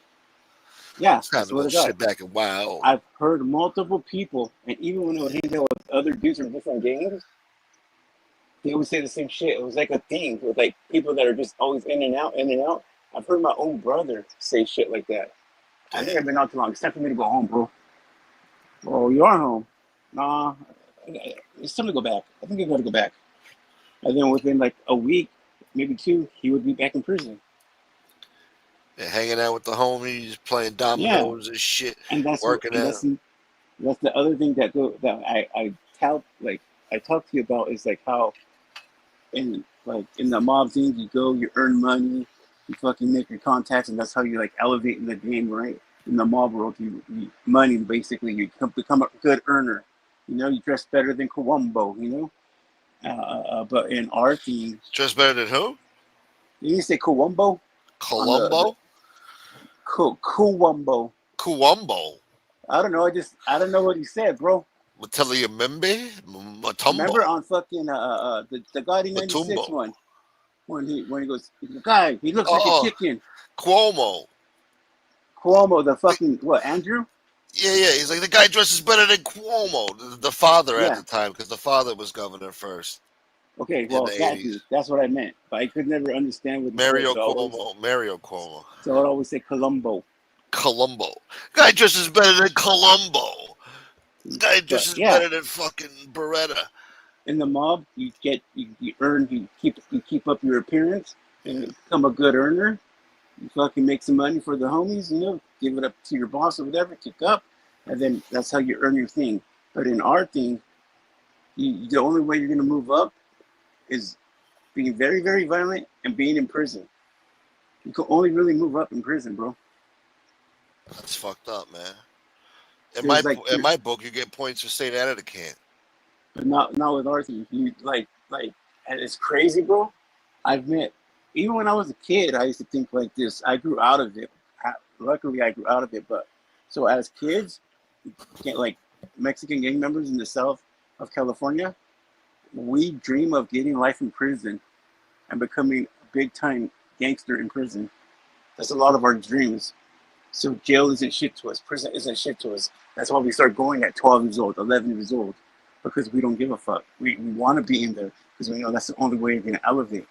[SPEAKER 3] Yeah,
[SPEAKER 1] It's
[SPEAKER 3] I
[SPEAKER 1] time to
[SPEAKER 3] swear
[SPEAKER 1] go
[SPEAKER 3] to God.
[SPEAKER 1] sit back and wow.
[SPEAKER 3] I've heard multiple people, and even when I would hang out with other dudes from different gangs, they would say the same shit. It was like a theme with like people that are just always in and out, in and out. I've heard my own brother say shit like that. I think I've been out too long. It's time for me to go home, bro. Oh, you are home. Nah, it's time to go back. I think I gotta go back. And then within like a week, maybe two, he would be back in prison.
[SPEAKER 1] Yeah, hanging out with the homies, playing
[SPEAKER 3] Yeah,
[SPEAKER 1] dominoes and shit,
[SPEAKER 3] and
[SPEAKER 1] working out.
[SPEAKER 3] that's the other thing that I talk to you about is like how in the mob scene you go, you earn money, you fucking make your contacts, and that's how you like elevate in the game, right? In the mob world, you money basically you become a good earner. You know, you dress better than Kawambo, you know. But in our theme,
[SPEAKER 1] Just better than who?
[SPEAKER 3] you say Kawambo on the
[SPEAKER 1] Columbo?
[SPEAKER 3] Kuwambo.
[SPEAKER 1] Kuwumbo?
[SPEAKER 3] I don't know what he said, bro.
[SPEAKER 1] Mateli Mimbe?
[SPEAKER 3] Remember
[SPEAKER 1] Matumbo?
[SPEAKER 3] on fucking the Gotti '96
[SPEAKER 1] Matumbo?
[SPEAKER 3] one when he goes, guy, he looks like a
[SPEAKER 1] Oh,
[SPEAKER 3] chicken.
[SPEAKER 1] Cuomo.
[SPEAKER 3] Cuomo, the fucking what? Andrew?
[SPEAKER 1] Yeah, yeah. He's like, the guy dresses better than Cuomo, the father at
[SPEAKER 3] Yeah.
[SPEAKER 1] the time, because the father was governor first
[SPEAKER 3] Okay,
[SPEAKER 1] in
[SPEAKER 3] well
[SPEAKER 1] the
[SPEAKER 3] that
[SPEAKER 1] 80s.
[SPEAKER 3] dude. That's what I meant, but I could never understand what he said.
[SPEAKER 1] Mario Cuomo.
[SPEAKER 3] So I'd always say Columbo.
[SPEAKER 1] Columbo. Guy dresses better than Columbo. Guy
[SPEAKER 3] But
[SPEAKER 1] dresses
[SPEAKER 3] yeah,
[SPEAKER 1] better than fucking Beretta.
[SPEAKER 3] in the mob, you earn, you keep up your appearance and become a good earner. You fucking make some money for the homies, give it up to your boss or whatever, kick up, and then that's how you earn your thing. But in our thing, the only way you're gonna move up is being very, very violent and being in prison. You can only really move up in prison, bro.
[SPEAKER 1] That's fucked up, man.
[SPEAKER 3] There's like,
[SPEAKER 1] In my book, you get points for staying out of the can.
[SPEAKER 3] but not with our thing. You and it's crazy, bro. I've met, even when I was a kid, I used to think like this. I grew out of it. Luckily, I grew out of it. But so as kids, like Mexican gang members in the south of California, we dream of getting life in prison and becoming a big time gangster in prison. That's a lot of our dreams. So jail isn't shit to us. Prison isn't shit to us. That's why we start going at 12 years old, 11 years old, because we don't give a fuck. We want to be in there because we know that's the only way you're gonna elevate.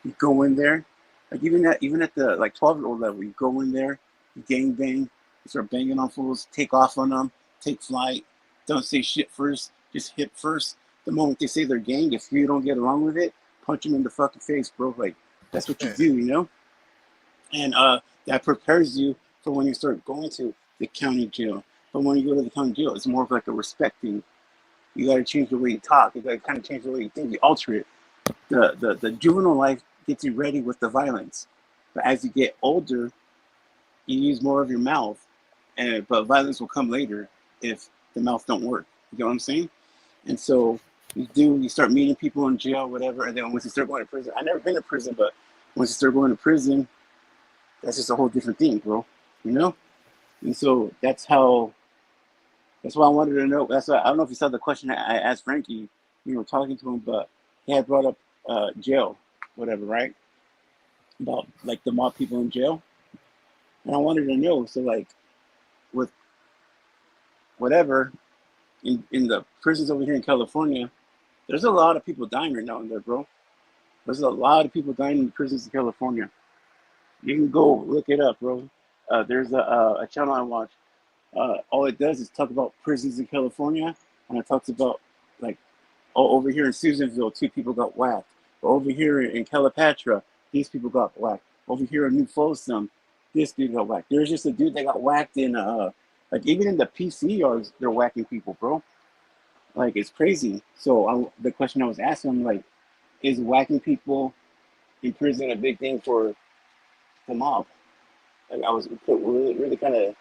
[SPEAKER 3] You go in there, like even at the like 12-year-old level, you go in there, you gang bang, you start banging on fools, take off on them, take flight, don't say shit first, just hit first. The moment they say they're gang, if you don't get along with it, punch them in the fucking face, bro. Like that's what you do, and that prepares you for when you start going to the county jail. But when you go to the county jail, it's more of like a respect thing. You got to change the way you talk. You got to kind of change the way you think. You alter it. The juvenile life gets you ready with the violence, but as you get older, you use more of your mouth, but violence will come later if the mouth don't work. You know what I'm saying? And so you start meeting people in jail, whatever, and then once you start going to prison, I've never been to prison, but once you start going to prison, that's just a whole different thing, bro. And so that's why I wanted to know. That's why I don't know if you saw the question I asked Frankie. We were talking to him, but he had brought up jail, whatever, right? About like the mob people in jail, and I wanted to know. So like with whatever in the prisons over here in California, there's a lot of people dying right now in there, bro. There's a lot of people dying in the prisons in California. You can go look it up, bro. There's a channel I watch. All it does is talk about prisons in California, and it talks about like, over here in Susanville, 2 people got whacked. Or over here in Calipatra, these people got whacked. Over here in New Folsom, this dude got whacked. There's just a dude that got whacked in like even in the PC yards, they're whacking people, bro. Like it's crazy. So the question I was asking, like, is whacking people in prison a big thing for the mob? Like I was really, really kind of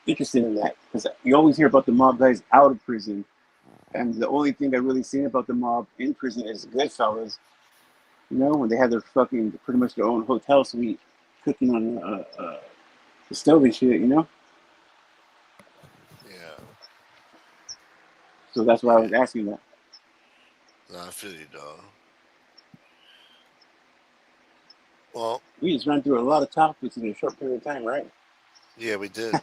[SPEAKER 3] interested in that because you always hear about the mob guys out of prison, and the only thing I really seen about the mob in prison is Goodfellas. When they have their fucking pretty much their own hotel suite, cooking on the stove and shit.
[SPEAKER 1] Yeah.
[SPEAKER 3] So that's why I was asking that.
[SPEAKER 1] Nah, I feel you, dog. Well,
[SPEAKER 3] We just ran through a lot of topics in a short period of time, right?
[SPEAKER 1] yeah, we did.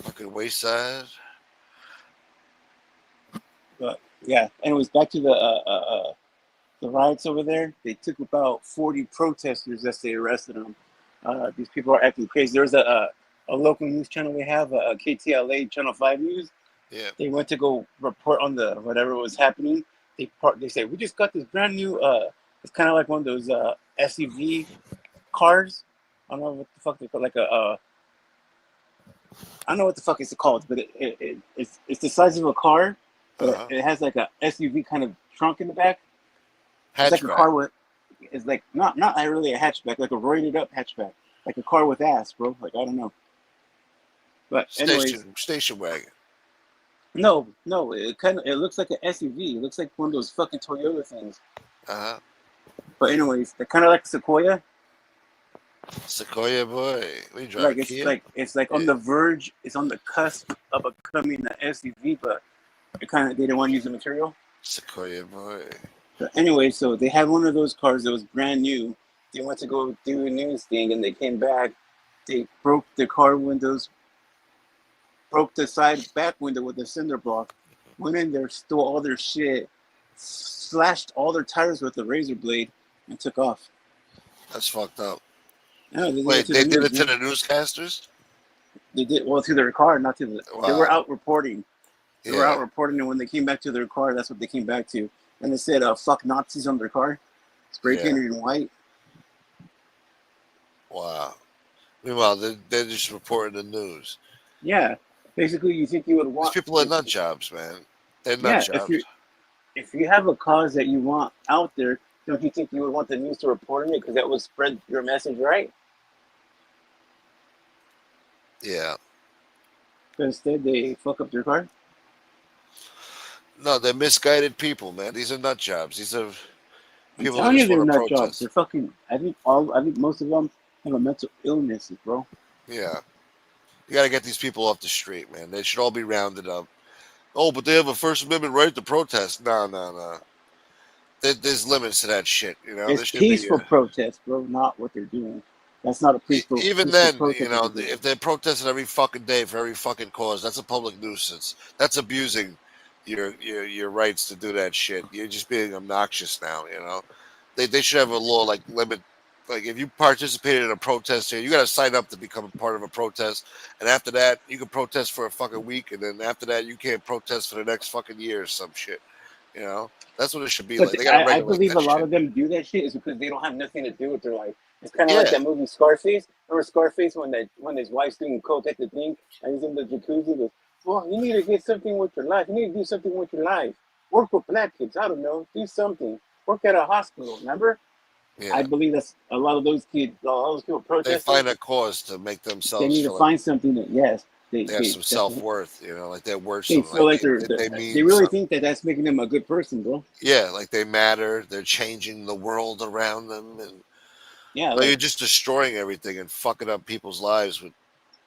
[SPEAKER 1] Fucking Wayside.
[SPEAKER 3] But yeah, anyways, back to the riots over there. They took about 40 protesters as they arrested them. These people are acting crazy. There's a local news channel we have, KTLA Channel 5 News.
[SPEAKER 1] Yeah.
[SPEAKER 3] They went to go report on the whatever was happening. They say we just got this brand new. It's kind of like one of those SUV cars. I don't know what the fuck they call, like I don't know what the fuck it's called, but it's the size of a car, but it has like a SUV kind of trunk in the back.
[SPEAKER 1] Hatchback.
[SPEAKER 3] It's like a car with, it's like not really a hatchback, like a roided up hatchback, like a car with ass, bro. Like I don't know. But anyways,
[SPEAKER 1] station wagon.
[SPEAKER 3] no, it looks like an SUV. It looks like one of those fucking Toyota things. But anyways, they're kind of like Sequoia.
[SPEAKER 1] Sequoia boy, we drive
[SPEAKER 3] Like
[SPEAKER 1] Kia.
[SPEAKER 3] it's like on the verge. It's on the cusp of becoming an SUV, but they didn't want to use the material.
[SPEAKER 1] Sequoia boy.
[SPEAKER 3] But anyway, so they had one of those cars that was brand new. They went to go do a news thing, and they came back. They broke the car windows, broke the side back window with a cinder block, went in there, stole all their shit, slashed all their tires with a razor blade, and took off.
[SPEAKER 1] That's fucked up.
[SPEAKER 3] Yeah,
[SPEAKER 1] Wait, they did it to the newscasters?
[SPEAKER 3] They did well to their car, not to the. They were
[SPEAKER 1] Wow.
[SPEAKER 3] out reporting. They were
[SPEAKER 1] Yeah.
[SPEAKER 3] out reporting, and when they came back to their car, that's what they came back to. And they said, "Fuck Nazis" on their car, spray
[SPEAKER 1] Yeah.
[SPEAKER 3] painted in white.
[SPEAKER 1] Wow. Meanwhile, they're just reporting the news.
[SPEAKER 3] Yeah, basically, you think you would
[SPEAKER 1] These
[SPEAKER 3] want
[SPEAKER 1] people are nut jobs, man. They're nut
[SPEAKER 3] yeah,
[SPEAKER 1] jobs.
[SPEAKER 3] if you have a cause that you want out there, don't you think you would want the news to report on it because that would spread your message, right?
[SPEAKER 1] Yeah.
[SPEAKER 3] But instead, they fuck up their car.
[SPEAKER 1] No, they're misguided people, man. These are nut jobs. These are
[SPEAKER 3] I'm
[SPEAKER 1] people that
[SPEAKER 3] telling you,
[SPEAKER 1] just
[SPEAKER 3] they're
[SPEAKER 1] want to
[SPEAKER 3] nut jobs. They're
[SPEAKER 1] protest.
[SPEAKER 3] fucking. I think most of them have a mental illnesses, bro.
[SPEAKER 1] Yeah. You got to get these people off the street, man. They should all be rounded up. Oh, but they have a First Amendment right to protest. No, no, no. There's limits to that shit. You know,
[SPEAKER 3] It's
[SPEAKER 1] there should be.
[SPEAKER 3] peaceful protest, bro, not what they're doing. That's not a
[SPEAKER 1] Even
[SPEAKER 3] peaceful
[SPEAKER 1] then,
[SPEAKER 3] protest that they're doing.
[SPEAKER 1] if they're protesting every fucking day for every fucking cause, that's a public nuisance. That's abusing your rights to do that shit. You're just being obnoxious now. You know, they should have a law like limit. Like if you participated in a protest here, you got to sign up to become a part of a protest, and after that, you can protest for a fucking week, and then after that, you can't protest for the next fucking year or some shit. You know, that's what it should be
[SPEAKER 3] But
[SPEAKER 1] like. They got to
[SPEAKER 3] I
[SPEAKER 1] regulate
[SPEAKER 3] believe
[SPEAKER 1] that
[SPEAKER 3] a lot
[SPEAKER 1] shit.
[SPEAKER 3] of them do that shit is because they don't have nothing to do with their life. It's kind of like
[SPEAKER 1] Yeah,
[SPEAKER 3] that movie Scarface. Remember Scarface when his wife's doing coke at the thing and he's in the jacuzzi. He goes, "Well, you need to get something with your life. You need to do something with your life. Work with black kids. I don't know. Do something. Work at a hospital." Remember? I
[SPEAKER 1] yeah.
[SPEAKER 3] believe that's a lot of those kids. All those people
[SPEAKER 1] They
[SPEAKER 3] protesting.
[SPEAKER 1] find a cause to make
[SPEAKER 3] They
[SPEAKER 1] themselves
[SPEAKER 3] need to
[SPEAKER 1] feel like
[SPEAKER 3] find something that yes,
[SPEAKER 1] they have some
[SPEAKER 3] that's,
[SPEAKER 1] self worth, like they're worth
[SPEAKER 3] they
[SPEAKER 1] something,
[SPEAKER 3] feel
[SPEAKER 1] like
[SPEAKER 3] like
[SPEAKER 1] they
[SPEAKER 3] they
[SPEAKER 1] mean
[SPEAKER 3] really
[SPEAKER 1] something.
[SPEAKER 3] think that that's making them a good person, bro.
[SPEAKER 1] Yeah, like they matter. They're changing the world around them, and
[SPEAKER 3] Yeah,
[SPEAKER 1] no,
[SPEAKER 3] like
[SPEAKER 1] you're just destroying everything and fucking up people's lives with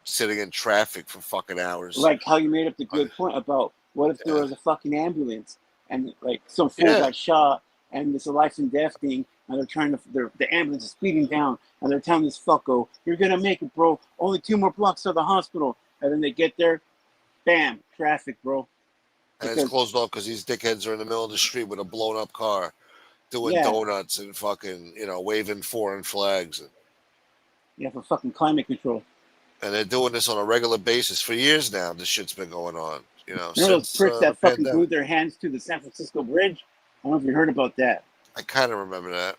[SPEAKER 1] sitting in traffic for fucking hours.
[SPEAKER 3] how you made up the good point about what if there
[SPEAKER 1] Yeah,
[SPEAKER 3] was a fucking ambulance and like some fool
[SPEAKER 1] yeah,
[SPEAKER 3] got shot and it's a life and death thing and they're trying to the ambulance is speeding down and they're telling this fucko you're gonna make it, bro. Only 2 more blocks to the hospital, and then they get there, bam, traffic, bro.
[SPEAKER 1] and it's
[SPEAKER 3] Because
[SPEAKER 1] closed off because these dickheads are in the middle of the street with a blown up car, doing
[SPEAKER 3] yeah,
[SPEAKER 1] donuts and fucking waving foreign flags,
[SPEAKER 3] yeah, for fucking climate control.
[SPEAKER 1] and they're doing this on a regular basis for years now. This shit's been going on,
[SPEAKER 3] Remember those
[SPEAKER 1] since
[SPEAKER 3] pricks
[SPEAKER 1] the
[SPEAKER 3] that fucking
[SPEAKER 1] pandemic.
[SPEAKER 3] glued their hands to the San Francisco Bridge? I don't know if you heard about that.
[SPEAKER 1] I kind of remember that.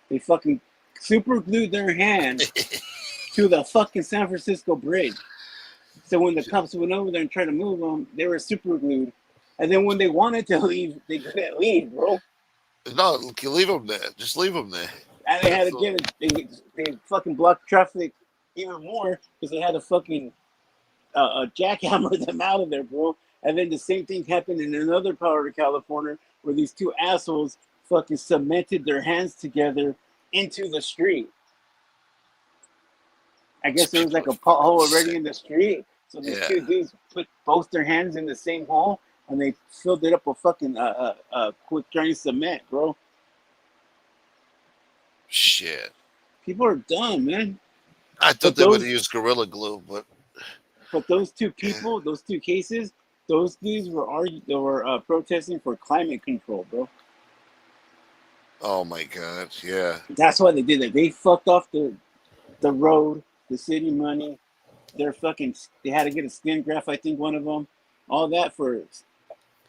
[SPEAKER 3] They fucking super glued their hands to the fucking San Francisco Bridge. So when the cops went over there and tried to move them, they were super glued. And then when they wanted to leave, they couldn't leave, bro.
[SPEAKER 1] No, leave them there. Just leave them there.
[SPEAKER 3] And they had to get it. They fucking blocked traffic even more because they had to fucking jackhammer them out of there, bro. And then the same thing happened in another part of California where these two assholes fucking cemented their hands together into the street. I
[SPEAKER 1] These
[SPEAKER 3] guess there was
[SPEAKER 1] people
[SPEAKER 3] like
[SPEAKER 1] are
[SPEAKER 3] a
[SPEAKER 1] fucking
[SPEAKER 3] pothole already
[SPEAKER 1] sick.
[SPEAKER 3] in the street. So these
[SPEAKER 1] Yeah.
[SPEAKER 3] two dudes put both their hands in the same hole and they filled it up with fucking quick drain cement, bro.
[SPEAKER 1] Shit.
[SPEAKER 3] People are dumb, man.
[SPEAKER 1] I thought
[SPEAKER 3] But
[SPEAKER 1] they would
[SPEAKER 3] those
[SPEAKER 1] use Gorilla Glue, but
[SPEAKER 3] but those two
[SPEAKER 1] yeah.
[SPEAKER 3] people, those two cases, those dudes were protesting for climate control, bro.
[SPEAKER 1] Oh my god. Yeah.
[SPEAKER 3] That's why they did it. They fucked off the road, the city money. They had to get a skin graft. I think one of them, all that for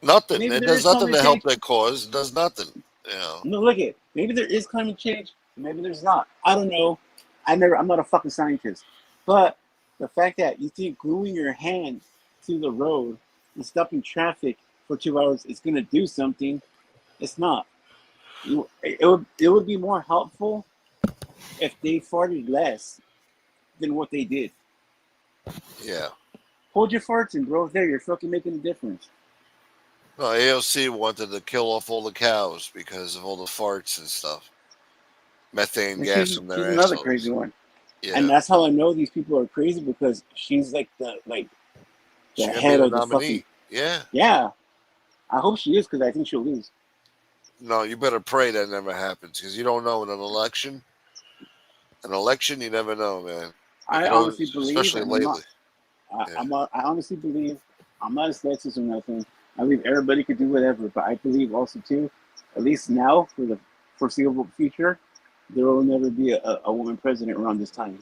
[SPEAKER 1] Nothing.
[SPEAKER 3] maybe
[SPEAKER 1] It
[SPEAKER 3] there
[SPEAKER 1] does
[SPEAKER 3] is
[SPEAKER 1] nothing
[SPEAKER 3] climate
[SPEAKER 1] to help
[SPEAKER 3] change.
[SPEAKER 1] their cause. It does nothing. You know.
[SPEAKER 3] No, look at maybe there is climate change, maybe there's not. I don't know. I'm not a fucking scientist, but the fact that you think gluing your hand to the road and stopping traffic for 2 hours is gonna do something, it's not. It would be more helpful if they farted less than what they did.
[SPEAKER 1] Yeah.
[SPEAKER 3] Hold your farts in, bro. There, you're fucking making a difference.
[SPEAKER 1] No, AOC wanted to kill off all the cows because of all the farts and stuff. Methane
[SPEAKER 3] And
[SPEAKER 1] gas
[SPEAKER 3] she's
[SPEAKER 1] from
[SPEAKER 3] she's
[SPEAKER 1] their
[SPEAKER 3] another crazy
[SPEAKER 1] assholes.
[SPEAKER 3] one, and
[SPEAKER 1] Yeah.
[SPEAKER 3] that's how I know these people are crazy because she's like the
[SPEAKER 1] She gonna be
[SPEAKER 3] head
[SPEAKER 1] the
[SPEAKER 3] of the fucking.
[SPEAKER 1] nominee. Yeah.
[SPEAKER 3] Yeah, I hope she is because I think she'll lose.
[SPEAKER 1] No, you better pray that never happens because you don't know in an election. An election, you never know, man. It
[SPEAKER 3] I
[SPEAKER 1] could always,
[SPEAKER 3] honestly believe,
[SPEAKER 1] especially
[SPEAKER 3] and I'm
[SPEAKER 1] lately.
[SPEAKER 3] not.
[SPEAKER 1] Yeah.
[SPEAKER 3] I honestly believe I'm not a sexist or nothing. I believe everybody could do whatever, but I believe also too, at least now for the foreseeable future, there will never be a woman president around this time.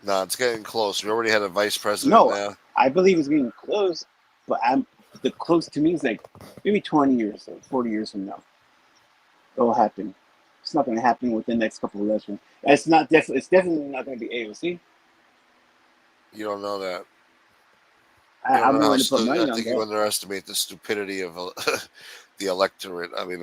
[SPEAKER 1] Nah, it's getting close. We already had a vice president
[SPEAKER 3] No,
[SPEAKER 1] now.
[SPEAKER 3] I believe it's getting close, but I'm the close to me is like maybe 20 years or 40 years from now. It'll happen. It's not going to happen within the next couple of elections. It's not definitely. It's definitely not going to be AOC.
[SPEAKER 1] You don't know that. You don't
[SPEAKER 3] I'm
[SPEAKER 1] know how.
[SPEAKER 3] willing to put
[SPEAKER 1] I
[SPEAKER 3] money on
[SPEAKER 1] think you
[SPEAKER 3] that.
[SPEAKER 1] underestimate the stupidity of the electorate. I mean,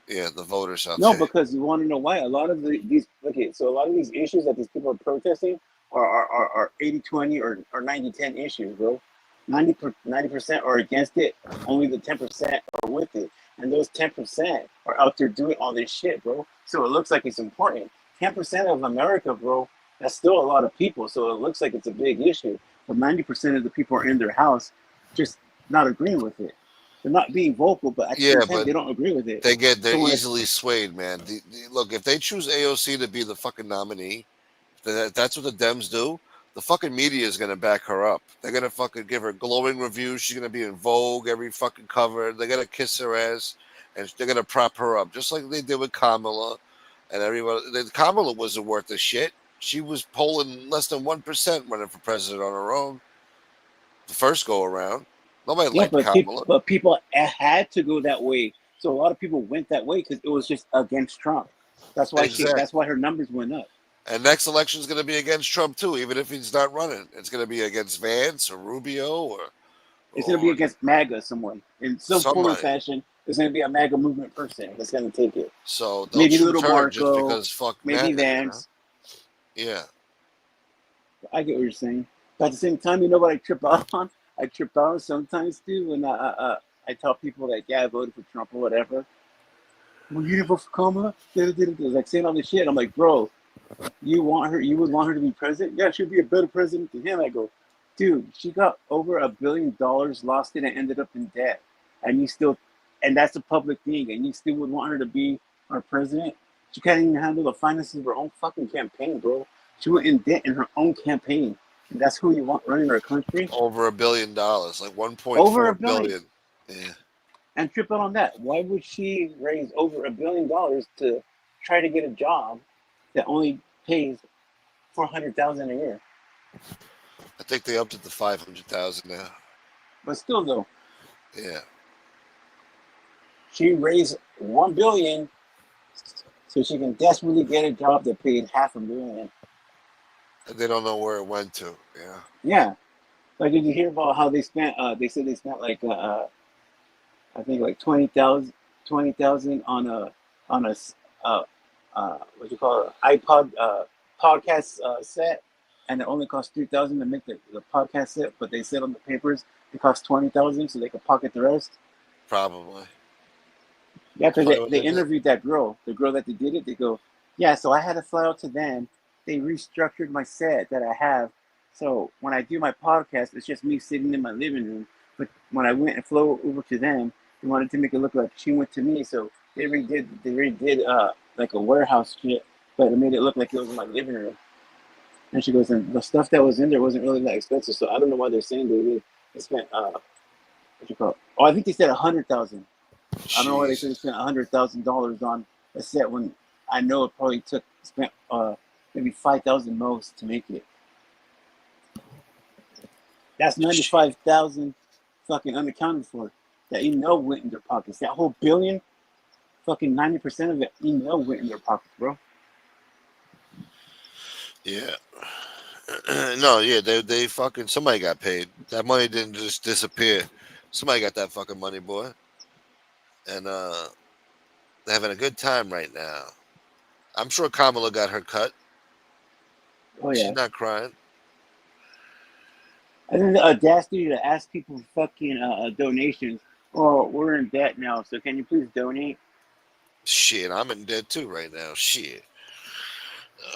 [SPEAKER 1] yeah, the voters out
[SPEAKER 3] No,
[SPEAKER 1] there.
[SPEAKER 3] because you want to know why. A lot of these okay, so a lot of these issues that these people are protesting are 80-20 or 90-10 issues, bro. 90% are against it. Only the 10% are with it. And those 10% are out there doing all this shit, bro. So it looks like it's important. 10% of America, bro, that's still a lot of people. So it looks like it's a big issue. But 90% of the people are in their house just not agreeing with it. They're not being vocal, but at the same
[SPEAKER 1] Yeah,
[SPEAKER 3] time,
[SPEAKER 1] but
[SPEAKER 3] they don't agree with it.
[SPEAKER 1] they're
[SPEAKER 3] So when it's
[SPEAKER 1] easily swayed, man. Look, if they choose AOC to be the fucking nominee, if that's what the Dems do. The fucking media is gonna back her up. They're gonna fucking give her glowing reviews. She's gonna be in Vogue every fucking cover. They're gonna kiss her ass, and they're gonna prop her up, just like they did with Kamala. And everyone, Kamala wasn't worth a shit. She was polling less than 1% running for president on her own the first go around. Nobody
[SPEAKER 3] yeah,
[SPEAKER 1] liked Kamala.
[SPEAKER 3] but people had to go that way. So a lot of people went that way because it was just against Trump. That's why
[SPEAKER 1] Exactly.
[SPEAKER 3] That's why her numbers went up.
[SPEAKER 1] And next election is going to be against Trump too, even if he's not running. It's going to be against Vance or Rubio
[SPEAKER 3] It's going to be
[SPEAKER 1] or
[SPEAKER 3] against MAGA, someone in some form or
[SPEAKER 1] somebody.
[SPEAKER 3] fashion. There's going to be a MAGA movement person that's going to take it.
[SPEAKER 1] So they'll
[SPEAKER 3] Maybe
[SPEAKER 1] choose
[SPEAKER 3] little
[SPEAKER 1] her just
[SPEAKER 3] Marco,
[SPEAKER 1] because fuck
[SPEAKER 3] maybe
[SPEAKER 1] MAGA, you know?
[SPEAKER 3] Vance.
[SPEAKER 1] Yeah.
[SPEAKER 3] I get what you're saying. But at the same time, you know what I trip out on? I trip out sometimes too when I tell people that yeah I voted for Trump or whatever. Well, you didn't vote for Kamala? Like saying all this shit. I'm like, bro, you want her? You would want her to be president? Yeah, she'd be a better president than him. I go, dude, she got over $1 billion, lost it, and ended up in debt, and you still, and that's a public thing, and you still would want her to be our president? She can't even handle the finances of her own fucking campaign, bro. She went in debt in her own campaign, and that's who you want running our country?
[SPEAKER 1] Over $1 billion, like
[SPEAKER 3] Over a
[SPEAKER 1] 1.4
[SPEAKER 3] billion.
[SPEAKER 1] billion. Yeah.
[SPEAKER 3] And trip out on that. Why would she raise over $1 billion to try to get a job that only pays 400,000 a year?
[SPEAKER 1] I think they upped it to 500,000 now.
[SPEAKER 3] But still, though,
[SPEAKER 1] Yeah.
[SPEAKER 3] she raised 1 billion so she can desperately get a job that paid $500,000.
[SPEAKER 1] And they don't know where it went to. Yeah.
[SPEAKER 3] Yeah, like did you hear about how they spent? They said they spent like I think like 20,000 on a what you call it, iPod podcast set, and it only cost 3,000 to make the podcast set. But they said on the papers it cost 20,000 so they could pocket the rest.
[SPEAKER 1] Probably.
[SPEAKER 3] Yeah, because
[SPEAKER 1] Probably what
[SPEAKER 3] they
[SPEAKER 1] they did.
[SPEAKER 3] interviewed that girl, the girl that they did it. They go, yeah, so I had to fly out to them. They restructured my set that I have. So when I do my podcast, it's just me sitting in my living room. But when I went and flew over to them, they wanted to make it look like she went to me. So they redid like a warehouse shit, but it made it look like it was in my living room. And she goes, and the stuff that was in there wasn't really that expensive. So I don't know why they're saying they spent what you call it? Oh, I think they said 100,000. I don't know why they said they
[SPEAKER 1] Jeez.
[SPEAKER 3] spent $100,000 on a set when I know it probably spent maybe 5,000 most to make it. That's 95,000 fucking unaccounted for that went in their pockets. That whole billion, fucking 90% of it went in their pockets, bro.
[SPEAKER 1] Yeah. No, yeah, they fucking somebody got paid. That money didn't just disappear. Somebody got that fucking money, boy. And they're having a good time right now. I'm sure Kamala got her cut.
[SPEAKER 3] Oh
[SPEAKER 1] She's
[SPEAKER 3] yeah.
[SPEAKER 1] not crying.
[SPEAKER 3] And then the audacity to ask people for fucking donations. Oh, we're in debt now, so can you please donate?
[SPEAKER 1] Shit, I'm in debt too right now. Shit.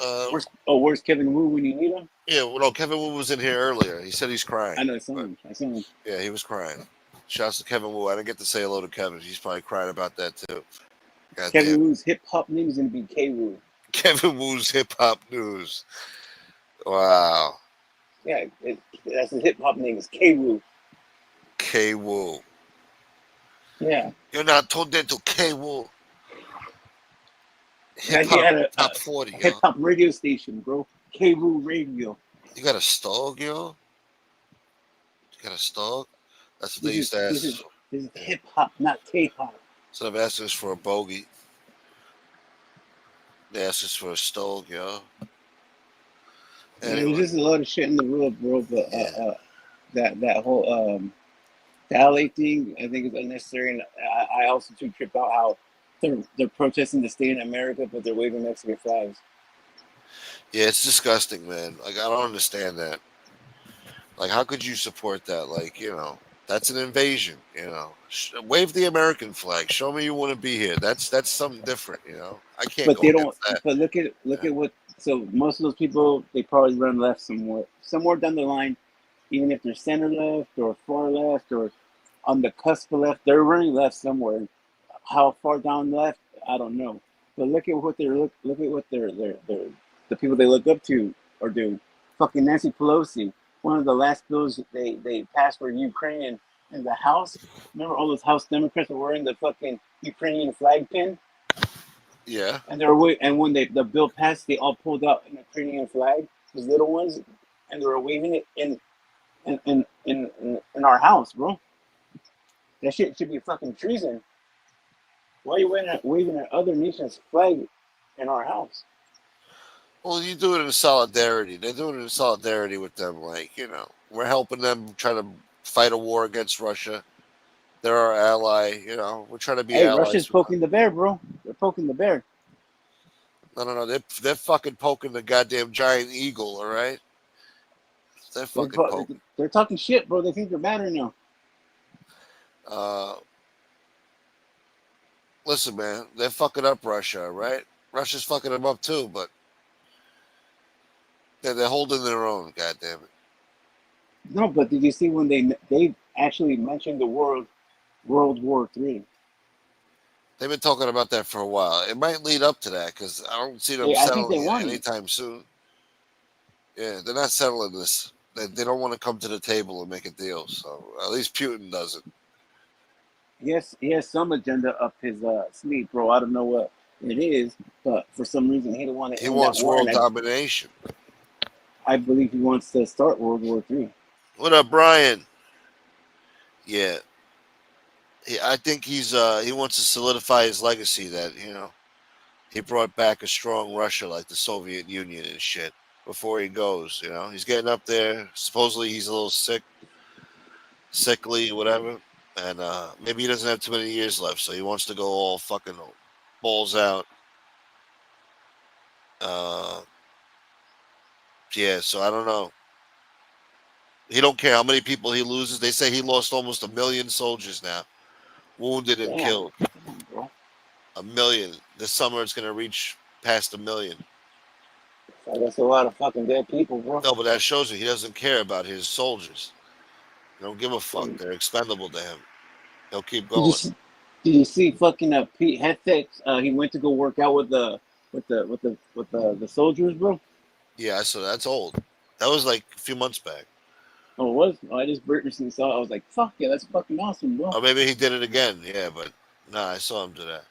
[SPEAKER 1] Uh,
[SPEAKER 3] Where's Kevin Wu when you need him?
[SPEAKER 1] yeah, well, no, Kevin Wu was in here earlier. He said he's crying.
[SPEAKER 3] I know
[SPEAKER 1] But
[SPEAKER 3] someone. I saw him.
[SPEAKER 1] yeah, he was crying. Shouts to Kevin Wu. I didn't get to say hello to Kevin. He's probably crying about that too. God damn
[SPEAKER 3] Kevin
[SPEAKER 1] it.
[SPEAKER 3] Wu's hip hop name is gonna be K Wu.
[SPEAKER 1] Kevin Wu's hip hop news. Wow.
[SPEAKER 3] Yeah, that's his hip hop name is K Wu.
[SPEAKER 1] K Wu.
[SPEAKER 3] Yeah.
[SPEAKER 1] You're not told that to K Wu.
[SPEAKER 3] Yeah,
[SPEAKER 1] Hip
[SPEAKER 3] he
[SPEAKER 1] hop
[SPEAKER 3] had a
[SPEAKER 1] top 40,
[SPEAKER 3] hip
[SPEAKER 1] yo.
[SPEAKER 3] hop radio station, bro. K Wu Radio.
[SPEAKER 1] You got a stog, yo? You got a stog? That's what they
[SPEAKER 3] This
[SPEAKER 1] used
[SPEAKER 3] is
[SPEAKER 1] to
[SPEAKER 3] this
[SPEAKER 1] ask.
[SPEAKER 3] is this is
[SPEAKER 1] Yeah.
[SPEAKER 3] hip hop, not K-pop.
[SPEAKER 1] Instead of asking us for a bogey, they asked us for a stog, yo.
[SPEAKER 3] Yeah, there's
[SPEAKER 1] Anyway,
[SPEAKER 3] just a lot of shit in the world, bro. But
[SPEAKER 1] yeah.
[SPEAKER 3] that whole the LA thing, I think is unnecessary, and I also too trip out how they're protesting to stay in America, but they're waving Mexican flags.
[SPEAKER 1] Yeah, it's disgusting, man. Like, I don't understand that. Like, how could you support that? Like, that's an invasion. Wave the American flag. Show me you want to be here. That's something different. I can't
[SPEAKER 3] But
[SPEAKER 1] go
[SPEAKER 3] they don't.
[SPEAKER 1] against that.
[SPEAKER 3] But look
[SPEAKER 1] Yeah.
[SPEAKER 3] at what. So most of those people, they probably run left somewhere down the line, even if they're center left or far left or on the cusp of left, they're running left somewhere. How far down left, I don't know. But look at what look at what they're the people they look up to are doing. Fucking Nancy Pelosi, one of the last bills they passed for Ukraine in the House. Remember all those House Democrats were wearing the fucking Ukrainian flag pin,
[SPEAKER 1] Yeah.
[SPEAKER 3] and they were and when the bill passed, they all pulled out an Ukrainian flag, those little ones, and they were waving it in our house, bro. That shit should be fucking treason. Why are you waving at other nations' flag in our house?
[SPEAKER 1] Well, you do it in solidarity. They're doing it in solidarity with them. Like, we're helping them try to fight a war against Russia. They're our ally. We're trying to be
[SPEAKER 3] Hey,
[SPEAKER 1] allies
[SPEAKER 3] Russia's
[SPEAKER 1] with them.
[SPEAKER 3] poking the bear, bro. They're poking the bear.
[SPEAKER 1] No, no, no. They're fucking poking the goddamn giant eagle. All right. They're
[SPEAKER 3] They're
[SPEAKER 1] fucking poking.
[SPEAKER 3] they're talking shit, bro. They think they're better now.
[SPEAKER 1] Uh, Listen, man. They're fucking up Russia. All right. Russia's fucking them up too, but they're holding their own. God damn it.
[SPEAKER 3] No, but did you see when they actually mentioned the word World War III?
[SPEAKER 1] They've been talking about that for a while. It might lead up to that because I don't see them
[SPEAKER 3] I think they
[SPEAKER 1] settling it
[SPEAKER 3] want it.
[SPEAKER 1] anytime soon. Yeah, they're not settling this. They don't want to come to the table and make a deal. So at least Putin doesn't.
[SPEAKER 3] He has some agenda up his sleeve, bro. I don't know what it is, but for some reason he don't want to
[SPEAKER 1] He
[SPEAKER 3] end that
[SPEAKER 1] wants
[SPEAKER 3] war, and
[SPEAKER 1] world domination.
[SPEAKER 3] I believe he wants to start World War III.
[SPEAKER 1] What up, Brian? Yeah, I think he wants to solidify his legacy that he brought back a strong Russia like the Soviet Union and shit. Before he goes, he's getting up there. Supposedly he's a little sickly, whatever, and maybe he doesn't have too many years left, so he wants to go all fucking balls out. Uh, yeah, so I don't know. He don't care how many people he loses. They say he lost almost 1 million soldiers now, wounded and
[SPEAKER 3] Damn,
[SPEAKER 1] killed.
[SPEAKER 3] bro.
[SPEAKER 1] 1 million. This summer it's gonna reach past 1 million.
[SPEAKER 3] So that's a lot of fucking dead people, bro.
[SPEAKER 1] No, but that shows you he doesn't care about his soldiers. He don't give a fuck.
[SPEAKER 3] Um,
[SPEAKER 1] They're expendable to him. He'll keep
[SPEAKER 3] did you
[SPEAKER 1] going.
[SPEAKER 3] see, did you see fucking Pete Hegseth? He went to go work out with the soldiers, bro.
[SPEAKER 1] Yeah, so that's old. That was like a few months back.
[SPEAKER 3] Oh, it was. I just recently saw it. I was like, fuck yeah, that's fucking awesome, bro.
[SPEAKER 1] Or maybe he did it again. Yeah, but nah, I saw him do that.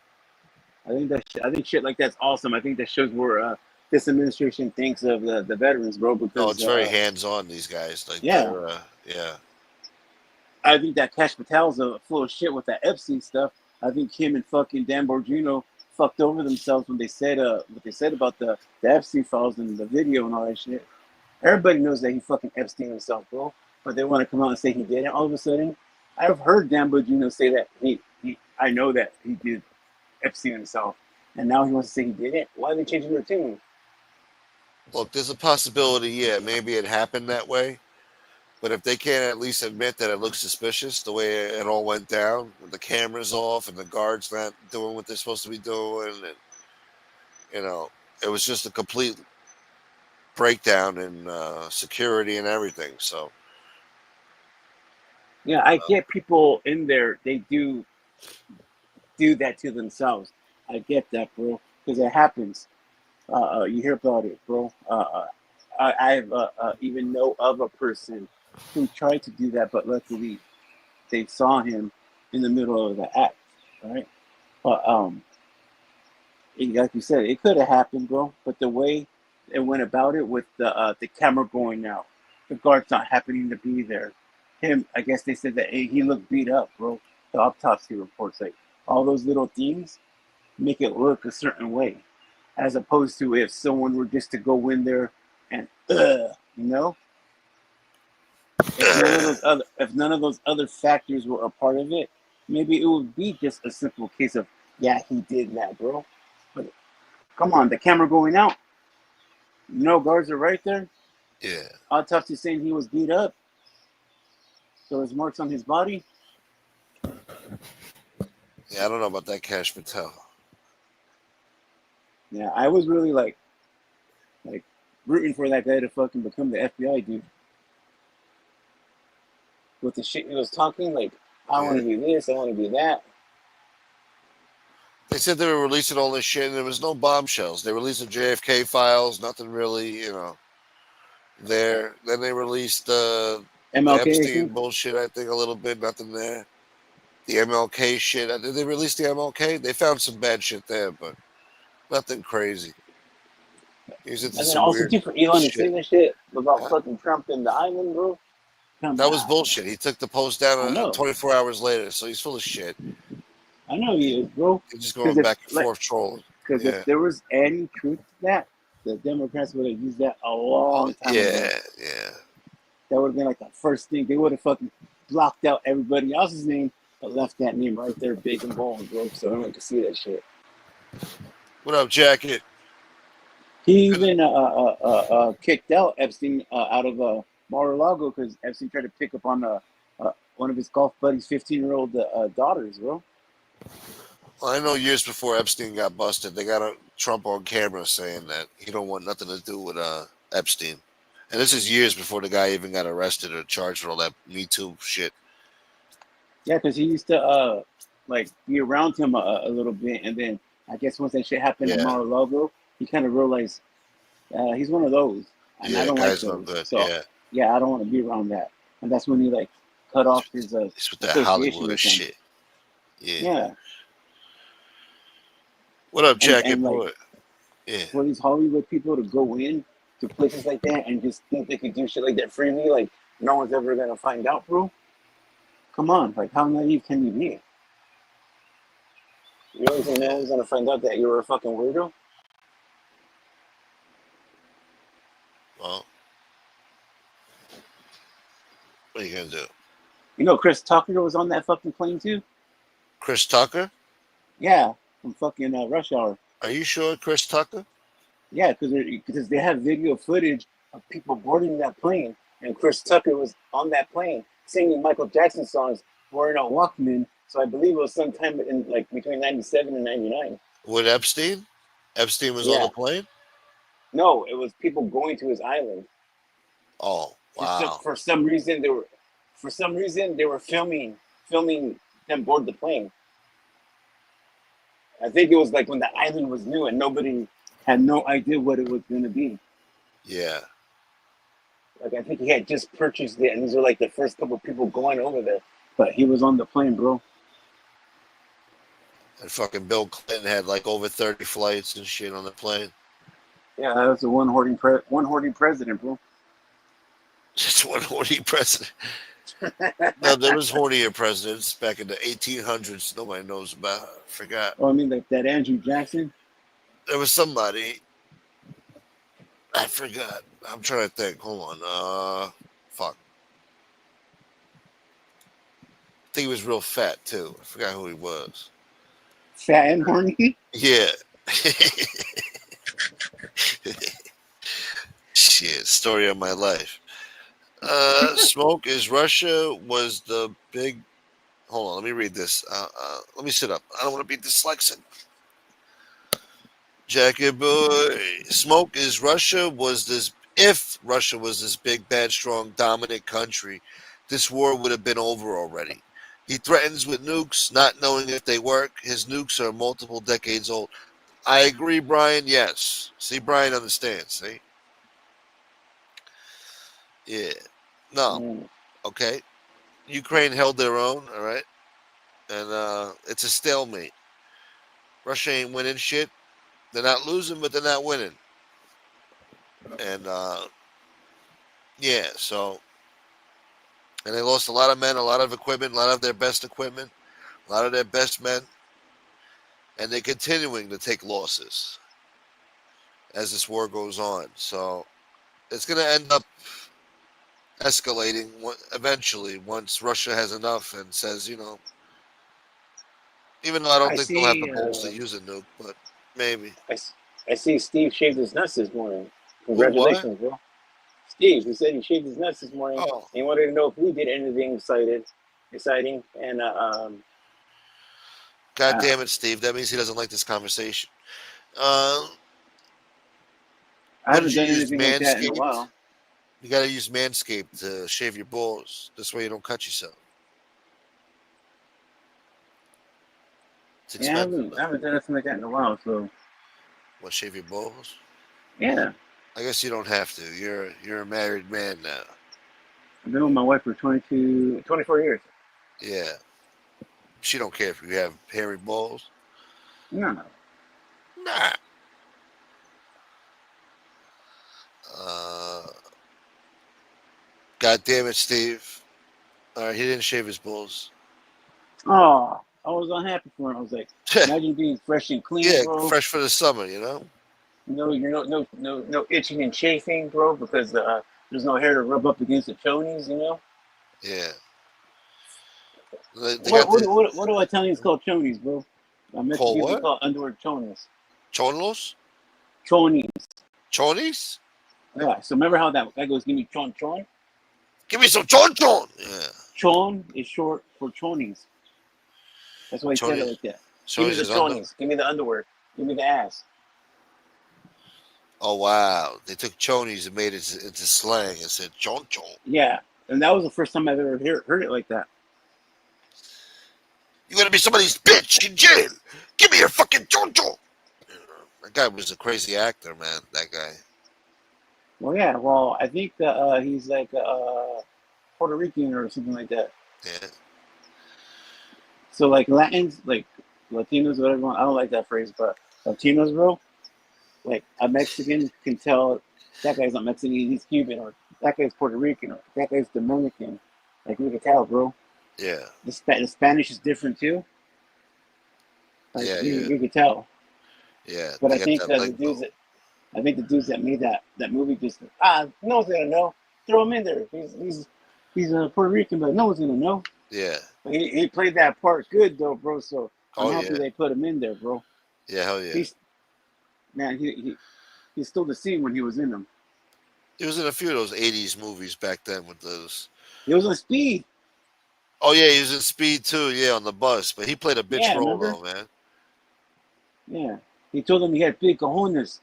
[SPEAKER 3] I think shit like that's awesome. I think that shows where this administration thinks of the veterans, bro.
[SPEAKER 1] No,
[SPEAKER 3] Because
[SPEAKER 1] it's very hands on. These guys, like
[SPEAKER 3] yeah,
[SPEAKER 1] they're, yeah.
[SPEAKER 3] I think that Cash Patel's full of shit with that Epstein stuff. I think him and fucking Dan Bongino fucked over themselves when they said what they said about the Epstein files and the video and all that shit. Everybody knows that he fucking Epstein himself, bro. But they want to come out and say he didn't all of a sudden. I've heard Dan Bongino say that I know that he did Epstein himself, and now he wants to say he didn't. Why are they changing their tune?
[SPEAKER 1] Look, there's a possibility. Yeah, maybe it happened that way. But if they can't at least admit that it looks suspicious, the way it all went down, with the cameras off and the guards not doing what they're supposed to be doing, and you know, it was just a complete breakdown in security and everything. So
[SPEAKER 3] Yeah, I get people in there. They do that to themselves. I get that, bro, because it happens. You hear about it, bro. I've even know of a person who tried to do that, but luckily they saw him in the middle of the act, right? But like you said, it could have happened, bro. But the way it went about it with the camera going out, the guards not happening to be there. Him, I guess they said that he looked beat up, bro. The autopsy reports, like all those little things, make it look a certain way, as opposed to if someone were just to go in there and you know, if none of those other factors were a part of it, maybe it would be just a simple case of yeah, he did that, bro. But come on, the camera going out, no guards are right there.
[SPEAKER 1] Yeah.
[SPEAKER 3] Autopsy saying he was beat up. There was marks on his body.
[SPEAKER 1] Yeah, I don't know about that Cash Patel.
[SPEAKER 3] Yeah, I was really like rooting for that guy to fucking become the FBI dude. With the shit he was talking, like, I want
[SPEAKER 1] Yeah.
[SPEAKER 3] to be this, I want to be that.
[SPEAKER 1] They said they were releasing all this shit, and there was no bombshells. They released the JFK files, nothing really, there. Then they released the
[SPEAKER 3] MLK, I
[SPEAKER 1] Epstein
[SPEAKER 3] think.
[SPEAKER 1] bullshit, I think, a little bit, nothing there. The MLK shit. Did they release the MLK? They found some bad shit there, but nothing crazy. He's into
[SPEAKER 3] And then
[SPEAKER 1] some
[SPEAKER 3] also,
[SPEAKER 1] weird
[SPEAKER 3] too, for Elon to say
[SPEAKER 1] shit.
[SPEAKER 3] this shit about
[SPEAKER 1] Huh?
[SPEAKER 3] fucking Trump and the island, bro. Come
[SPEAKER 1] That was
[SPEAKER 3] on.
[SPEAKER 1] bullshit. He took the post down
[SPEAKER 3] I know.
[SPEAKER 1] 24 hours later, so he's full of shit.
[SPEAKER 3] I know
[SPEAKER 1] He,
[SPEAKER 3] he is, bro.
[SPEAKER 1] he's just
[SPEAKER 3] Because
[SPEAKER 1] going
[SPEAKER 3] if
[SPEAKER 1] back and forth trolling.
[SPEAKER 3] if
[SPEAKER 1] Yeah.
[SPEAKER 3] there was any truth to that, the Democrats would have used that a long time ago.
[SPEAKER 1] Yeah.
[SPEAKER 3] That would have been like the first thing. They would have fucking blocked out everybody else's name, but left that name right there, big and bold, bro. So everyone could see that shit.
[SPEAKER 1] What up, Jacket?
[SPEAKER 3] He even kicked out Epstein out of Mar-a-Lago because Epstein tried to pick up on one of his golf buddies' 15-year-old daughters, bro.
[SPEAKER 1] Well, I know years before Epstein got busted, they got a Trump on camera saying that he don't want nothing to do with Epstein. And this is years before the guy even got arrested or charged with all that Me Too shit.
[SPEAKER 3] Yeah, because he used to like be around him a little bit, and then I guess once that shit happened at
[SPEAKER 1] Yeah.
[SPEAKER 3] Mar-a-Lago, he kind of realized he's one of those, and I
[SPEAKER 1] Yeah,
[SPEAKER 3] don't like
[SPEAKER 1] guy's no
[SPEAKER 3] those.
[SPEAKER 1] good.
[SPEAKER 3] So
[SPEAKER 1] Yeah.
[SPEAKER 3] yeah, I don't want to be around that, and that's when he like cut off his
[SPEAKER 1] It's with that
[SPEAKER 3] association
[SPEAKER 1] Hollywood
[SPEAKER 3] with him.
[SPEAKER 1] shit. Yeah.
[SPEAKER 3] Yeah,
[SPEAKER 1] What up, Jacket
[SPEAKER 3] and like
[SPEAKER 1] boy? Yeah.
[SPEAKER 3] for these Hollywood people to go in to places like that and just think they could do shit like that freely, like no one's ever gonna find out, bro. Come on, like how naive can you be? You really think no
[SPEAKER 1] Yeah.
[SPEAKER 3] one's gonna find out that you're a fucking weirdo?
[SPEAKER 1] Well, what are you gonna do?
[SPEAKER 3] You know, Chris Tucker was on that fucking plane too.
[SPEAKER 1] Chris Tucker?
[SPEAKER 3] Yeah, from fucking Rush Hour.
[SPEAKER 1] Are you sure, Chris Tucker?
[SPEAKER 3] Yeah, because they have video footage of people boarding that plane, and Chris Tucker was on that plane singing Michael Jackson songs wearing a Walkman. So I believe it was sometime in like between '97 and '99.
[SPEAKER 1] With Epstein? Epstein was on the
[SPEAKER 3] Yeah,
[SPEAKER 1] plane?
[SPEAKER 3] no, it was people going to his island.
[SPEAKER 1] Oh, wow.
[SPEAKER 3] For some reason they were filming them board the plane. I think it was like when the island was new and nobody had no idea what it was going to be.
[SPEAKER 1] Yeah.
[SPEAKER 3] Like I think he had just purchased it, and these were like the first couple of people going over there. But he was on the plane, bro.
[SPEAKER 1] And fucking Bill Clinton had like over 30 flights and shit on the plane.
[SPEAKER 3] Yeah, that was the one hoarding president, bro.
[SPEAKER 1] Just one horny president. No, there was hornier presidents back in the 1800s. Nobody knows about. I forgot.
[SPEAKER 3] Oh, I mean, like that Andrew Jackson.
[SPEAKER 1] There was somebody. I forgot. I'm trying to think. Hold on. Fuck. I think he was real fat too. I forgot who he was.
[SPEAKER 3] Fat and horny.
[SPEAKER 1] Yeah. Shit. Story of my life. Smoke is Russia was the big. Hold on. Let me read this. Let me sit up. I don't want to be dyslexic. Jacket boy. Smoke is Russia was this. If Russia was this big, bad, strong, dominant country, this war would have been over already. He threatens with nukes, not knowing if they work. His nukes are multiple decades old. I agree, Brian. Yes. See, Brian understands. See? Yeah. No.
[SPEAKER 3] Mm.
[SPEAKER 1] Okay. Ukraine held their own, all right? And it's a stalemate. Russia ain't winning shit. They're not losing, but they're not winning. And yeah, so and they lost a lot of men, a lot of equipment, a lot of their best equipment, a lot of their best men, and they're continuing to take losses as this war goes on. So it's going to end up escalating eventually once Russia has enough and says, even though I don't
[SPEAKER 3] I
[SPEAKER 1] think they'll have the
[SPEAKER 3] see.
[SPEAKER 1] balls to use a nuke, but maybe.
[SPEAKER 3] I see Steve shaved his nuts this morning.
[SPEAKER 1] Who? What?
[SPEAKER 3] Congratulations, bro. Steve, he said he shaved his nuts this morning.
[SPEAKER 1] Oh,
[SPEAKER 3] And he wanted to know if we did anything exciting. And
[SPEAKER 1] God damn it, Steve. That means he doesn't like this conversation. Uh,
[SPEAKER 3] I
[SPEAKER 1] what did
[SPEAKER 3] haven't
[SPEAKER 1] you
[SPEAKER 3] done
[SPEAKER 1] use?
[SPEAKER 3] anything like that in a
[SPEAKER 1] Manscaped?
[SPEAKER 3] while.
[SPEAKER 1] You got to use Manscaped to shave your balls. This way you don't cut yourself. It's
[SPEAKER 3] Yeah,
[SPEAKER 1] expensive,
[SPEAKER 3] I haven't done anything like that in a while. So
[SPEAKER 1] What, shave your balls?
[SPEAKER 3] yeah,
[SPEAKER 1] I guess you don't have to. You're a married man now.
[SPEAKER 3] I've been with my wife for 24 years.
[SPEAKER 1] Yeah. She don't care if you have hairy balls.
[SPEAKER 3] No.
[SPEAKER 1] Nah. Uh, God damn it, Steve. All right, he didn't shave his balls.
[SPEAKER 3] Oh, I was unhappy for him. I was like, imagine being fresh and clean,
[SPEAKER 1] Yeah,
[SPEAKER 3] bro.
[SPEAKER 1] fresh for the summer,
[SPEAKER 3] No, you're no itching and chafing, bro, because there's no hair to rub up against the chonies.
[SPEAKER 1] Yeah. They
[SPEAKER 3] What
[SPEAKER 1] got
[SPEAKER 3] what
[SPEAKER 1] the
[SPEAKER 3] what, what do Italians call chonies, bro?
[SPEAKER 1] call
[SPEAKER 3] Mexicans they
[SPEAKER 1] what?
[SPEAKER 3] call underwear chonies.
[SPEAKER 1] Cholos?
[SPEAKER 3] Chonies.
[SPEAKER 1] Chonies?
[SPEAKER 3] Yeah. So remember how that guy goes, give me chon chon?
[SPEAKER 1] Give me some chon chon. Yeah.
[SPEAKER 3] Chon is short for chonies. That's why he said it
[SPEAKER 1] Chonies.
[SPEAKER 3] like that. Give me
[SPEAKER 1] Chonies
[SPEAKER 3] the
[SPEAKER 1] is under.
[SPEAKER 3] chonies. Give me the underwear. Give me the ass.
[SPEAKER 1] Oh wow! They took chonies and made it into slang and said chon chon.
[SPEAKER 3] Yeah. And that was the first time I've ever heard it like that.
[SPEAKER 1] You gonna be somebody's bitch in jail? Give me your fucking chon chon. That guy was a crazy actor, man. That guy.
[SPEAKER 3] Well, yeah. Well, I think he's like Puerto Rican or something like that.
[SPEAKER 1] Yeah.
[SPEAKER 3] So like Latins, like Latinos, whatever. I don't like that phrase, but Latinos, bro. Like a Mexican can tell that guy's not Mexican, he's Cuban, or that guy's Puerto Rican, or that guy's Dominican. Like we can tell, bro.
[SPEAKER 1] Yeah.
[SPEAKER 3] The Spanish is different too. Like
[SPEAKER 1] Yeah.
[SPEAKER 3] you,
[SPEAKER 1] Yeah.
[SPEAKER 3] you could tell.
[SPEAKER 1] Yeah.
[SPEAKER 3] But
[SPEAKER 1] They
[SPEAKER 3] I
[SPEAKER 1] got
[SPEAKER 3] think
[SPEAKER 1] that lingo.
[SPEAKER 3] the dudes that made that movie just no one's gonna know. Throw him in there. He's a Puerto Rican, but no one's gonna know.
[SPEAKER 1] Yeah.
[SPEAKER 3] But he played that part good though, bro. So I'm
[SPEAKER 1] Oh
[SPEAKER 3] happy
[SPEAKER 1] yeah.
[SPEAKER 3] they put him in there, bro.
[SPEAKER 1] Yeah. Hell yeah.
[SPEAKER 3] He's man, he stole the scene when he was in them.
[SPEAKER 1] He was in a few of those '80s movies back then with those.
[SPEAKER 3] He was on Speed.
[SPEAKER 1] Oh yeah, he was in Speed too. Yeah, on the bus, but he played a bitch
[SPEAKER 3] Yeah,
[SPEAKER 1] role
[SPEAKER 3] remember?
[SPEAKER 1] though, man.
[SPEAKER 3] Yeah. He told them he had big cojones.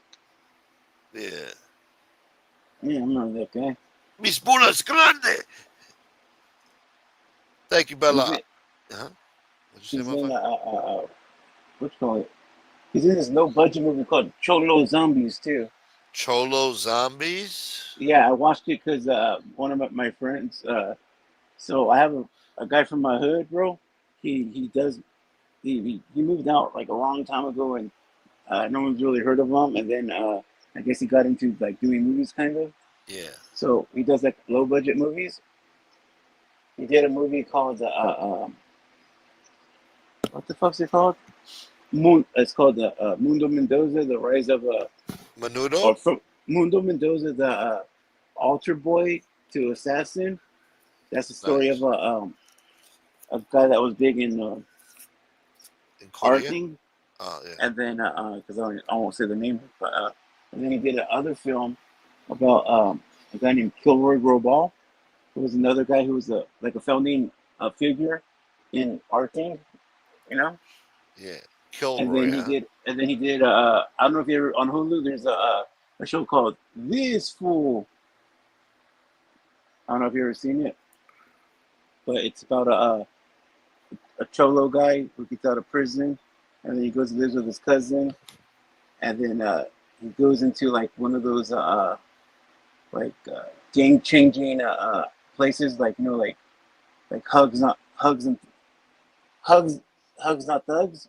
[SPEAKER 1] Yeah.
[SPEAKER 3] Yeah, I remember that guy.
[SPEAKER 1] Mis bolas grande. Thank you,
[SPEAKER 3] He's
[SPEAKER 1] Bella.
[SPEAKER 3] in,
[SPEAKER 1] Huh? What'd you
[SPEAKER 3] he's
[SPEAKER 1] say,
[SPEAKER 3] in
[SPEAKER 1] motherfucker?
[SPEAKER 3] what you call it? He's in this low budget movie called Cholo Zombies too.
[SPEAKER 1] Cholo Zombies?
[SPEAKER 3] Yeah, I watched it because one of my friends. So I have a guy from my hood, bro. He does he moved out like a long time ago, and no one's really heard of him. And then I guess he got into like doing movies, kind of.
[SPEAKER 1] Yeah.
[SPEAKER 3] So he does like low budget movies. He did a movie called what the fuck's it called? It's called Mundo Mendoza, the rise of
[SPEAKER 1] Menudo?
[SPEAKER 3] or from Mundo Mendoza, the altar boy to assassin. That's the story
[SPEAKER 1] Nice.
[SPEAKER 3] of a guy that was big in
[SPEAKER 1] In Korea?
[SPEAKER 3] arting,
[SPEAKER 1] Oh, yeah.
[SPEAKER 3] and then because I won't say the name, but and then he did another film about a guy named Kilroy Robal, who was another guy who was like a founding figure in arting, you know.
[SPEAKER 1] Yeah.
[SPEAKER 3] And
[SPEAKER 1] Kilroy,
[SPEAKER 3] then
[SPEAKER 1] huh?
[SPEAKER 3] he did. I don't know if you ever on Hulu. There's a show called This Fool. I don't know if you ever seen it, but it's about a cholo guy who gets out of prison, and then he goes and lives with his cousin, and then he goes into like one of those like game changing places, like like hugs hugs not thugs.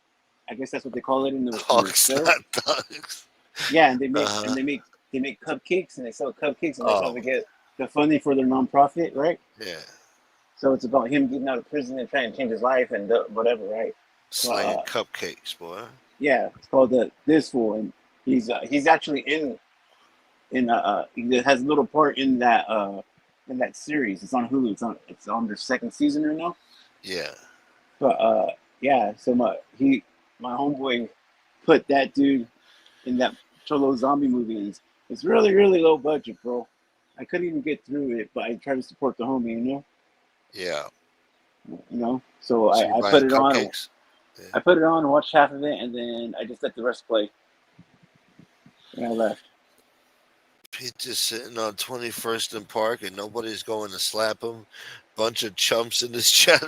[SPEAKER 3] I guess that's what they call it in the
[SPEAKER 1] Hogs,
[SPEAKER 3] show.
[SPEAKER 1] not dogs.
[SPEAKER 3] Yeah, and
[SPEAKER 1] Uh-huh.
[SPEAKER 3] they make they make cupcakes and they sell cupcakes and that's how
[SPEAKER 1] Oh,
[SPEAKER 3] they get the funding for their nonprofit, right?
[SPEAKER 1] yeah.
[SPEAKER 3] So it's about him getting out of prison and trying to change his life and whatever, right? So
[SPEAKER 1] Slanging cupcakes, boy.
[SPEAKER 3] yeah, it's called the This Fool, and he's actually he has a little part in that series. It's on Hulu. It's on their second season right now.
[SPEAKER 1] Yeah.
[SPEAKER 3] But yeah, so my homeboy put that dude in that Cholo zombie movie. And it's really really low budget, bro. I couldn't even get through it, but I tried to support the homie,
[SPEAKER 1] Yeah.
[SPEAKER 3] So
[SPEAKER 1] So you
[SPEAKER 3] I
[SPEAKER 1] buying
[SPEAKER 3] put it on.
[SPEAKER 1] cupcakes? Yeah.
[SPEAKER 3] I put it on and watched half of it, and then I just let the rest play, and I left.
[SPEAKER 1] He's just sitting on 21st and Park, and nobody's going to slap him. Bunch of chumps in this chat.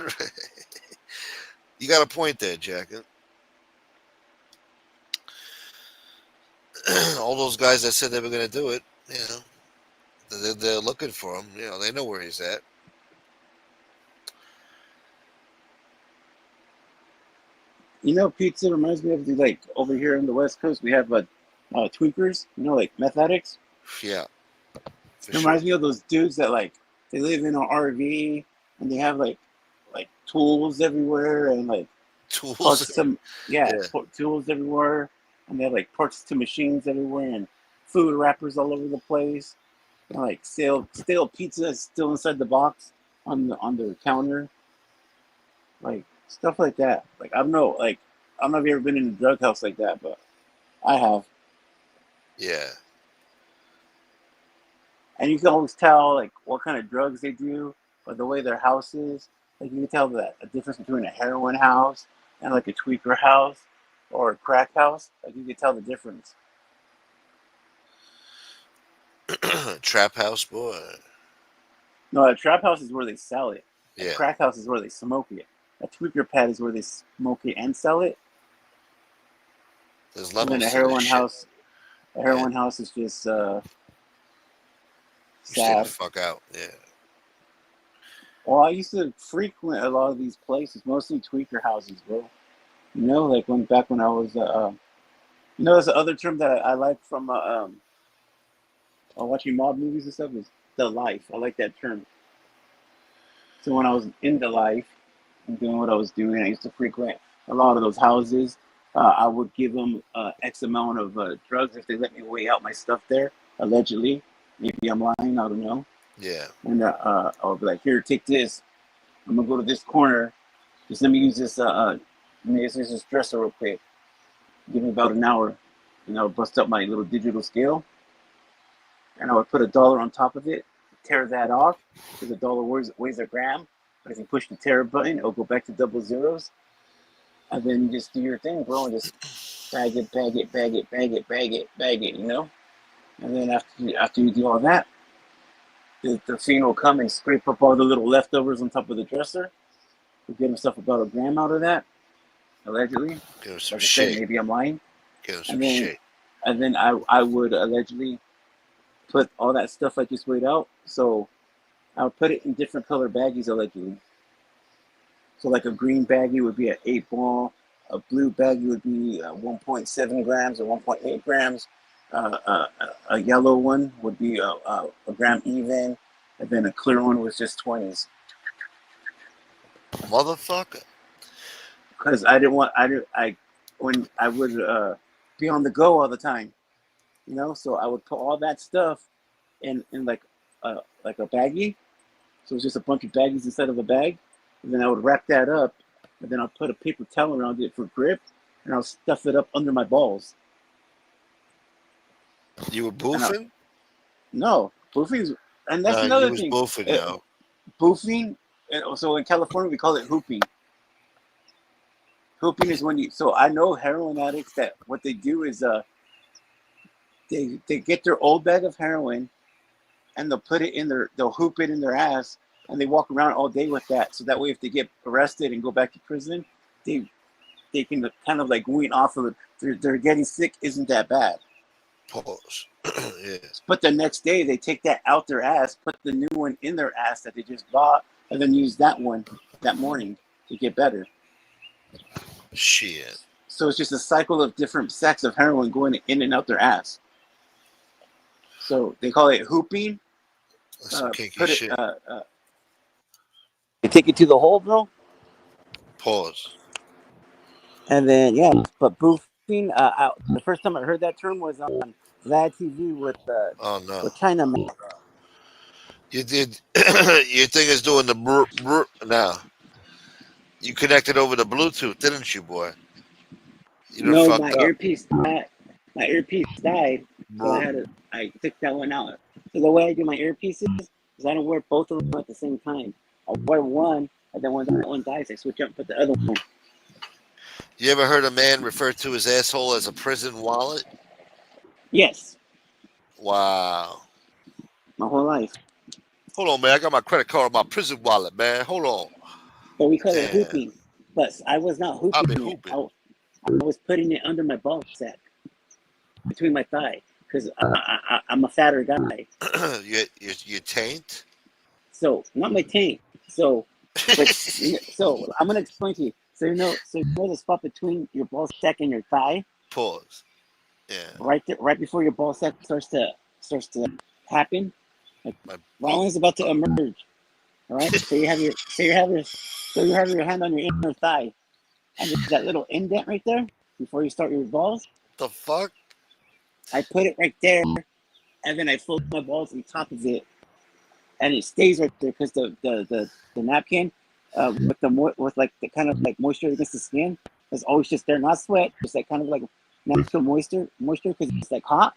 [SPEAKER 1] You got a point there, Jacket. All those guys that said they were going to do it, they're looking for him. They know where he's at.
[SPEAKER 3] Pizza reminds me of like over here on the West Coast, we have tweakers, like meth addicts.
[SPEAKER 1] Yeah,
[SPEAKER 3] It reminds me of those dudes that like they live in an RV and they have like tools everywhere and like parts
[SPEAKER 1] tools.
[SPEAKER 3] to tools everywhere, and they have like parts to machines everywhere and food wrappers all over the place. And like stale pizza is still inside the box on the counter, like stuff like that. Like I don't know if you've ever been in a drug house like that, but I have.
[SPEAKER 1] Yeah.
[SPEAKER 3] And you can always tell like what kind of drugs they do by the way their house is. Like you can tell that a difference between a heroin house and like a tweaker house or a crack house. Like you can tell the difference.
[SPEAKER 1] Trap house, boy.
[SPEAKER 3] No, a trap house is where they sell it. A
[SPEAKER 1] Yeah.
[SPEAKER 3] crack house is where they smoke it. A tweaker pad is where they smoke it and sell it.
[SPEAKER 1] There's
[SPEAKER 3] And
[SPEAKER 1] levels
[SPEAKER 3] then
[SPEAKER 1] to this shit.
[SPEAKER 3] a heroin house is just
[SPEAKER 1] You stay the
[SPEAKER 3] sad.
[SPEAKER 1] fuck out. Yeah.
[SPEAKER 3] Well, I used to frequent a lot of these places, mostly tweaker houses, bro. Like back when I was, there's the other term that I like from watching mob movies and stuff is the life. I like that term. So when I was in the life and doing what I was doing, I used to frequent a lot of those houses. I would give them X amount of drugs if they let me weigh out my stuff there, allegedly. Maybe I'm lying, I don't know.
[SPEAKER 1] Yeah.
[SPEAKER 3] And I would be like, here, take this. I'm going to go to this corner. Just let me use this this dresser real quick. Give me about an hour. And I would bust up my little digital scale. And I would put $1 on top of it, tear that off, because $1 weighs a gram. But if you push the tear button, it'll go back to double zeros. And then you just do your thing, bro, and just bag it, bag it, bag it, bag it, bag it, bag it, And then after you do all that, the fiend will come and scrape up all the little leftovers on top of the dresser. He'll get himself about a gram out of that, allegedly.
[SPEAKER 1] Give him some
[SPEAKER 3] Like I said,
[SPEAKER 1] shit.
[SPEAKER 3] maybe I'm lying.
[SPEAKER 1] Give him some shit.
[SPEAKER 3] And then I would allegedly put all that stuff I just weighed out. So I would put it in different color baggies, allegedly. So like a green baggie would be an 8 ball, a blue baggie would be 1.7 grams or 1.8 grams. A yellow one would be a gram even, and then a clear one was just 20s.
[SPEAKER 1] Motherfucker.
[SPEAKER 3] Because when I would be on the go all the time, so I would put all that stuff in like a baggie. So it's just a bunch of baggies instead of a bag. And then I would wrap that up, and then I'll put a paper towel around it for grip, and I'll stuff it up under my balls.
[SPEAKER 1] You were boofing?
[SPEAKER 3] No, boofing, and that's another
[SPEAKER 1] you was
[SPEAKER 3] thing.
[SPEAKER 1] boofing, yo.
[SPEAKER 3] Boofing, so in California we call it hooping. Hooping is when so I know heroin addicts that what they do is they get their old bag of heroin and they'll hoop it in their ass and they walk around all day with that. So that way if they get arrested and go back to prison, they can kind of like wean off of it. They're getting sick isn't that bad.
[SPEAKER 1] Pause. Yeah.
[SPEAKER 3] But the next day they take that out their ass, put the new one in their ass that they just bought, and then use that one that morning to get better.
[SPEAKER 1] Shit.
[SPEAKER 3] So it's just a cycle of different sacks of heroin going in and out their ass. So they call it hooping.
[SPEAKER 1] That's some kinky
[SPEAKER 3] Put it.
[SPEAKER 1] shit.
[SPEAKER 3] They take it to the hole, bro.
[SPEAKER 1] Pause.
[SPEAKER 3] And then but boofing. The first time I heard that term was on Vlad TV
[SPEAKER 1] Oh no.
[SPEAKER 3] with China Man.
[SPEAKER 1] You did. You think it's doing the brr, brr now? You connected over the Bluetooth, didn't you, boy? You done
[SPEAKER 3] No,
[SPEAKER 1] fucked
[SPEAKER 3] my
[SPEAKER 1] up.
[SPEAKER 3] earpiece. My earpiece died, so
[SPEAKER 1] Brr.
[SPEAKER 3] I took that one out. So the way I do my earpieces is I don't wear both of them at the same time. I wear one, and then when that one dies, I switch up and put the other one.
[SPEAKER 1] You ever heard a man refer to his asshole as a prison wallet?
[SPEAKER 3] Yes,
[SPEAKER 1] Wow.
[SPEAKER 3] my whole life.
[SPEAKER 1] Hold on, man. I got my credit card on my prison wallet, man. Hold on.
[SPEAKER 3] But we call it
[SPEAKER 1] Damn.
[SPEAKER 3] hooping. But I was not
[SPEAKER 1] I've been
[SPEAKER 3] hooping it.
[SPEAKER 1] hooping.
[SPEAKER 3] I was putting it under my ball sack, between my thigh, because I'm a fatter guy.
[SPEAKER 1] you taint?
[SPEAKER 3] So not my tank. So, but so I'm gonna explain to you. So you know the spot between your ball sack and your thigh,
[SPEAKER 1] Pause. Yeah.
[SPEAKER 3] right there, right before your ball sack starts to happen, like
[SPEAKER 1] My,
[SPEAKER 3] Rollins is about to emerge. All right. So you have your hand on your inner thigh, and there's that little indent right there before you start your balls.
[SPEAKER 1] the fuck?
[SPEAKER 3] I put it right there, and then I fold my balls on top of it, and it stays right there because the napkin with like the kind of like moisture against the skin is always just there, not sweat, just like kind of like natural moisture because it's like hot.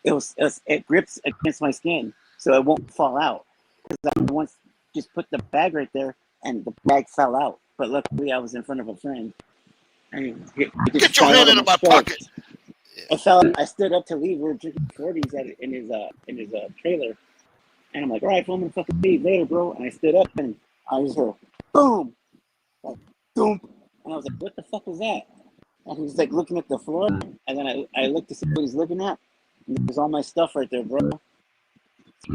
[SPEAKER 3] It grips against my skin, so it won't fall out. Because I once just put the bag right there, and the bag fell out. But luckily, I was in front of a friend, and it just
[SPEAKER 1] Get your
[SPEAKER 3] fell out
[SPEAKER 1] hand
[SPEAKER 3] of
[SPEAKER 1] out
[SPEAKER 3] my
[SPEAKER 1] of my pocket.
[SPEAKER 3] shorts. I fell. I stood up to leave. We were drinking 40s in his trailer, and I'm like, all right, I'm gonna fucking leave later, bro. And I stood up, and I just heard boom, like boom, and I was like, what the fuck was that? And he was like looking at the floor, and then I looked to see what he's looking at. And there's all my stuff right there, bro. So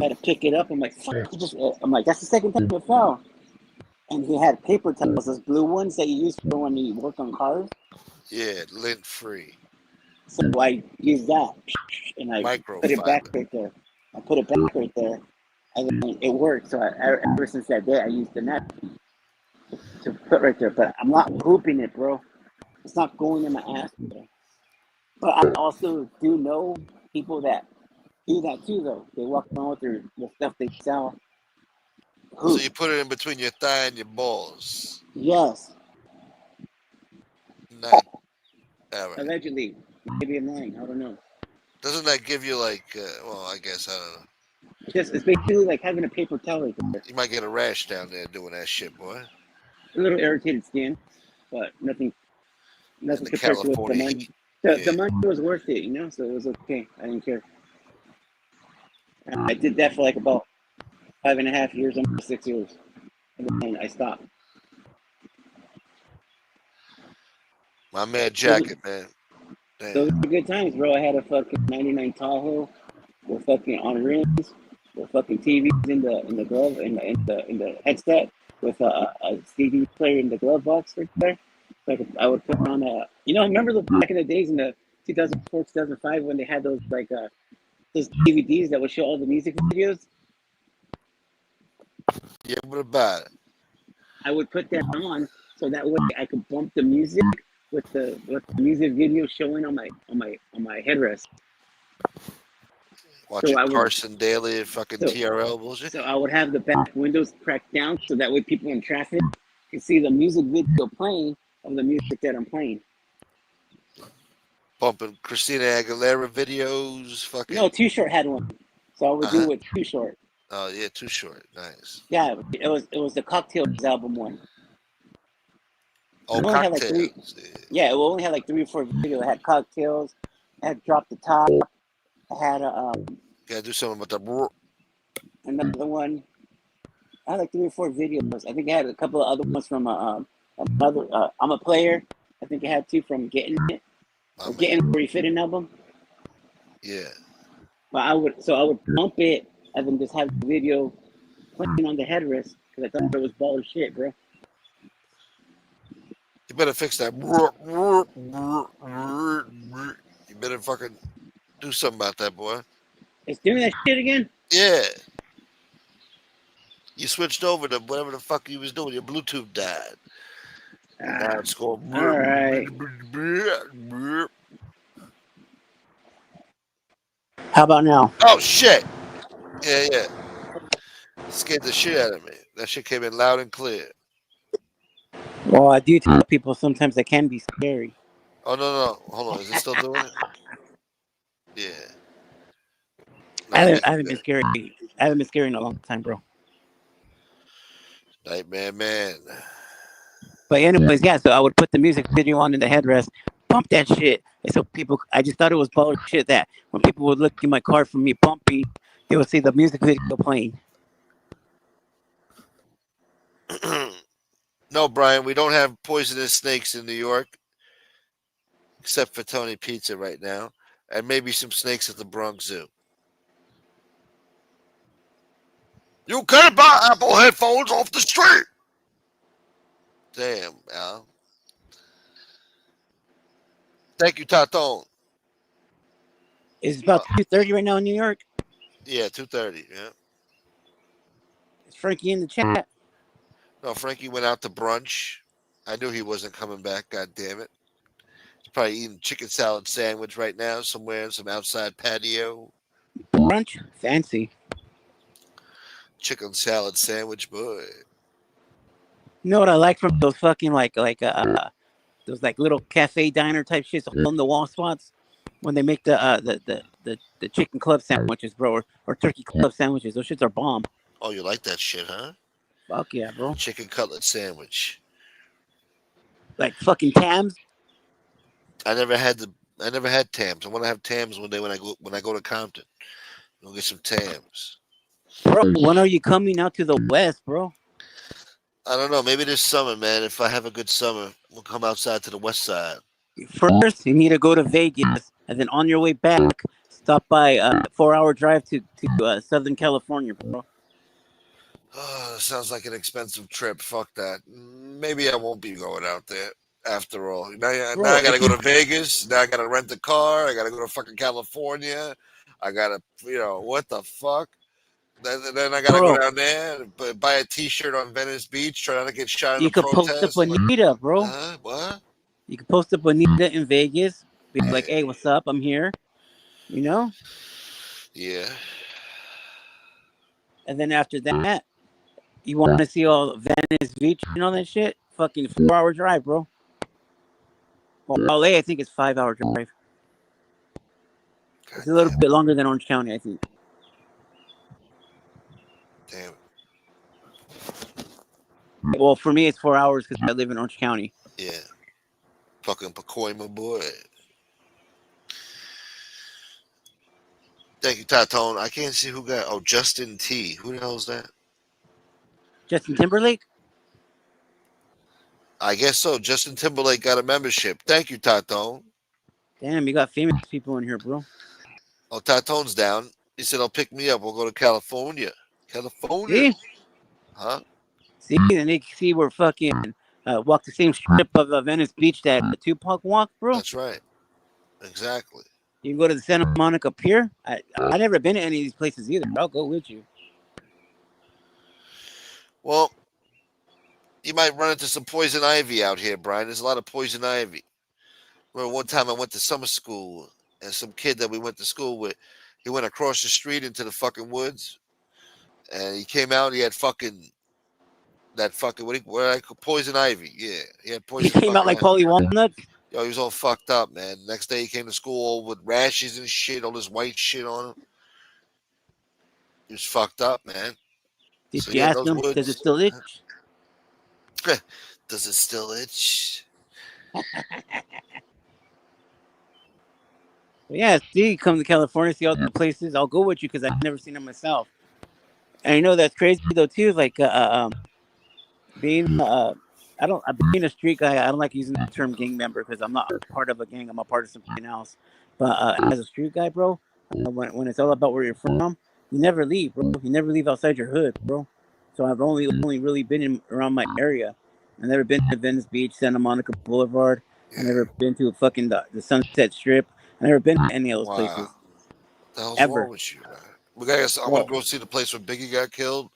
[SPEAKER 3] I had to pick it up. I'm like, fuck, I'm like, that's the second time it fell. And he had paper towels, those blue ones that you use for when you work on cars.
[SPEAKER 1] Yeah, lint free.
[SPEAKER 3] So I used that, and I put it back
[SPEAKER 1] Microfiber.
[SPEAKER 3] right there. I put it back right there, and then it worked. So ever since that day, I used the net to put right there. But I'm not hooping it, bro. It's not going in my ass, bro. But I also do know people that do that too, though. They walk around with the stuff they sell.
[SPEAKER 1] So
[SPEAKER 3] Hoop.
[SPEAKER 1] you put it in between your thigh and your balls.
[SPEAKER 3] Yes.
[SPEAKER 1] Nice. All right.
[SPEAKER 3] Allegedly. Maybe I'm lying. I don't know.
[SPEAKER 1] Doesn't that give you like? Well, I guess I don't know.
[SPEAKER 3] It's basically like having a paper towel right there.
[SPEAKER 1] You might get a rash down there doing that shit, boy.
[SPEAKER 3] A little irritated skin, but nothing
[SPEAKER 1] In the
[SPEAKER 3] compared to what the
[SPEAKER 1] California
[SPEAKER 3] money.
[SPEAKER 1] heat.
[SPEAKER 3] The
[SPEAKER 1] Yeah.
[SPEAKER 3] money was worth it, you know, so it was okay. I didn't care. I did that for like about 5.5 years, almost 6 years, and then I stopped.
[SPEAKER 1] My man
[SPEAKER 3] Those,
[SPEAKER 1] jacket, man.
[SPEAKER 3] those
[SPEAKER 1] Damn.
[SPEAKER 3] were good times, bro. I had a fucking '99 Tahoe with fucking on rims, with fucking TVs in the glove in the headset, with a CD player in the glove box right there. So I would put on remember the back in the days in the 2004 2005 when they had those like those DVDs that would show all the music videos.
[SPEAKER 1] Yeah, what about it?
[SPEAKER 3] I would put that on so that way I could bump the music with the music video showing on my headrest. So
[SPEAKER 1] Watching
[SPEAKER 3] I would
[SPEAKER 1] Carson Daly and fucking
[SPEAKER 3] so
[SPEAKER 1] TRL bullshit.
[SPEAKER 3] so I would have the back windows cracked down so that way people in traffic can see the music video playing of the music that I'm playing.
[SPEAKER 1] Bumping Christina Aguilera videos.
[SPEAKER 3] No,
[SPEAKER 1] Fucking.
[SPEAKER 3] Too Short had one, so I would do
[SPEAKER 1] Uh-huh.
[SPEAKER 3] with Too Short.
[SPEAKER 1] Oh, yeah, Too Short. Nice.
[SPEAKER 3] Yeah, it was the Cocktails album one.
[SPEAKER 1] Oh,
[SPEAKER 3] It only had like three.
[SPEAKER 1] Cocktails. Yeah.
[SPEAKER 3] Yeah, it only had like 3 or 4 videos. It had Cocktails, it had Drop the Top, it had
[SPEAKER 1] Gotta do something about the. Brr.
[SPEAKER 3] another one. I had like 3 or 4 videos. I think I had a couple of other ones from another. I'm a Player. I think I had two from Getting It
[SPEAKER 1] My
[SPEAKER 3] or
[SPEAKER 1] man.
[SPEAKER 3] Getting Where You Fit an album.
[SPEAKER 1] Yeah.
[SPEAKER 3] But I would bump it and then just have the video playing on the headrest because I thought it was baller shit, bro.
[SPEAKER 1] You better fix that. Brr, brr, brr, brr, brr. You better fucking do something about that, boy.
[SPEAKER 3] It's doing that shit again?
[SPEAKER 1] Yeah. You switched over to whatever the fuck you was doing. Your Bluetooth died. And now it's going.
[SPEAKER 3] All right. How about now?
[SPEAKER 1] Oh, shit. Yeah. Scared the shit out of me. That shit came in loud and clear.
[SPEAKER 3] Well, I do tell people sometimes they can be scary.
[SPEAKER 1] Oh, no. Hold on. Is it still doing it? Yeah.
[SPEAKER 3] I haven't been scary. I haven't been scary in a long time, bro.
[SPEAKER 1] Nightmare Man.
[SPEAKER 3] But anyways, yeah. So I would put the music video on in the headrest, pump that shit. And so people, I just thought it was bullshit that when people would look in my car for me pumping, they would see the music video playing.
[SPEAKER 1] No, Brian, we don't have poisonous snakes in New York, except for Tony Pizza right now, and maybe some snakes at the Bronx Zoo. You can't buy Apple headphones off the street. Damn, Al. Thank you, Taton.
[SPEAKER 3] It's about 2:30 right now in New York.
[SPEAKER 1] Yeah, 2:30. Yeah.
[SPEAKER 3] Is Frankie in the chat?
[SPEAKER 1] No, Frankie went out to brunch. I knew he wasn't coming back. God damn it. He's probably eating chicken salad sandwich right now somewhere in some outside patio.
[SPEAKER 3] Brunch? Fancy.
[SPEAKER 1] Chicken salad sandwich, boy.
[SPEAKER 3] You know what I like from those fucking those like little cafe diner type shits on the wall spots when they make the chicken club sandwiches, bro, or turkey club sandwiches. Those shits are bomb.
[SPEAKER 1] Oh, you like that shit, huh?
[SPEAKER 3] Fuck yeah, bro.
[SPEAKER 1] Chicken cutlet sandwich.
[SPEAKER 3] Like fucking Tams.
[SPEAKER 1] I never had Tams. I want to have Tams one day when I go to Compton. Go get some Tams.
[SPEAKER 3] Bro, when are you coming out to the West, bro?
[SPEAKER 1] I don't know. Maybe this summer, man. If I have a good summer, we'll come outside to the West Side.
[SPEAKER 3] First, you need to go to Vegas, and then on your way back, stop by a 4-hour drive to Southern California, bro.
[SPEAKER 1] Oh, sounds like an expensive trip. Fuck that. Maybe I won't be going out there after all. Now I gotta go to Vegas. Now I gotta rent a car. I gotta go to fucking California. I gotta, what the fuck? Then I gotta go down there and buy a T-shirt on Venice Beach. Try not to get shot in
[SPEAKER 3] You
[SPEAKER 1] a
[SPEAKER 3] could
[SPEAKER 1] protest.
[SPEAKER 3] post up Bonita, bro.
[SPEAKER 1] What?
[SPEAKER 3] You could post up Bonita in Vegas. Be like, hey, what's up? I'm here. You know?
[SPEAKER 1] Yeah.
[SPEAKER 3] And then after that, you want to see all Venice Beach and all that shit? Fucking 4-hour drive, bro. Well, LA, I think it's 5-hour drive. It's a little bit longer than Orange County, I think.
[SPEAKER 1] Damn.
[SPEAKER 3] Well, for me, it's 4 hours because I live in Orange County.
[SPEAKER 1] Yeah. Fucking Pacoima, boy. Thank you, Tatone. I can't see who got. Oh, Justin T. Who the hell is that?
[SPEAKER 3] Justin Timberlake?
[SPEAKER 1] I guess so. Justin Timberlake got a membership. Thank you, Tatone.
[SPEAKER 3] Damn, you got famous people in here, bro.
[SPEAKER 1] Oh, Tatone's down. He said, I'll pick me up. We'll go to California. California.
[SPEAKER 3] See?
[SPEAKER 1] Huh?
[SPEAKER 3] See, and they see we're fucking walk the same strip of Venice Beach that Tupac walked, bro.
[SPEAKER 1] That's right. Exactly.
[SPEAKER 3] You can go to the Santa Monica Pier. I never been to any of these places either. I'll go with you.
[SPEAKER 1] Well, you might run into some poison ivy out here, Brian. There's a lot of poison ivy. Remember one time I went to summer school, and some kid that we went to school with, he went across the street into the fucking woods, and he came out. He had fucking poison ivy. Yeah, he had poison.
[SPEAKER 3] He came out like Paulie Walnut.
[SPEAKER 1] Yo, he was all fucked up, man. Next day he came to school with rashes and shit, all this white shit on him. He was fucked up, man.
[SPEAKER 3] Did you ask him, does it still itch?
[SPEAKER 1] Does it still itch?
[SPEAKER 3] Yeah, see, come to California, see all the places. I'll go with you because I've never seen them myself. And I know that's crazy though too. Like being being a street guy. I don't like using the term gang member because I'm not part of a gang. I'm a part of something else. But as a street guy, bro, when it's all about where you're from, you never leave, bro. You never leave outside your hood, bro. So I've only really been around my area. I've never been to Venice Beach, Santa Monica Boulevard. I've never been to fucking the Sunset Strip. I've never been to any of those places.
[SPEAKER 1] the hell's wrong
[SPEAKER 3] ever.
[SPEAKER 1] with you, man? We got. I want
[SPEAKER 3] Well,
[SPEAKER 1] to go see the place where Biggie got killed,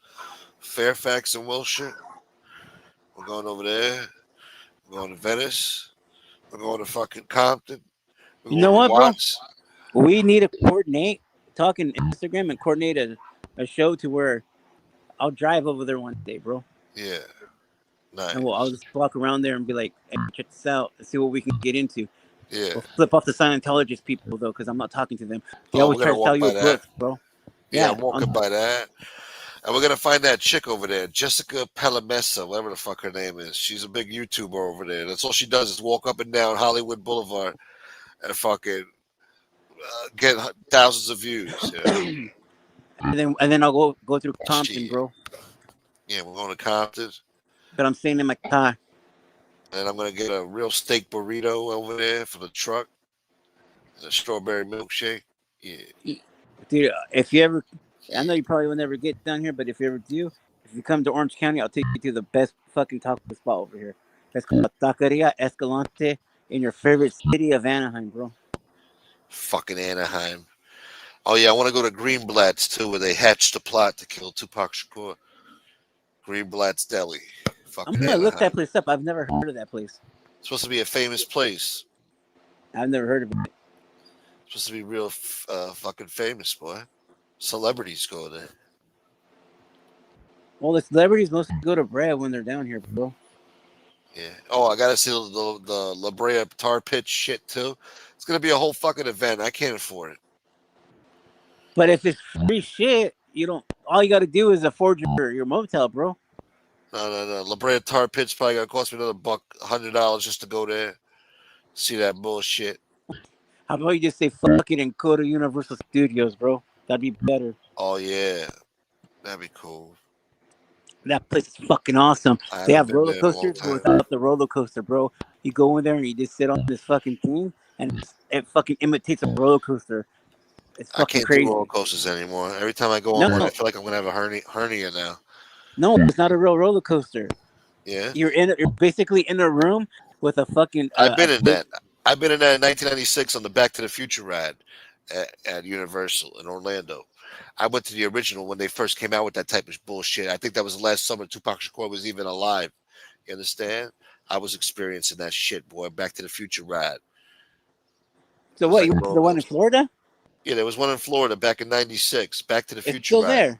[SPEAKER 1] Fairfax and Wilshire. We're going over there. We're going to Venice. We're going to fucking Compton. We're
[SPEAKER 3] you know
[SPEAKER 1] going to
[SPEAKER 3] what, bro?
[SPEAKER 1] Watts.
[SPEAKER 3] We need to coordinate, talk on Instagram and coordinate a show to where I'll drive over there one day, bro.
[SPEAKER 1] Yeah,
[SPEAKER 3] And
[SPEAKER 1] nice.
[SPEAKER 3] I'll just walk around there and be like, hey, check this out and see what we can get into.
[SPEAKER 1] Yeah.
[SPEAKER 3] We'll flip off the Scientologist people, though, because I'm not talking to them. They
[SPEAKER 1] Oh,
[SPEAKER 3] always
[SPEAKER 1] we're
[SPEAKER 3] try
[SPEAKER 1] gonna
[SPEAKER 3] to sell
[SPEAKER 1] walk
[SPEAKER 3] you a
[SPEAKER 1] by that.
[SPEAKER 3] book, bro.
[SPEAKER 1] Yeah,
[SPEAKER 3] Yeah.
[SPEAKER 1] I'm walking by that. And we're gonna find that chick over there, Jessica Palamessa, whatever the fuck her name is. She's a big YouTuber over there. That's all she does is walk up and down Hollywood Boulevard and fucking get thousands of views. You know?
[SPEAKER 3] and then I'll go through Compton,
[SPEAKER 1] Shit.
[SPEAKER 3] bro.
[SPEAKER 1] Yeah, we're going to Compton,
[SPEAKER 3] But I'm staying in my car.
[SPEAKER 1] and I'm gonna get a real steak burrito over there for the truck, and a strawberry milkshake. Yeah.
[SPEAKER 3] Dude, if you ever, I know you probably will never get down here, but if you ever do, if you come to Orange County, I'll take you to the best fucking taco spot over here. That's called Taqueria Escalante in your favorite city of Anaheim, bro.
[SPEAKER 1] Fucking Anaheim. Oh yeah, I want to go to Greenblatt's too, where they hatched a plot to kill Tupac Shakur. Greenblatt's Deli.
[SPEAKER 3] I'm
[SPEAKER 1] Fucking
[SPEAKER 3] gonna look
[SPEAKER 1] Anaheim.
[SPEAKER 3] that place up. I've never heard of that place.
[SPEAKER 1] It's supposed to be a famous place.
[SPEAKER 3] I've never heard of it.
[SPEAKER 1] It's supposed to be real fucking famous, boy. Celebrities go there.
[SPEAKER 3] Well, the celebrities mostly go to Brad when they're down here, bro.
[SPEAKER 1] Yeah. Oh, I gotta see the La Brea Tar Pit shit too. It's gonna be a whole fucking event. I can't afford it.
[SPEAKER 3] But if it's free shit, you don't. All you got to do is afford your motel, bro.
[SPEAKER 1] No. La Brea Tar Pit's probably gonna cost me another $100 just to go there. See that bullshit.
[SPEAKER 3] How about you just say fuck it and go to Universal Studios, bro? That'd be better.
[SPEAKER 1] Oh yeah, that'd be cool.
[SPEAKER 3] That place is fucking awesome.
[SPEAKER 1] I
[SPEAKER 3] They
[SPEAKER 1] haven't
[SPEAKER 3] have
[SPEAKER 1] been
[SPEAKER 3] roller
[SPEAKER 1] there in a long
[SPEAKER 3] coasters
[SPEAKER 1] time.
[SPEAKER 3] without the roller coaster, bro. You go in there and you just sit on this fucking thing, and it fucking imitates a roller coaster. It's
[SPEAKER 1] I
[SPEAKER 3] fucking
[SPEAKER 1] can't do roller
[SPEAKER 3] crazy.
[SPEAKER 1] coasters anymore. Every time I go on one, I
[SPEAKER 3] No,
[SPEAKER 1] feel like I'm gonna have a hernia now.
[SPEAKER 3] no, it's not a real roller coaster.
[SPEAKER 1] Yeah,
[SPEAKER 3] You're basically in a room with a fucking
[SPEAKER 1] I've
[SPEAKER 3] a
[SPEAKER 1] been in
[SPEAKER 3] big.
[SPEAKER 1] that. I've been in that in 1996 on the Back to the Future ride at Universal in Orlando. I went to the original when they first came out with that type of bullshit. I think that was the last summer Tupac Shakur was even alive. You understand? I was experiencing that shit, boy. Back to the Future ride.
[SPEAKER 3] So
[SPEAKER 1] It was
[SPEAKER 3] what?
[SPEAKER 1] like
[SPEAKER 3] You
[SPEAKER 1] a
[SPEAKER 3] went to
[SPEAKER 1] roller
[SPEAKER 3] the one in
[SPEAKER 1] coaster.
[SPEAKER 3] Florida?
[SPEAKER 1] Yeah, there was one in Florida back in '96. Back to the
[SPEAKER 3] It's
[SPEAKER 1] Future
[SPEAKER 3] still
[SPEAKER 1] ride.
[SPEAKER 3] there.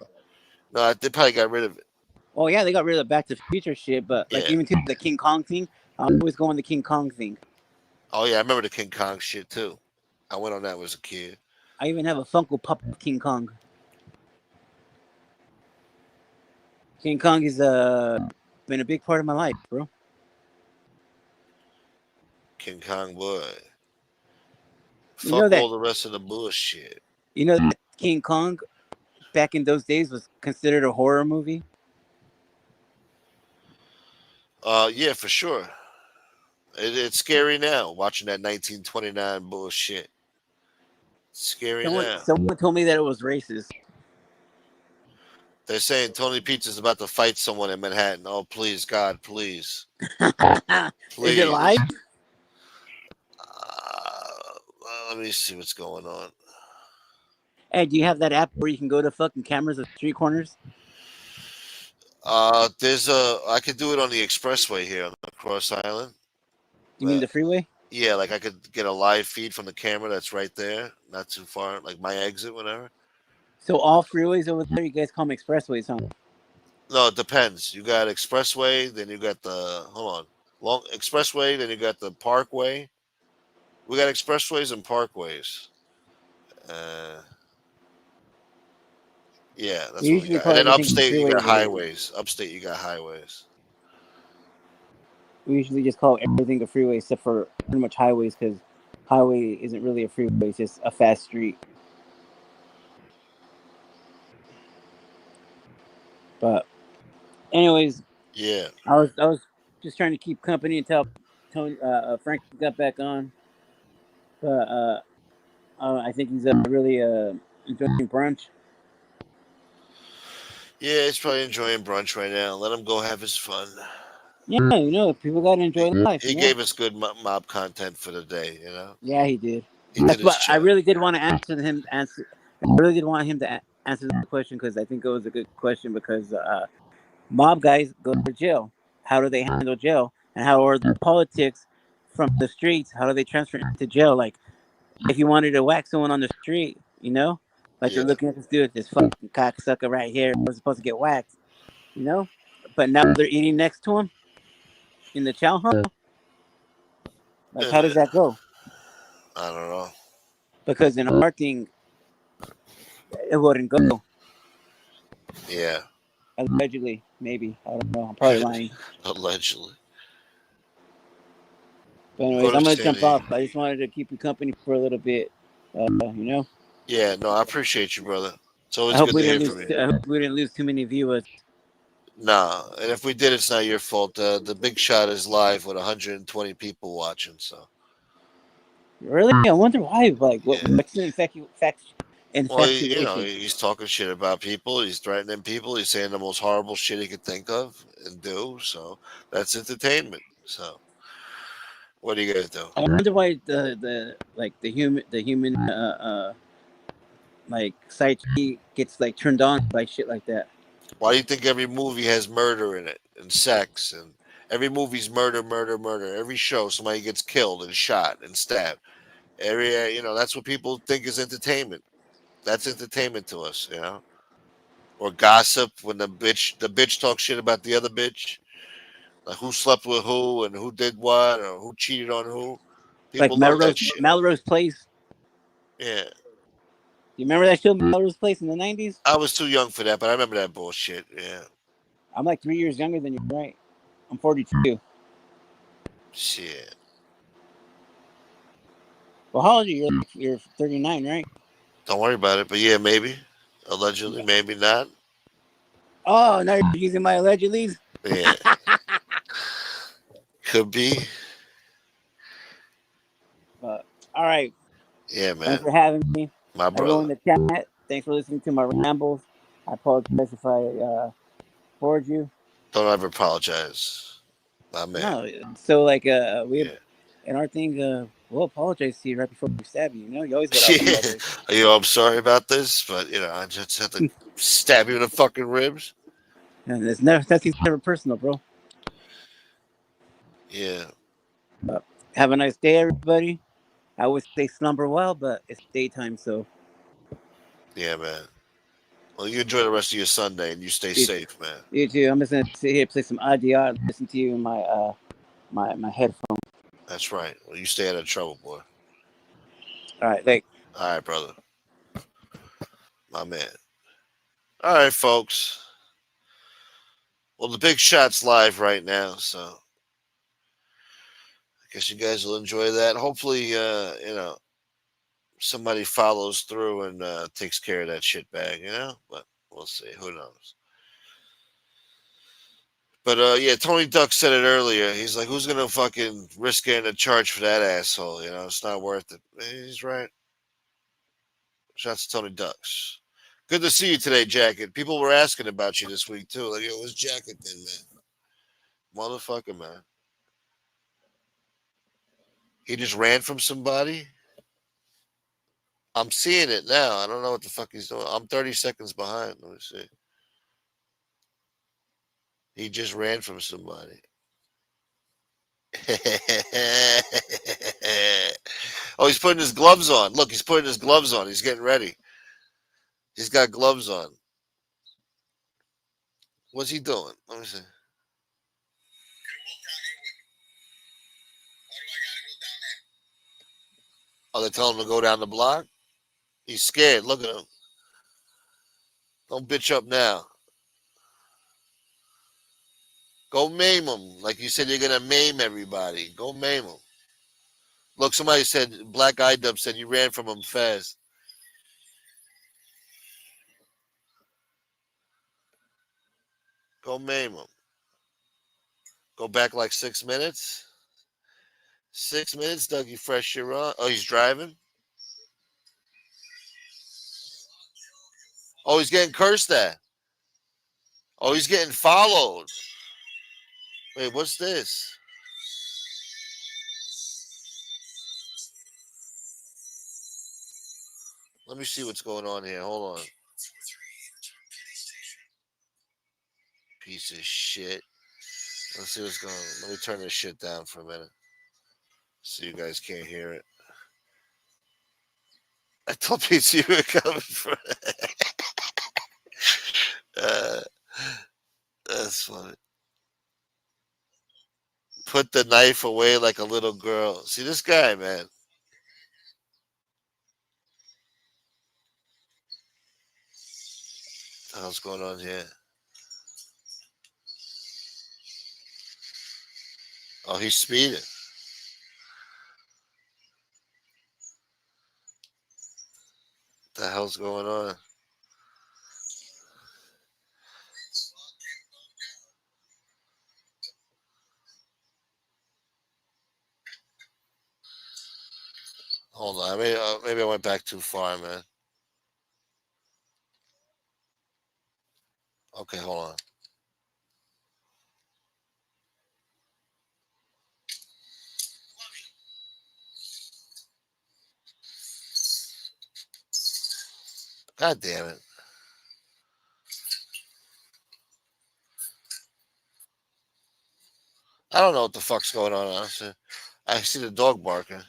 [SPEAKER 1] No, they probably got rid of it.
[SPEAKER 3] Oh yeah, they got rid of the Back to the Future shit, but like
[SPEAKER 1] Yeah.
[SPEAKER 3] even to the King Kong thing, I always go on the King Kong thing.
[SPEAKER 1] Oh yeah, I remember the King Kong shit too. I went on that as a kid.
[SPEAKER 3] I even have a Funko Pop of King Kong. King Kong is been a big part of my life, bro.
[SPEAKER 1] King Kong boy.
[SPEAKER 3] You know
[SPEAKER 1] Fuck
[SPEAKER 3] that
[SPEAKER 1] all the rest of the bullshit.
[SPEAKER 3] that King Kong back in those days was considered a horror movie.
[SPEAKER 1] Yeah, for sure. It's scary now watching that 1929 bullshit. Scary now.
[SPEAKER 3] Someone told me that it was racist.
[SPEAKER 1] They're saying Tony Pizza's about to fight someone in Manhattan. Oh, please, God, please.
[SPEAKER 3] Is it live?
[SPEAKER 1] Please. Let me see what's going on.
[SPEAKER 3] Hey, do you have that app where you can go to fucking cameras at street corners?
[SPEAKER 1] I could do it on the expressway here on the Cross Island.
[SPEAKER 3] You mean the freeway?
[SPEAKER 1] Yeah, like I could get a live feed from the camera that's right there, not too far, like my exit, whatever.
[SPEAKER 3] So all freeways over there, you guys call them expressways, huh?
[SPEAKER 1] No, it depends. You got expressway, then you got the long expressway, then you got the parkway. We got expressways and parkways. Yeah, that's
[SPEAKER 3] We
[SPEAKER 1] what we
[SPEAKER 3] usually
[SPEAKER 1] got.
[SPEAKER 3] call
[SPEAKER 1] And then
[SPEAKER 3] everything a
[SPEAKER 1] upstate, you
[SPEAKER 3] freeway
[SPEAKER 1] got
[SPEAKER 3] over here.
[SPEAKER 1] highways. Upstate, you got highways.
[SPEAKER 3] We usually just call everything a freeway except for pretty much highways because highway isn't really a freeway; it's just a fast street. But anyways,
[SPEAKER 1] Yeah.
[SPEAKER 3] I was just trying to keep company until Tony Frank got back on. But I think he's really enjoying brunch.
[SPEAKER 1] Yeah, he's probably enjoying brunch right now. Let him go have his fun.
[SPEAKER 3] Yeah, you know, people gotta enjoy life.
[SPEAKER 1] He
[SPEAKER 3] You know?
[SPEAKER 1] gave us good mob content for the day, you know?
[SPEAKER 3] Yeah, he did.
[SPEAKER 1] He did his
[SPEAKER 3] But I
[SPEAKER 1] job.
[SPEAKER 3] really did want to answer I really did want him to answer the question because I think it was a good question because mob guys go to jail. How do they handle jail? And how are the politics from the streets? How do they transfer into jail? Like, if you wanted to whack someone on the street, like they're
[SPEAKER 1] Yeah.
[SPEAKER 3] looking at this dude, this fucking cocksucker right here, was supposed to get whacked, you know? But now they're eating next to him in the chow hall. Like,
[SPEAKER 1] And
[SPEAKER 3] how does that go?
[SPEAKER 1] I don't know.
[SPEAKER 3] Because in our thing, it wouldn't go.
[SPEAKER 1] Yeah.
[SPEAKER 3] Allegedly, maybe. I don't know. I'm probably lying.
[SPEAKER 1] Allegedly.
[SPEAKER 3] But
[SPEAKER 1] Go
[SPEAKER 3] anyways,
[SPEAKER 1] to
[SPEAKER 3] I'm gonna jump
[SPEAKER 1] city.
[SPEAKER 3] off. I just wanted to keep you company for a little bit. You know.
[SPEAKER 1] Yeah, no, I appreciate you, brother. It's
[SPEAKER 3] I
[SPEAKER 1] always
[SPEAKER 3] hope
[SPEAKER 1] good
[SPEAKER 3] we
[SPEAKER 1] to
[SPEAKER 3] didn't
[SPEAKER 1] hear
[SPEAKER 3] lose.
[SPEAKER 1] from you.
[SPEAKER 3] I hope we didn't lose too many viewers.
[SPEAKER 1] Nah, and if we did, it's not your fault. The big shot is live with 120 people watching. So
[SPEAKER 3] Really? I wonder why. Like,
[SPEAKER 1] yeah.
[SPEAKER 3] what's the
[SPEAKER 1] Well, you know,
[SPEAKER 3] infatuation?
[SPEAKER 1] he's talking shit about people. He's threatening people. He's saying the most horrible shit he could think of and do. So that's entertainment. So what are you gonna do?
[SPEAKER 3] I wonder why the human like psyche gets like turned on by shit like that.
[SPEAKER 1] Why do you think every movie has murder in it and sex and every movie's murder, murder, murder? Every show somebody gets killed and shot and stabbed. Every that's what people think is entertainment. That's entertainment to us, Or gossip when the bitch talks shit about the other bitch, like who slept with who and who did what or who cheated on who.
[SPEAKER 3] Like
[SPEAKER 1] People love that shit.
[SPEAKER 3] Melrose Place.
[SPEAKER 1] Yeah,
[SPEAKER 3] Do you remember that show, Melrose Place, in the '90s?
[SPEAKER 1] I was too young for that, but I remember that bullshit. Yeah,
[SPEAKER 3] I'm like 3 years younger than you, right? I'm 42.
[SPEAKER 1] shit.
[SPEAKER 3] Well, how old are you? You're 39, right?
[SPEAKER 1] Don't worry about it. But yeah, maybe, allegedly, maybe not.
[SPEAKER 3] Oh, now you're using my allegedly.
[SPEAKER 1] Yeah, could be.
[SPEAKER 3] But all right,
[SPEAKER 1] Yeah,
[SPEAKER 3] thanks
[SPEAKER 1] man,
[SPEAKER 3] for having me,
[SPEAKER 1] my
[SPEAKER 3] everyone
[SPEAKER 1] brother.
[SPEAKER 3] in the chat. Thanks for listening to my rambles. I apologize if I bored you.
[SPEAKER 1] Don't ever apologize, my man.
[SPEAKER 3] No, so like we
[SPEAKER 1] Yeah.
[SPEAKER 3] in our thing we'll apologize to you right before we stab you. You know, you always gotta
[SPEAKER 1] Yeah,
[SPEAKER 3] apologize.
[SPEAKER 1] I'm sorry about this, but I just have to stab you in the fucking ribs.
[SPEAKER 3] And nothing's never personal, bro.
[SPEAKER 1] Yeah,
[SPEAKER 3] Have a nice day, everybody. I would say slumber well, but it's daytime, so
[SPEAKER 1] yeah, man. Well, you enjoy the rest of your Sunday and you stay
[SPEAKER 3] you,
[SPEAKER 1] safe, man.
[SPEAKER 3] you too. I'm just gonna sit here, play some IDR, listen to you in my my headphones.
[SPEAKER 1] That's right. Well, you stay out of trouble, boy.
[SPEAKER 3] All right, like
[SPEAKER 1] All right, brother, my man. All right, folks. Well, the big shot's live right now, so I guess you guys will enjoy that. Hopefully, somebody follows through and takes care of that shit bag, But we'll see. Who knows? But yeah, Tony Duck said it earlier. He's like, "Who's gonna fucking risk getting a charge for that asshole? It's not worth it." He's right. Shouts to Tony Ducks. Good to see you today, Jacket. People were asking about you this week too. Like, yo, what's Jacket then, man? Motherfucker, man. He just ran from somebody. I'm seeing it now. I don't know what the fuck he's doing. I'm 30 seconds behind. Let me see. He just ran from somebody. Oh, he's putting his gloves on. Look, he's putting his gloves on. He's getting ready. He's got gloves on. What's he doing? Let me see. Oh, they tell him to go down the block? He's scared. Look at him. Don't bitch up now. Go maim him. Like you said, you're going to maim everybody. Go maim him. Look, somebody said, Black Eye Dub said you ran from him fast. Go maim him. Go back like 6 minutes. 6 minutes, Dougie Fresh, you're on. Oh, he's driving? Oh, he's getting cursed at. Oh, he's getting followed. Wait, what's this? Let me see what's going on here. Hold on. Piece of shit. Let's see what's going on. Let me turn this shit down for a minute. So you guys can't hear it. I told PC you were coming for uh, that's funny. Put the knife away like a little girl. See this guy, man. What the hell's going on here? Oh, he's speeding. What the hell's going on? Hold on. Maybe I went back too far, man. Okay, hold on. God damn it. I don't know what the fuck's going on, honestly. I see the dog barking.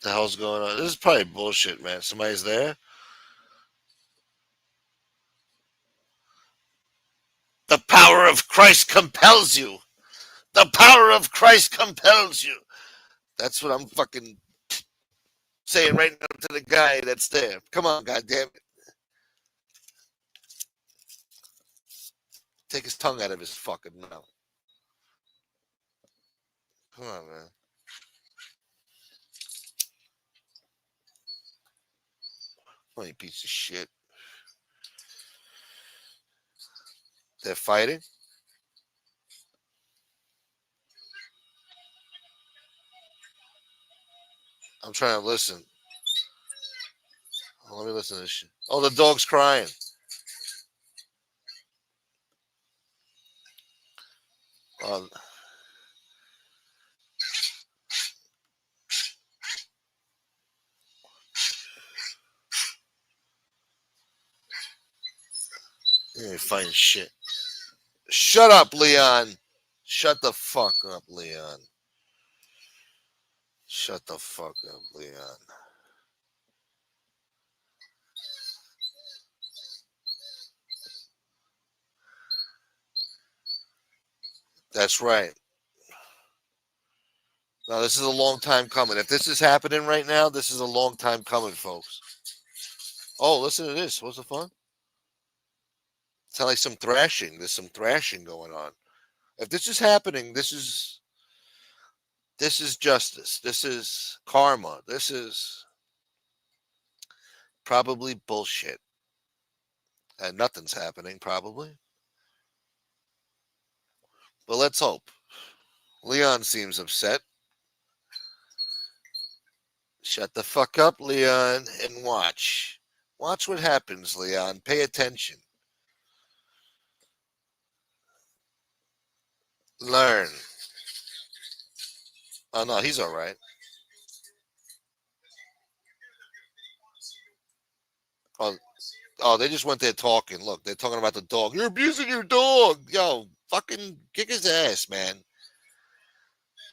[SPEAKER 1] The hell's going on? This is probably bullshit, man. Somebody's there. The power of Christ compels you. The power of Christ compels you. That's what I'm fucking saying right now to the guy that's there. Come on, goddamn it. Take his tongue out of his fucking mouth. Come on, man. Funny piece of shit. They're fighting. I'm trying to listen. Oh, let me listen to this shit. Oh, the dog's crying. Oh, you ain't fighting shit. Shut up, Leon. Shut the fuck up, Leon. Shut the fuck up, Leon. That's right. Now, this is a long time coming. If this is happening right now, this is a long time coming, folks. Oh, listen to this. What's the fun? Sound like some thrashing. There's some thrashing going on. If this is happening, this is justice. This is karma. This is probably bullshit. And nothing's happening, probably. But let's hope. Leon seems upset. Shut the fuck up, Leon, and watch. Watch what happens, Leon. Pay attention. Learn. Oh, no, he's all right. Oh, they just went there talking. Look, they're talking about the dog. You're abusing your dog. Yo, fucking kick his ass, man.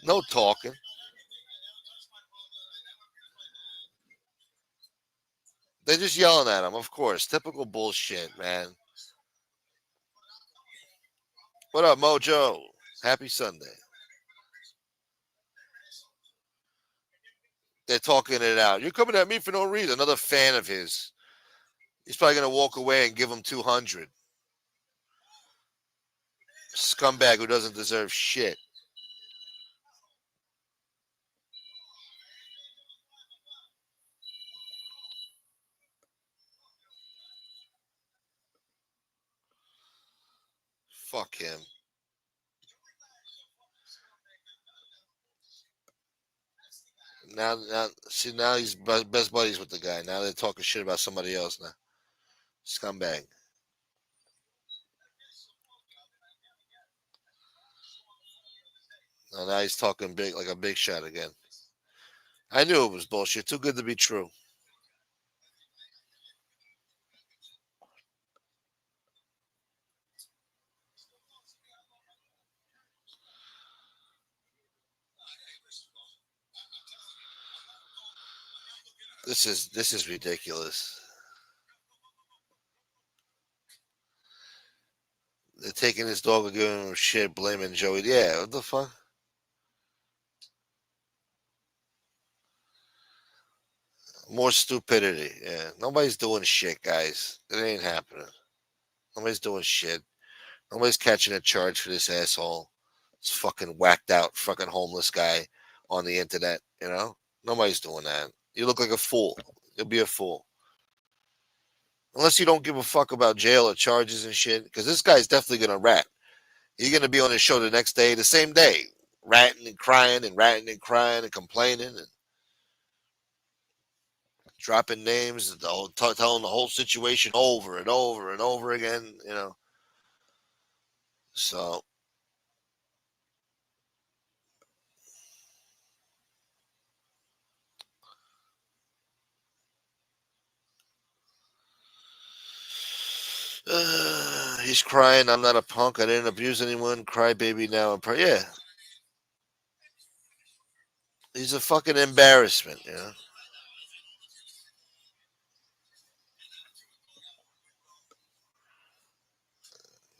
[SPEAKER 1] No talking. They're just yelling at him, of course. Typical bullshit, man. What up, Mojo? Happy Sunday. They're talking it out. You're coming at me for no reason. Another fan of his. He's probably going to walk away and give him 200. Scumbag who doesn't deserve shit. Fuck him. Now he's best buddies with the guy. Now they're talking shit about somebody else now. Scumbag. And now he's talking big, like a big shot again. I knew it was bullshit. Too good to be true. This is ridiculous. They're taking his dog and giving him shit, blaming Joey. Yeah, what the fuck? More stupidity. Yeah, nobody's doing shit, guys. It ain't happening. Nobody's doing shit. Nobody's catching a charge for this asshole. This fucking whacked out, fucking homeless guy on the internet. You know, nobody's doing that. You look like a fool. You'll be a fool. Unless you don't give a fuck about jail or charges and shit, because this guy's definitely gonna rat. You're gonna be on his show the next day, the same day, ratting and crying and ratting and crying and complaining and dropping names, telling the whole situation over and over and over again. You know, so he's crying. I'm not a punk. I didn't abuse anyone. Cry baby now. Yeah, he's a fucking embarrassment. You know,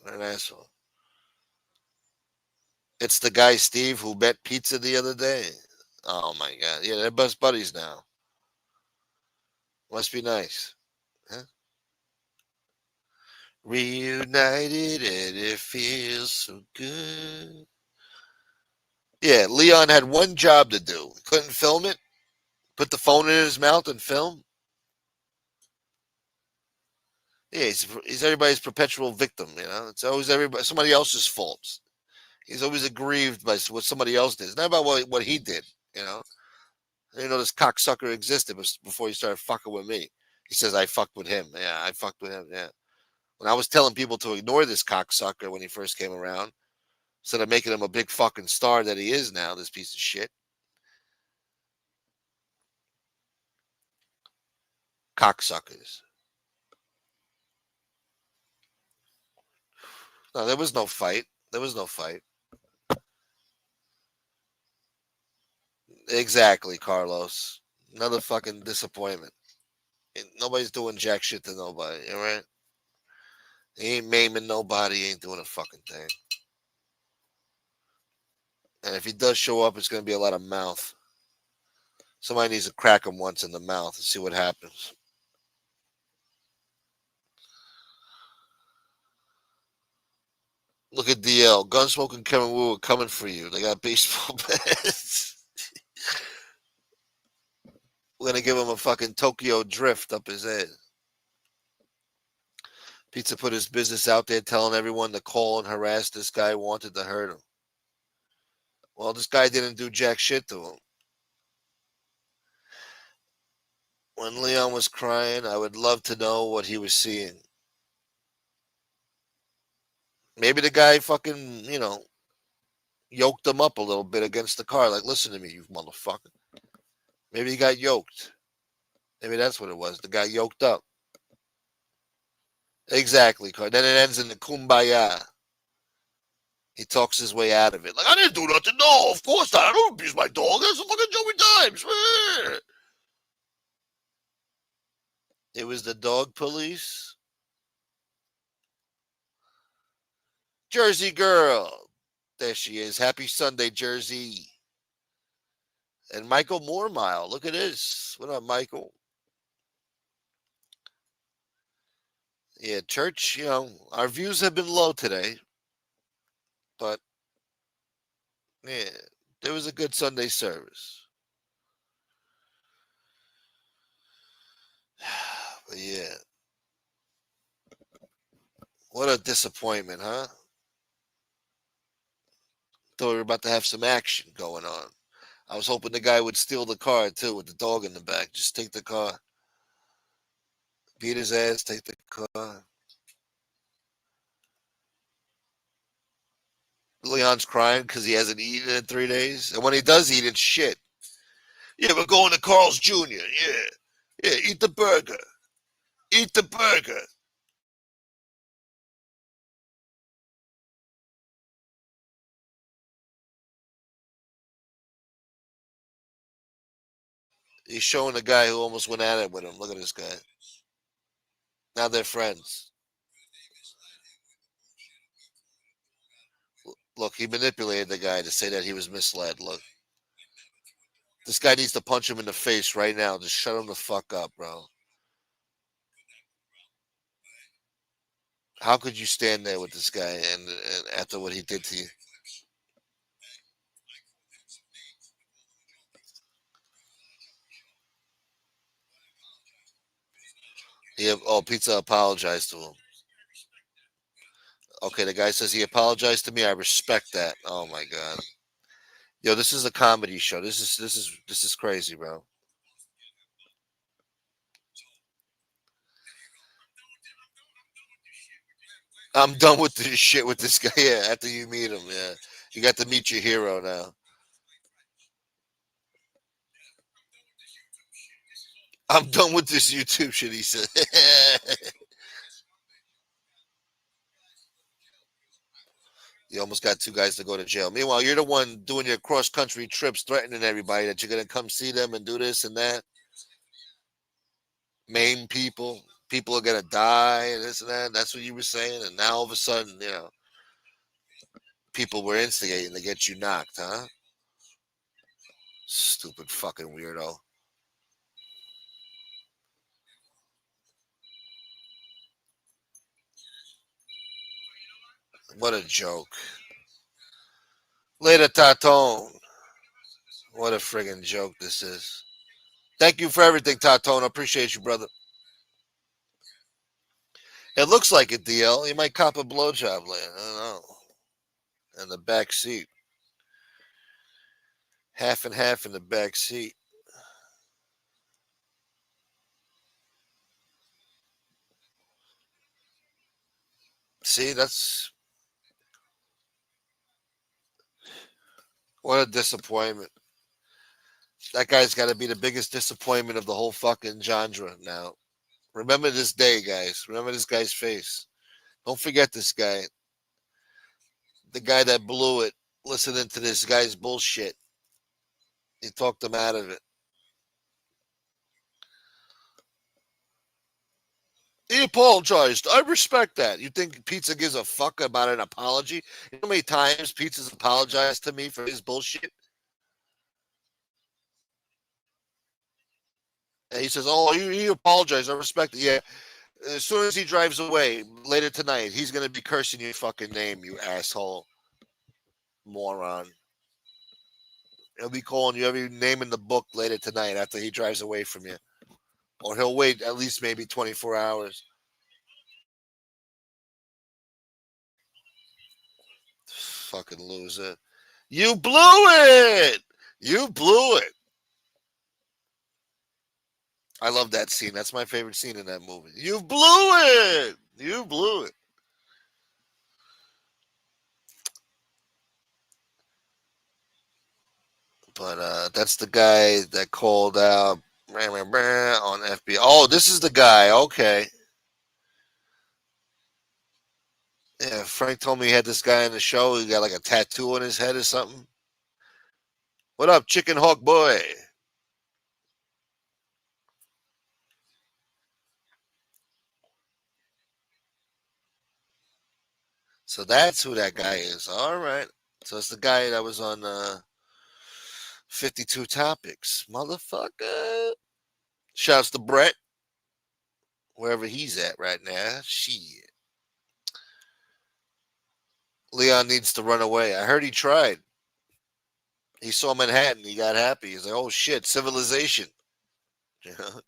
[SPEAKER 1] an asshole. It's the guy Steve who bet pizza the other day. Oh my god. Yeah, they're best buddies now. Must be nice. Huh? Reunited and it feels so good. Yeah, Leon had one job to do. He couldn't film it. Put the phone in his mouth and film. Yeah, he's everybody's perpetual victim. You know, it's always somebody else's faults. He's always aggrieved by what somebody else did. It's not about what he did. You know, I didn't know this cocksucker existed before he started fucking with me. He says I fucked with him. Yeah, I fucked with him. Yeah. When I was telling people to ignore this cocksucker when he first came around, instead of making him a big fucking star that he is now, this piece of shit. Cocksuckers. No, there was no fight. There was no fight. Exactly, Carlos. Another fucking disappointment. Nobody's doing jack shit to nobody, all right? He ain't maiming nobody, he ain't doing a fucking thing. And if he does show up, it's going to be a lot of mouth. Somebody needs to crack him once in the mouth and see what happens. Look at DL. Gunsmoke Kevin Wu are coming for you. They got baseball bats. We're going to give him a fucking Tokyo drift up his head. Pizza put his business out there telling everyone to call and harass this guy wanted to hurt him. Well, this guy didn't do jack shit to him. When Leon was crying, I would love to know what he was seeing. Maybe the guy fucking, yoked him up a little bit against the car. Like, listen to me, you motherfucker. Maybe he got yoked. Maybe that's what it was. The guy yoked up. Exactly. Then it ends in the kumbaya. He talks his way out of it. Like, I didn't do nothing. No, of course not. I don't abuse my dog. That's a fucking Joey Dimes. It was the dog police. Jersey girl. There she is. Happy Sunday, Jersey. And Michael Moormile. Look at this. What up, Michael? Yeah, church, our views have been low today. But, yeah, there was a good Sunday service. But, yeah. What a disappointment, huh? Thought we were about to have some action going on. I was hoping the guy would steal the car, too, with the dog in the back. Just take the car. Beat his ass, take the car. Leon's crying because he hasn't eaten in 3 days. And when he does eat, it's shit. Yeah, we're going to Carl's Jr. Yeah. Yeah, eat the burger. Eat the burger. He's showing the guy who almost went at it with him. Look at this guy. Now they're friends. Look, he manipulated the guy to say that he was misled. Look. This guy needs to punch him in the face right now. Just shut him the fuck up, bro. How could you stand there with this guy and after what he did to you? Pizza apologized to him. Okay, the guy says he apologized to me. I respect that. Oh my god. Yo, this is a comedy show. This is crazy, bro. I'm done with this shit with this guy. Yeah, after you meet him, yeah. You got to meet your hero now. I'm done with this YouTube shit, he said. You almost got 2 guys to go to jail. Meanwhile, you're the one doing your cross country trips, threatening everybody that you're gonna come see them and do this and that. Maim people. People are gonna die and this and that. That's what you were saying. And now all of a sudden, people were instigating to get you knocked, huh? Stupid fucking weirdo. What a joke. Later, Tatone. What a friggin' joke this is. Thank you for everything, Tatone. I appreciate you, brother. It looks like a DL. You might cop a blowjob later. I don't know. In the back seat. Half and half in the back seat. See, that's what a disappointment. That guy's got to be the biggest disappointment of the whole fucking genre now. Remember this day, guys. Remember this guy's face. Don't forget this guy. The guy that blew it listening to this guy's bullshit. He talked him out of it. He apologized. I respect that. You think Pizza gives a fuck about an apology? You know how many times Pizza's apologized to me for his bullshit? And he says, "Oh, you apologize. I respect it." Yeah. As soon as he drives away later tonight, he's gonna be cursing your fucking name, you asshole, moron. He'll be calling you every name in the book later tonight after he drives away from you, or he'll wait at least maybe 24 hours. Fucking loser. You blew it. You blew it. I love that scene. That's my favorite scene in that movie. You blew it. You blew it. But that's the guy that called out on FBI. Oh, this is the guy. Okay. Yeah, Frank told me he had this guy on the show. He got like a tattoo on his head or something. What up, Chicken Hawk Boy? So that's who that guy is. All right. So it's the guy that was on 52 Topics. Motherfucker. Shouts to Brett, wherever he's at right now. Shit. Leon needs to run away. I heard he tried. He saw Manhattan. He got happy. He's like, oh shit, civilization. You know?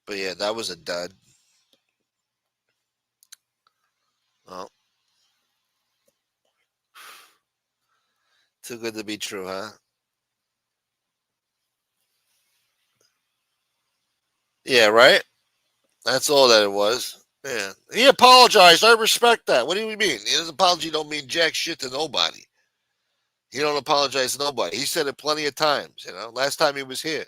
[SPEAKER 1] But yeah, that was a dud. Well, too good to be true, huh? Yeah, right? That's all that it was. Yeah. He apologized. I respect that. What do you mean? His apology don't mean jack shit to nobody. He don't apologize to nobody. He said it plenty of times, Last time he was here,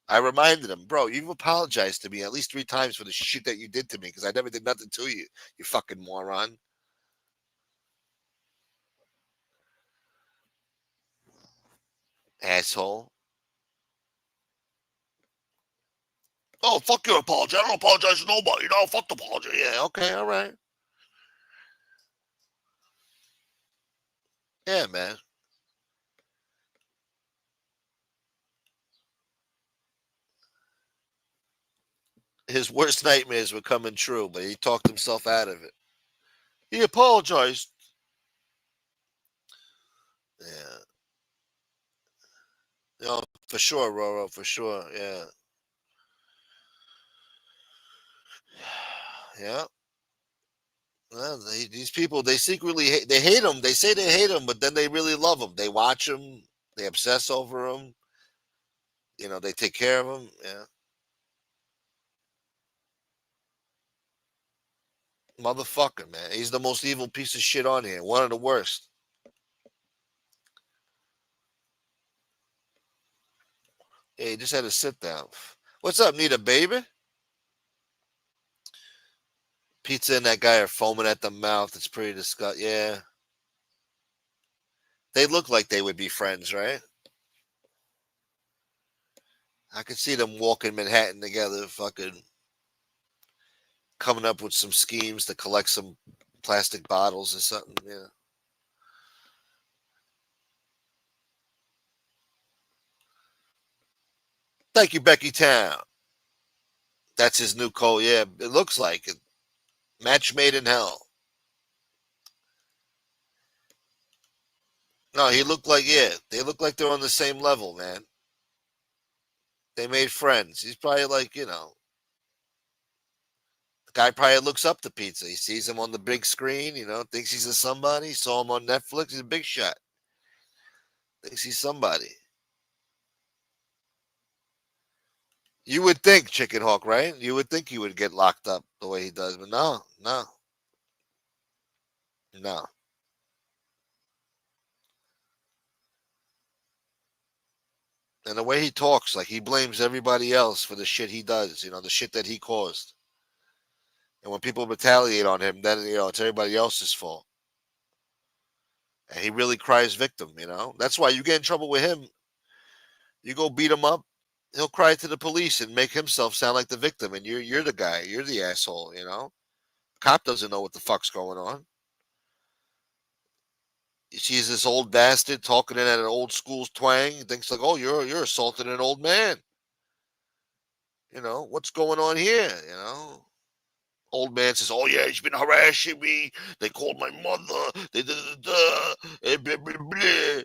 [SPEAKER 1] I reminded him, bro, you've apologized to me at least 3 times for the shit that you did to me because I never did nothing to you, you fucking moron. Asshole. Oh, fuck your apology. I don't apologize to nobody. No, fuck the apology. Yeah, okay, all right. Yeah, man. His worst nightmares were coming true, but he talked himself out of it. He apologized. Yeah. For sure, Roro, for sure. Yeah. Yeah. Well, these people, they secretly they hate him. They say they hate him, but then they really love him. They watch him. They obsess over him. They take care of him. Yeah. Motherfucker, man. He's the most evil piece of shit on here. One of the worst. Yeah, he just had to sit down. What's up, need a baby? Pizza and that guy are foaming at the mouth. It's pretty disgusting. Yeah. They look like they would be friends, right? I could see them walking Manhattan together, fucking coming up with some schemes to collect some plastic bottles or something. Yeah. Thank you, Becky Town. That's his new code. Yeah, it looks like it. Match made in hell. No, he looked like, yeah, they look like they're on the same level, man. They made friends. He's probably like, the guy probably looks up to Pizza. He sees him on the big screen, thinks he's a somebody. Saw him on Netflix. He's a big shot. Thinks he's somebody. You would think Chicken Hawk, right? You would think he would get locked up the way he does, but no, no, no. And the way he talks, like he blames everybody else for the shit he does, the shit that he caused. And when people retaliate on him, then it's everybody else's fault. And he really cries victim. That's why you get in trouble with him. You go beat him up, he'll cry to the police and make himself sound like the victim, and you're the guy, you're the asshole. Cop doesn't know what the fuck's going on. He sees this old bastard talking in at an old school twang. He thinks like, oh, you're assaulting an old man. What's going on here? Old man says, oh yeah, he's been harassing me. They called my mother. They blah, blah, blah.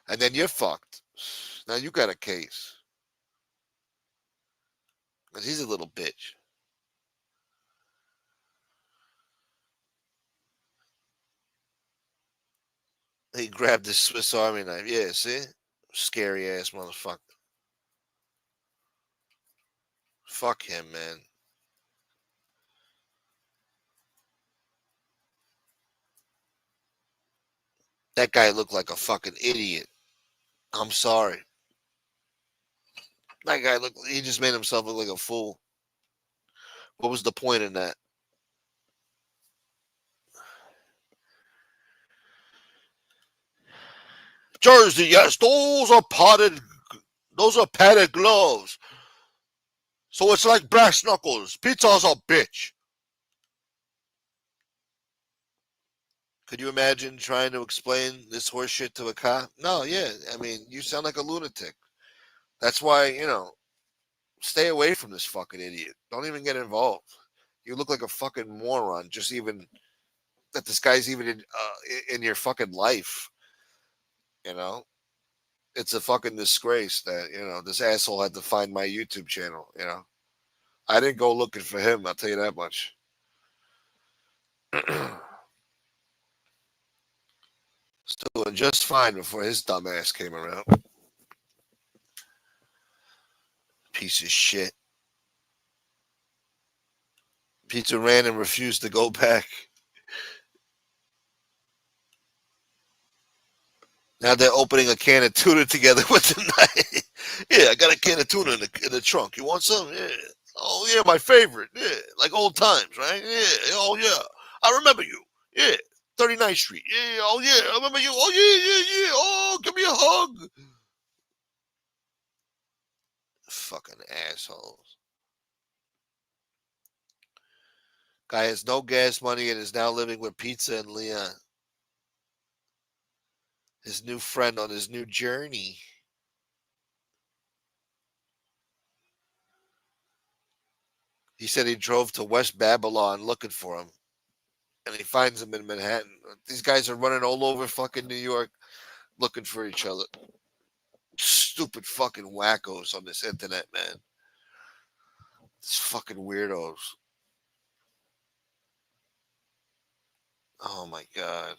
[SPEAKER 1] And then you're fucked. Now you got a case. Because he's a little bitch. He grabbed his Swiss Army knife. Yeah, see? Scary ass motherfucker. Fuck him, man. That guy looked like a fucking idiot. I'm sorry. That guy he just made himself look like a fool. What was the point in that? Jersey, yes, those are padded gloves. So it's like brass knuckles. Pizza's a bitch. Could you imagine trying to explain this horse shit to a cop? No, yeah. I mean, you sound like a lunatic. That's why, stay away from this fucking idiot. Don't even get involved. You look like a fucking moron. Just even that this guy's even in your fucking life. You know, it's a fucking disgrace that this asshole had to find my YouTube channel. I didn't go looking for him. I'll tell you that much. Was doing just fine before his dumb ass came around. Piece of shit. Pizza ran and refused to go back. Now they're opening a can of tuna together with the night. Yeah, I got a can of tuna in the trunk. You want some? Yeah. Oh, yeah, my favorite. Yeah, like old times, right? Yeah. Oh, yeah. I remember you. Yeah. 39th Street. Yeah. Oh, yeah. I remember you. Oh, yeah, yeah, yeah. Oh, give me a hug. Fucking assholes. Guy has no gas money and is now living with Pizza and Leon. His new friend on his new journey. He said he drove to West Babylon looking for him. And he finds him in Manhattan. These guys are running all over fucking New York looking for each other. Stupid fucking wackos on this internet, man. These fucking weirdos. Oh my god.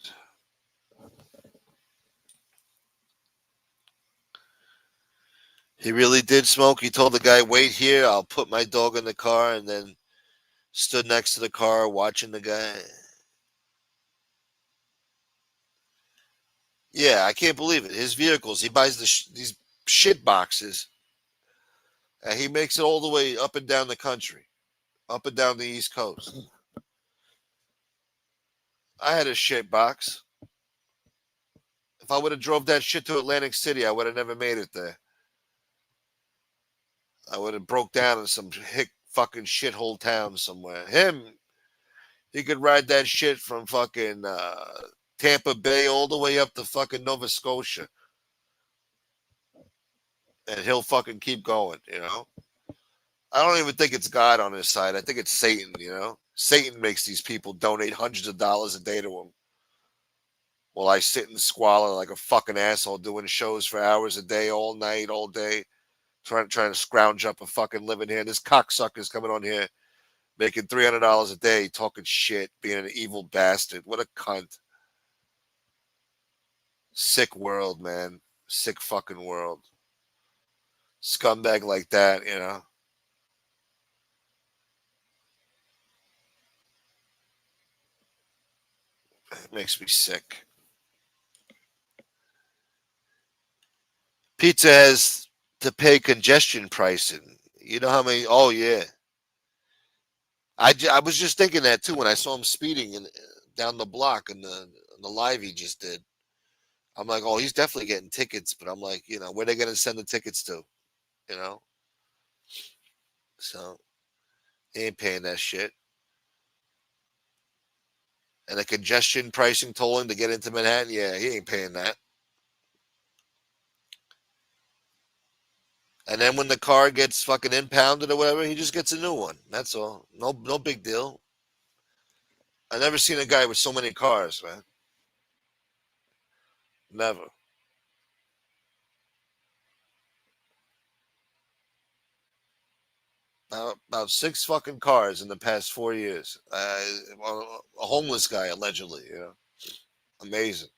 [SPEAKER 1] He really did smoke. He told the guy, wait here, I'll put my dog in the car, and then stood next to the car watching the guy. Yeah, I can't believe it. His vehicles, he buys these shit boxes, and he makes it all the way up and down the country, up and down the East Coast. I had a shit box. If I would have drove that shit to Atlantic City, I would have never made it there. I would have broke down in some hick fucking shithole town somewhere. He could ride that shit from fucking Tampa Bay all the way up to fucking Nova Scotia. And he'll fucking keep going, you know? I don't even think it's God on his side. I think it's Satan, you know? Satan makes these people donate hundreds of dollars a day to him. While I sit and squalor like a fucking asshole doing shows for hours a day, all night, all day, trying to scrounge up a fucking living here. This cocksucker's coming on here making $300 a day, talking shit, being an evil bastard. What a cunt. Sick world, man. Sick fucking world. Scumbag like that, you know. It makes me sick. Pizza has to pay congestion pricing. You know how many? Oh, yeah. I was just thinking that too when I saw him speeding down the block in the live he just did. I'm like, oh, he's definitely getting tickets, but I'm like, you know, where they going to send the tickets to? You know? So, he ain't paying that shit. And the congestion pricing tolling to get into Manhattan, yeah, he ain't paying that. And then when the car gets fucking impounded or whatever, he just gets a new one. That's all. No big deal. I never seen a guy with so many cars, man. Never. About six fucking cars in the past 4 years. A homeless guy, allegedly, you know. Amazing.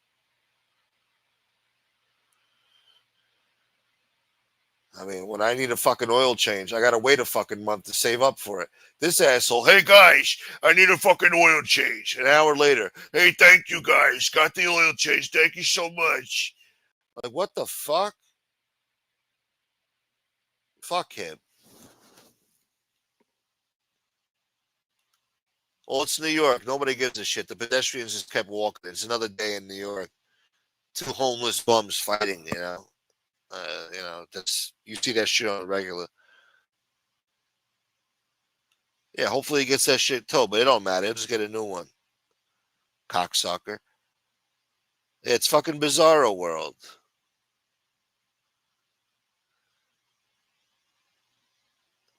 [SPEAKER 1] I mean, when I need a fucking oil change, I gotta wait a fucking month to save up for it. This asshole, hey guys, I need a fucking oil change. An hour later, hey, thank you guys, got the oil change. Thank you so much. Like, what the fuck? Fuck him. Well, it's New York. Nobody gives a shit. The pedestrians just kept walking. It's another day in New York. Two homeless bums fighting, you know. That's you see that shit on the regular. Yeah, hopefully he gets that shit towed, but it don't matter. He'll just get a new one. Cocksucker. It's fucking bizarro world.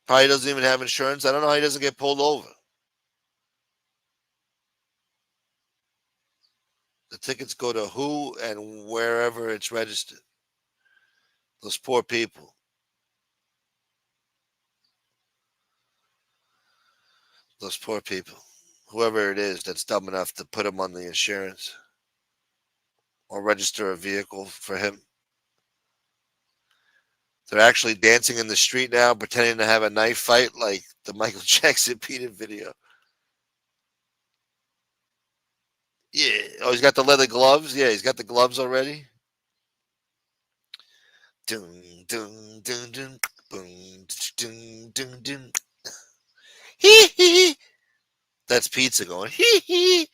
[SPEAKER 1] Probably doesn't even have insurance. I don't know how he doesn't get pulled over. The tickets go to who and wherever it's registered. Those poor people. Those poor people. Whoever it is that's dumb enough to put them on the insurance. or register a vehicle for him. They're actually dancing in the street now, pretending to have a knife fight like the Michael Jackson Peter video. Yeah. Oh, he's got the leather gloves. Yeah, he's got the gloves already. Dun, dun, dun, dun, boom, dun, dun, dun. Hee hee. That's Pizza going hee hee.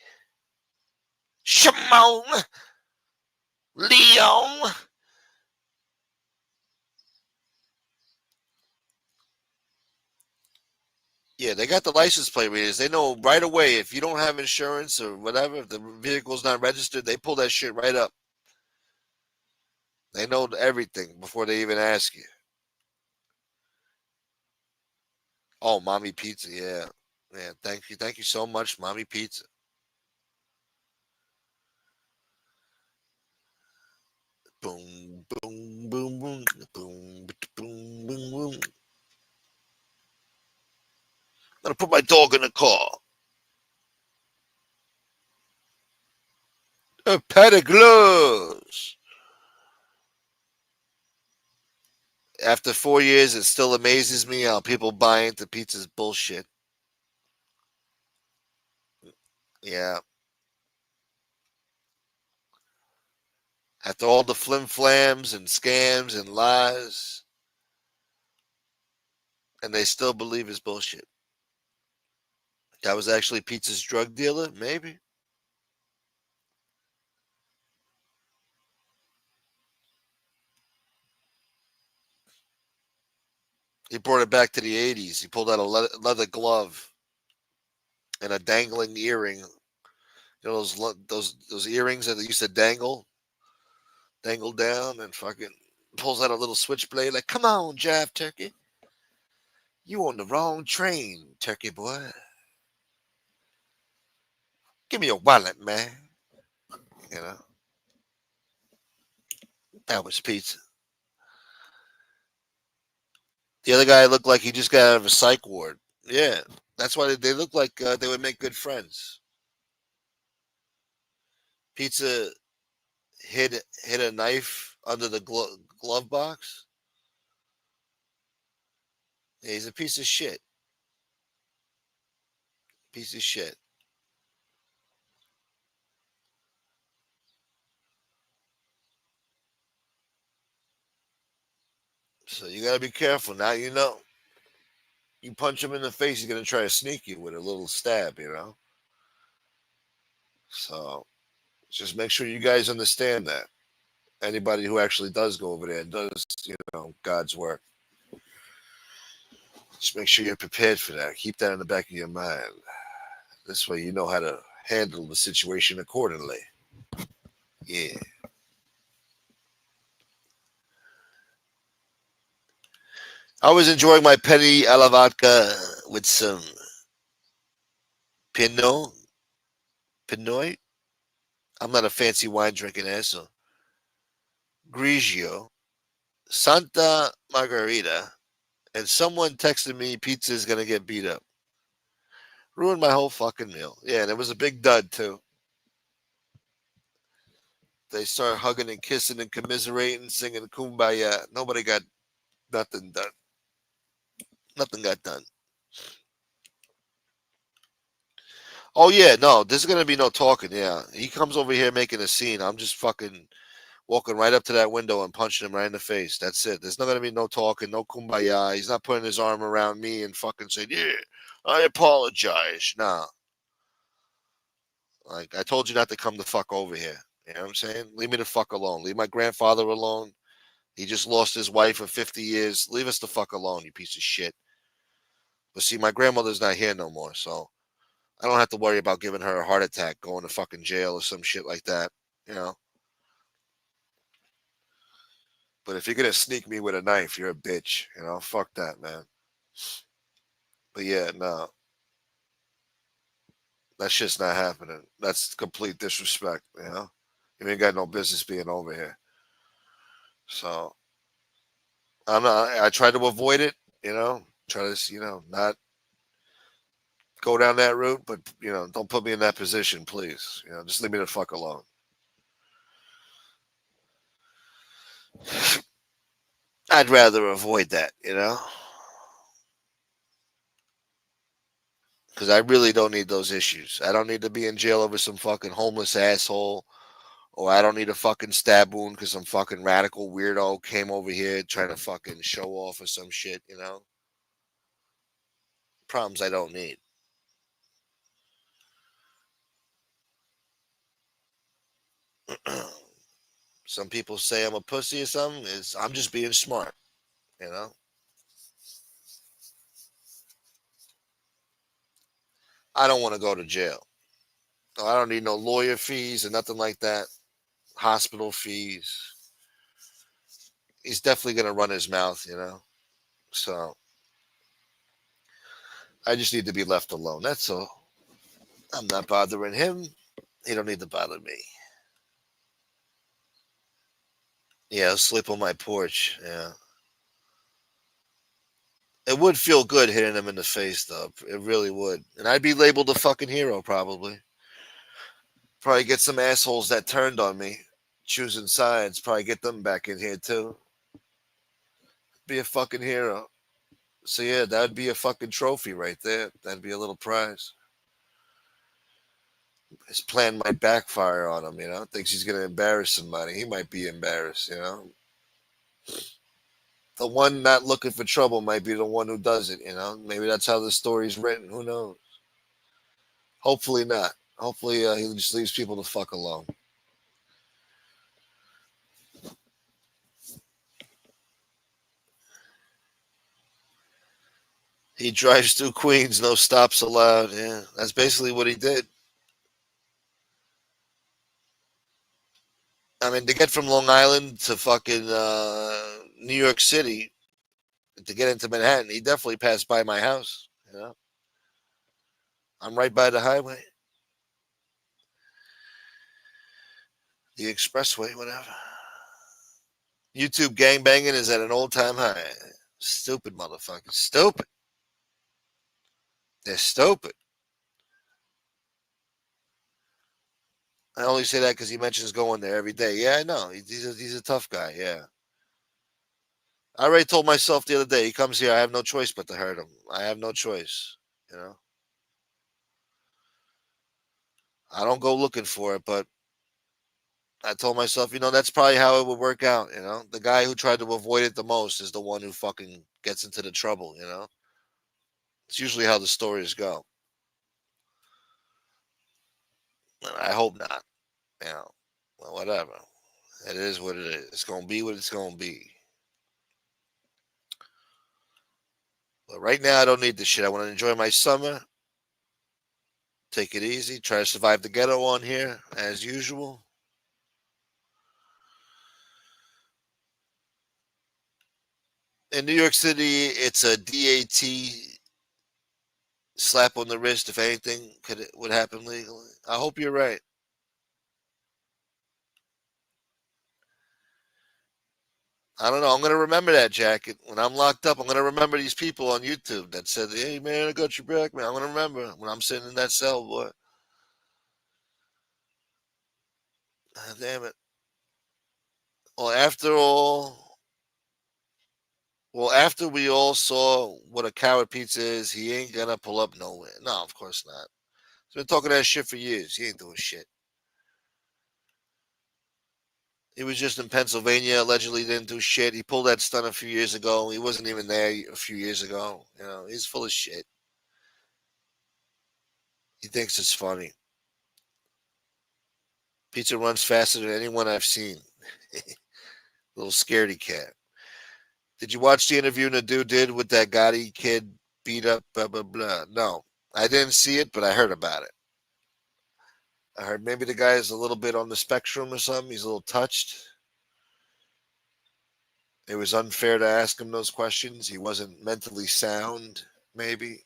[SPEAKER 1] Shimon, Leon. Yeah, they got the license plate readers. They know right away if you don't have insurance or whatever, if the vehicle's not registered, they pull that shit right up. They know everything before they even ask you. Oh, Mommy Pizza, yeah. Yeah, thank you. Thank you so much, Mommy Pizza. Boom, boom, boom, boom, boom, boom, boom, boom. I'm gonna put my dog in the car. A pair of gloves. After 4 years, it still amazes me how people buy into pizza's bullshit. Yeah. After all the flim flams and scams and lies, and they still believe his bullshit. That was actually Pizza's drug dealer? Maybe. He brought it back to the 80s. He pulled out a leather glove and a dangling earring. You know those earrings that they used to dangle down, and fucking pulls out a little switchblade. Like, come on, Jive Turkey, you on the wrong train, Turkey boy. Give me your wallet, man. You know that was Pizza. The other guy looked like he just got out of a psych ward. Yeah, that's why they look like they would make good friends. Pizza hid a knife under the glove box. Yeah, he's a piece of shit. Piece of shit. So you gotta be careful. Now you know. You punch him in the face, he's gonna try to sneak you with a little stab, you know. So just make sure you guys understand that. Anybody who actually does go over there and does, God's work. Just make sure you're prepared for that. Keep that in the back of your mind. This way you know how to handle the situation accordingly. Yeah. I was enjoying my penny a la vodka with some Pinot. Pinot? I'm not a fancy wine drinking asshole. Grigio. Santa Margarita. And someone texted me pizza is going to get beat up. Ruined my whole fucking meal. Yeah, and it was a big dud, too. They started hugging and kissing and commiserating, singing Kumbaya. Nobody got nothing done. Nothing got done. Oh, yeah, no, there's going to be no talking. Yeah. He comes over here making a scene. I'm just fucking walking right up to that window and punching him right in the face. That's it. There's not going to be no talking, no kumbaya. He's not putting his arm around me and fucking saying, yeah, I apologize. Nah. Like, I told you not to come the fuck over here. You know what I'm saying? Leave me the fuck alone. Leave my grandfather alone. He just lost his wife of 50 years. Leave us the fuck alone, you piece of shit. But see, my grandmother's not here no more, so I don't have to worry about giving her a heart attack, going to fucking jail or some shit like that. You know? But if you're gonna sneak me with a knife, you're a bitch. You know? Fuck that, man. But yeah, no. That shit's not happening. That's complete disrespect, you know? You ain't got no business being over here. So I try to avoid it, try to, not go down that route, but don't put me in that position, please. Just leave me the fuck alone. I'd rather avoid that, you know? Because I really don't need those issues. I don't need to be in jail over some fucking homeless asshole. Or I don't need a fucking stab wound because some fucking radical weirdo came over here trying to fucking show off or some shit, you know? Problems I don't need. Some people say I'm a pussy or something. I'm just being smart, you know? I don't want to go to jail. I don't need no lawyer fees or nothing like that. Hospital fees. He's definitely going to run his mouth, you know? So I just need to be left alone. That's all. I'm not bothering him. He don't need to bother me. Yeah, I'll sleep on my porch. Yeah. It would feel good hitting him in the face, though. It really would. And I'd be labeled a fucking hero, probably. Probably get some assholes that turned on me, choosing sides. Probably get them back in here, too. Be a fucking hero. So, yeah, that would be a fucking trophy right there. That'd be a little prize. His plan might backfire on him, you know? Thinks he's going to embarrass somebody. He might be embarrassed, you know? The one not looking for trouble might be the one who does it, you know? Maybe that's how the story's written. Who knows? Hopefully not. Hopefully he just leaves people the fuck alone. He drives through Queens, no stops allowed. Yeah, that's basically what he did. I mean, to get from Long Island to fucking New York City, to get into Manhattan, he definitely passed by my house. You know, I'm right by the highway, the expressway, whatever. YouTube gangbanging is at an all-time high. Stupid motherfuckers. Stupid. They're stupid. I only say that because he mentions going there every day. Yeah, I know. He's a tough guy. Yeah. I already told myself the other day, he comes here, I have no choice but to hurt him. I have no choice. You know, I don't go looking for it, but I told myself, that's probably how it would work out. The guy who tried to avoid it the most is the one who fucking gets into the trouble. It's usually how the stories go. And I hope not. Well, whatever. It is what it is. It's gonna be what it's gonna be. But right now, I don't need this shit. I want to enjoy my summer. Take it easy. Try to survive the ghetto on here as usual. In New York City, it's a DAT slap on the wrist if anything would happen legally. I hope you're right. I don't know. I'm gonna remember that jacket when I'm locked up. I'm gonna remember these people on YouTube that said, "Hey man, I got your back, man." I'm gonna remember when I'm sitting in that cell, boy. Ah, damn it. Well, after all, after we all saw what a coward pizza is, he ain't gonna pull up nowhere. No, of course not. He's been talking that shit for years. He ain't doing shit. He was just in Pennsylvania, allegedly didn't do shit. He pulled that stunt a few years ago. He wasn't even there a few years ago. He's full of shit. He thinks it's funny. Pizza runs faster than anyone I've seen. Little scaredy cat. Did you watch the interview Nadu did with that Gotti kid beat up, blah, blah, blah? No, I didn't see it, but I heard about it. I heard maybe the guy is a little bit on the spectrum or something. He's a little touched. It was unfair to ask him those questions. He wasn't mentally sound, maybe.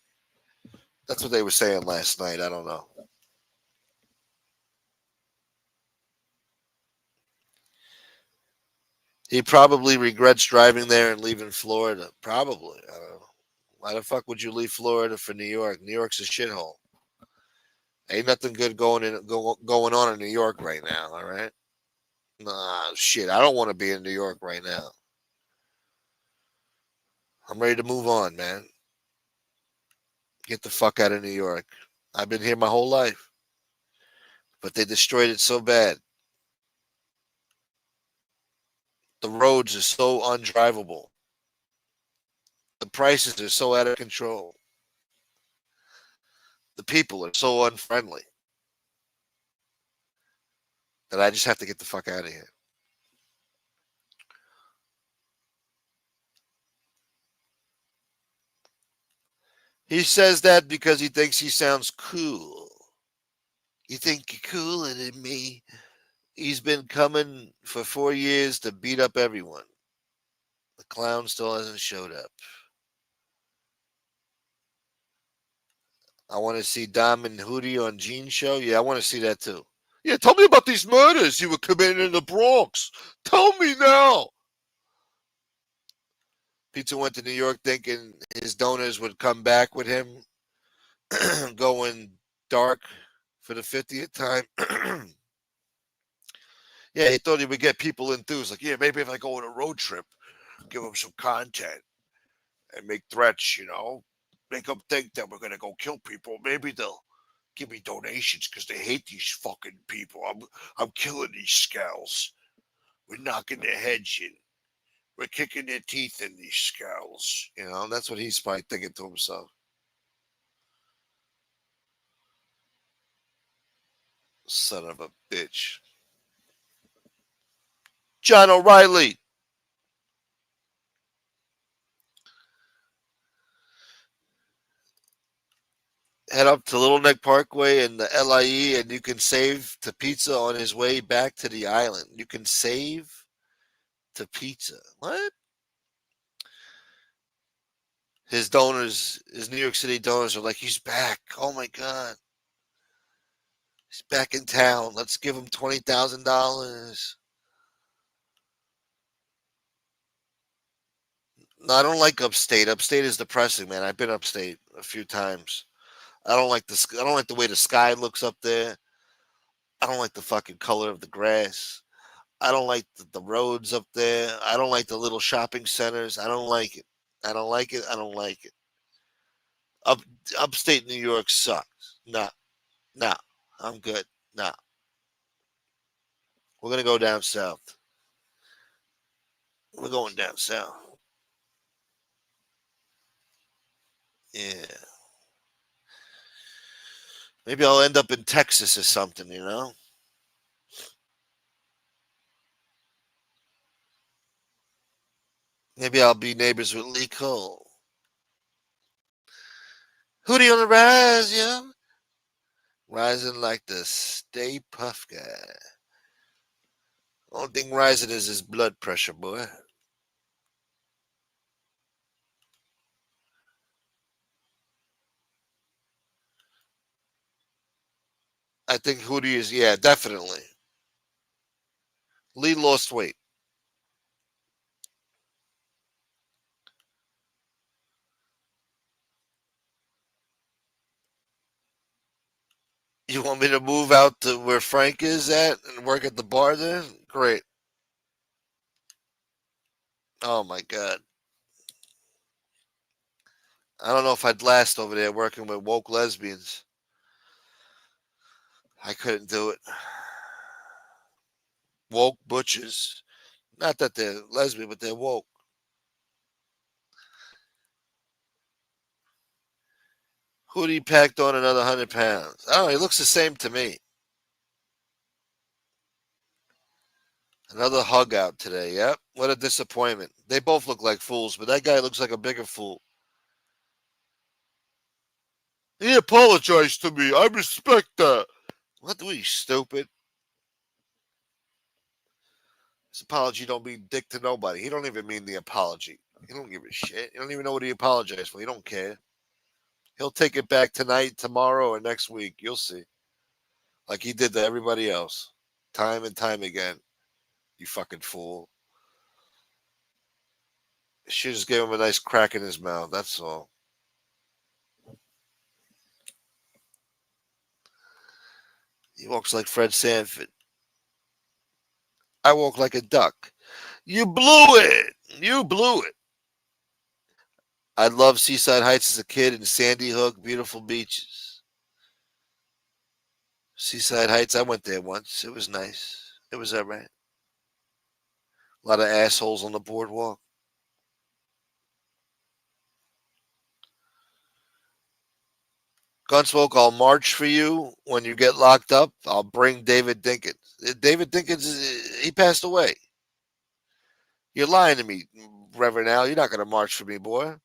[SPEAKER 1] That's what they were saying last night. I don't know. He probably regrets driving there and leaving Florida. Probably. I don't know. Why the fuck would you leave Florida for New York? New York's a shithole. Ain't nothing good going on in New York right now. All right. Nah, shit. I don't want to be in New York right now. I'm ready to move on, man. Get the fuck out of New York. I've been here my whole life, but they destroyed it so bad. The roads are so undrivable. The prices are so out of control. The people are so unfriendly that I just have to get the fuck out of here. He says that because he thinks he sounds cool. You think you're cooler than me? He's been coming for 4 years to beat up everyone. The clown still hasn't showed up. I want to see Dom and Hootie on Gene's show. Yeah, I want to see that too. Yeah, tell me about these murders you were committing in the Bronx. Tell me now. Pizza went to New York thinking his donors would come back with him going dark for the 50th time. Yeah, he thought he would get people enthused. Like, yeah, maybe if I go on a road trip, give them some content and make threats, make them think that we're going to go kill people. Maybe they'll give me donations because they hate these fucking people. I'm killing these scowls. We're knocking their heads in. We're kicking their teeth in these scowls. That's what he's probably thinking to himself. Son of a bitch. John O'Reilly. Head up to Little Neck Parkway and the LIE, and you can save to pizza on his way back to the island. You can save to pizza. What? His donors, his New York City donors are like, he's back. Oh my God. He's back in town. Let's give him $20,000. No, I don't like upstate. Upstate is depressing, man. I've been upstate a few times. I don't like the way the sky looks up there. I don't like the fucking color of the grass. I don't like the roads up there. I don't like the little shopping centers. I don't like it. I don't like it. I don't like it. Up Upstate New York sucks. Nah, nah. I'm good. Nah. We're gonna go down south. We're going down south. Yeah. Maybe I'll end up in Texas or something. Maybe I'll be neighbors with Lee Cole. Hootie on the rise, yeah. Rising like the Stay Puff guy. Only thing rising is his blood pressure, boy. I think Hootie is, yeah, definitely. Lee lost weight. You want me to move out to where Frank is at and work at the bar there? Great. Oh my God. I don't know if I'd last over there working with woke lesbians. I couldn't do it. Woke butches. Not that they're lesbian, but they're woke. Hootie packed on another 100 pounds. Oh, he looks the same to me. Another hug out today. Yep. What a disappointment. They both look like fools, but that guy looks like a bigger fool. He apologized to me. I respect that. What are you, stupid? His apology don't mean dick to nobody. He don't even mean the apology. He don't give a shit. He don't even know what he apologized for. He don't care. He'll take it back tonight, tomorrow, or next week. You'll see. Like he did to everybody else. Time and time again. You fucking fool. She just gave him a nice crack in his mouth. That's all. He walks like Fred Sanford. I walk like a duck. You blew it. You blew it. I loved Seaside Heights as a kid and Sandy Hook, beautiful beaches. Seaside Heights, I went there once. It was nice. It was all right. A lot of assholes on the boardwalk. Gunsmoke, I'll march for you when you get locked up. I'll bring David Dinkins. David Dinkins, he passed away. You're lying to me, Reverend Al. You're not going to march for me, boy.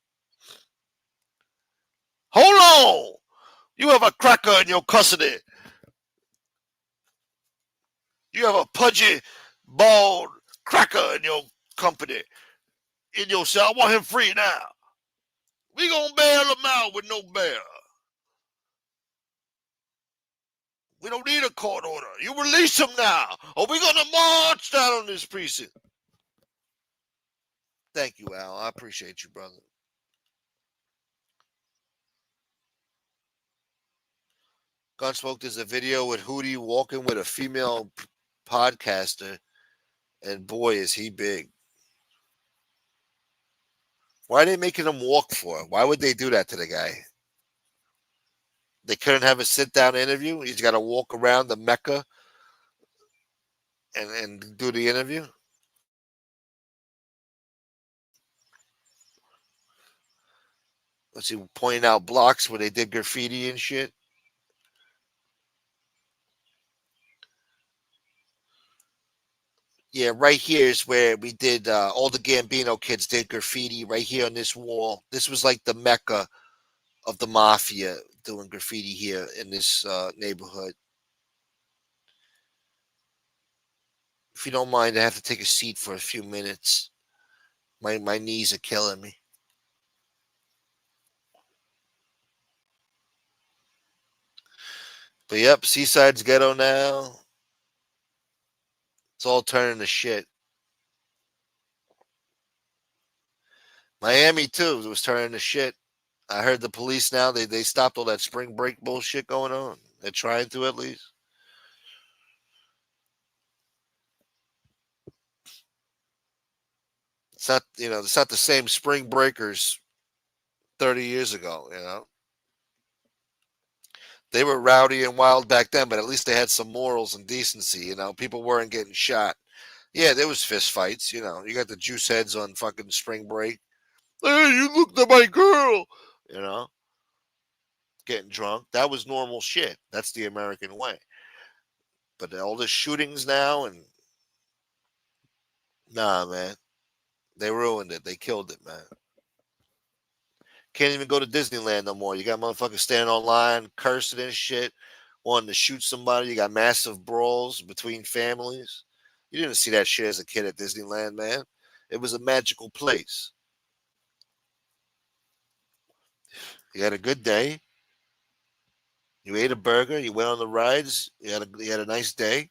[SPEAKER 1] Hold on! You have a cracker in your custody. You have a pudgy, bald cracker in your company. In your cell. I want him free now. We gonna bail him out with no bail. We don't need a court order. You release him now, or we're gonna march down on this precinct. Thank you, Al. I appreciate you, brother. Gunsmoke, there's a video with Hootie walking with a female podcaster, and boy, is he big. Why are they making him walk for? Why would they do that to the guy? They couldn't have a sit-down interview? He's got to walk around the Mecca and do the interview? Let's see, pointing out blocks where they did graffiti and shit. Yeah, right here is where we did all the Gambino kids did graffiti right here on this wall. This was like the Mecca of the mafia doing graffiti here in this neighborhood. If you don't mind, I have to take a seat for a few minutes. My knees are killing me. But yep, Seaside's ghetto now. It's all turning to shit. Miami too was turning to shit. I heard the police now they stopped all that spring break bullshit going on. They're trying to at least. It's not the same spring breakers 30 years ago. They were rowdy and wild back then, but at least they had some morals and decency. People weren't getting shot. Yeah, there was fist fights. You got the juice heads on fucking spring break. Hey, you looked at my girl. You know, getting drunk. That was normal shit. That's the American way. But all the shootings now nah, man, they ruined it. They killed it, man. Can't even go to Disneyland no more. You got motherfuckers standing online, cursing and shit, wanting to shoot somebody. You got massive brawls between families. You didn't see that shit as a kid at Disneyland, man. It was a magical place. You had a good day. You ate a burger. You went on the rides. You had a nice day.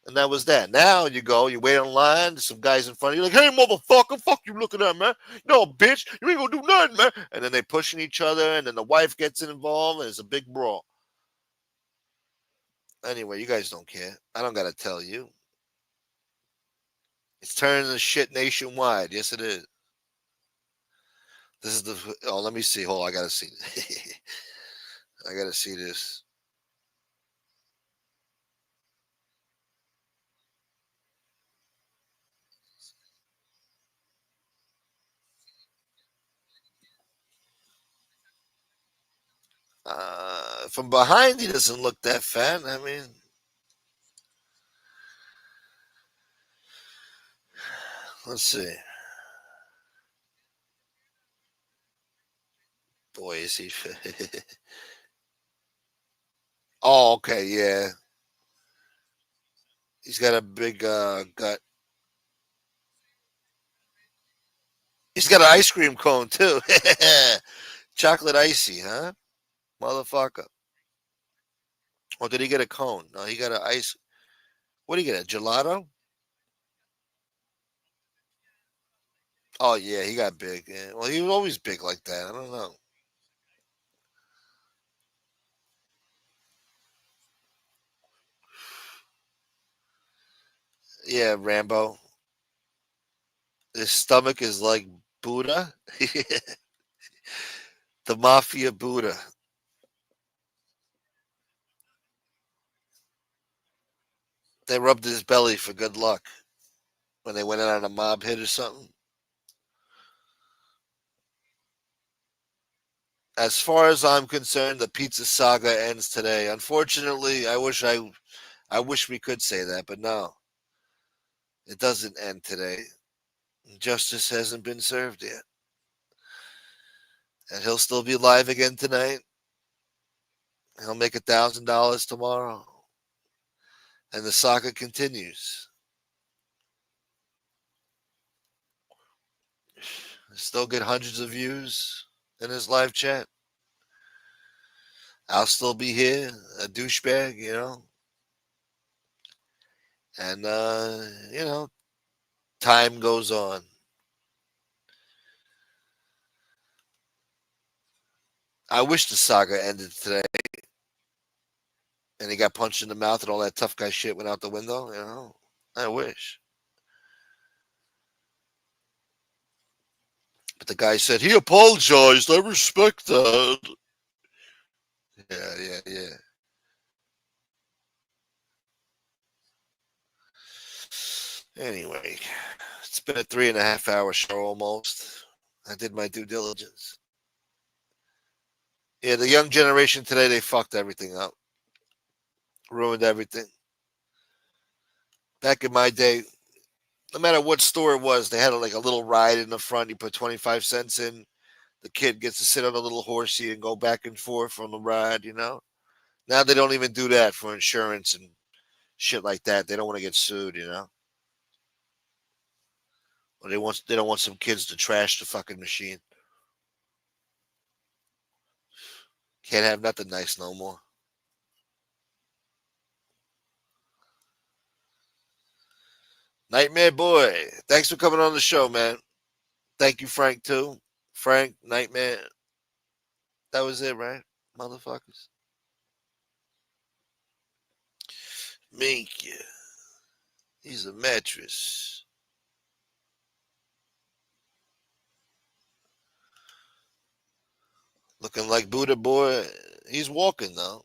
[SPEAKER 1] And that was that. Now you go, you wait online, there's some guys in front of you, like, hey, motherfucker, fuck you looking at, man. No, bitch, you ain't gonna do nothing, man. And then they pushing each other, and then the wife gets involved, and it's a big brawl. Anyway, you guys don't care. I don't gotta tell you. It's turning to shit nationwide. Yes, it is. This is let me see. Hold on, I gotta see. I gotta see this. From behind, he doesn't look that fat. I mean, let's see. Boy, is he fit. Oh, okay, yeah. He's got a big gut. He's got an ice cream cone too. Chocolate icy, huh? Motherfucker. Or did he get a cone? No, he got an ice. What did he get? A gelato? Oh yeah, he got big. Yeah. Well, he was always big like that. I don't know. Yeah, Rambo. His stomach is like Buddha. The Mafia Buddha. They rubbed his belly for good luck when they went in on a mob hit or something. As far as I'm concerned, the pizza saga ends today. Unfortunately, I wish we could say that, but no, it doesn't end today. Justice hasn't been served yet, and he'll still be live again tonight. He'll make $1,000 tomorrow, and the saga continues. Still get hundreds of views in his live chat. I'll still be here, a douchebag, and time goes on. I wish the saga ended today, and he got punched in the mouth, and all that tough guy shit went out the window. I wish. But the guy said he apologized. I respect that. Yeah. Anyway, it's been a 3.5-hour show almost. I did my due diligence. Yeah, the young generation today, they fucked everything up. Ruined everything. Back in my day, no matter what store it was, they had like a little ride in the front. You put 25 cents in. The kid gets to sit on a little horsey and go back and forth on the ride. Now they don't even do that for insurance and shit like that. They don't want to get sued. Or they don't want some kids to trash the fucking machine. Can't have nothing nice no more. Nightmare Boy, thanks for coming on the show, man. Thank you, Frank, too. Frank, Nightmare. That was it, right? Motherfuckers. Mink, yeah. He's a mattress. Looking like Buddha Boy. He's walking, though.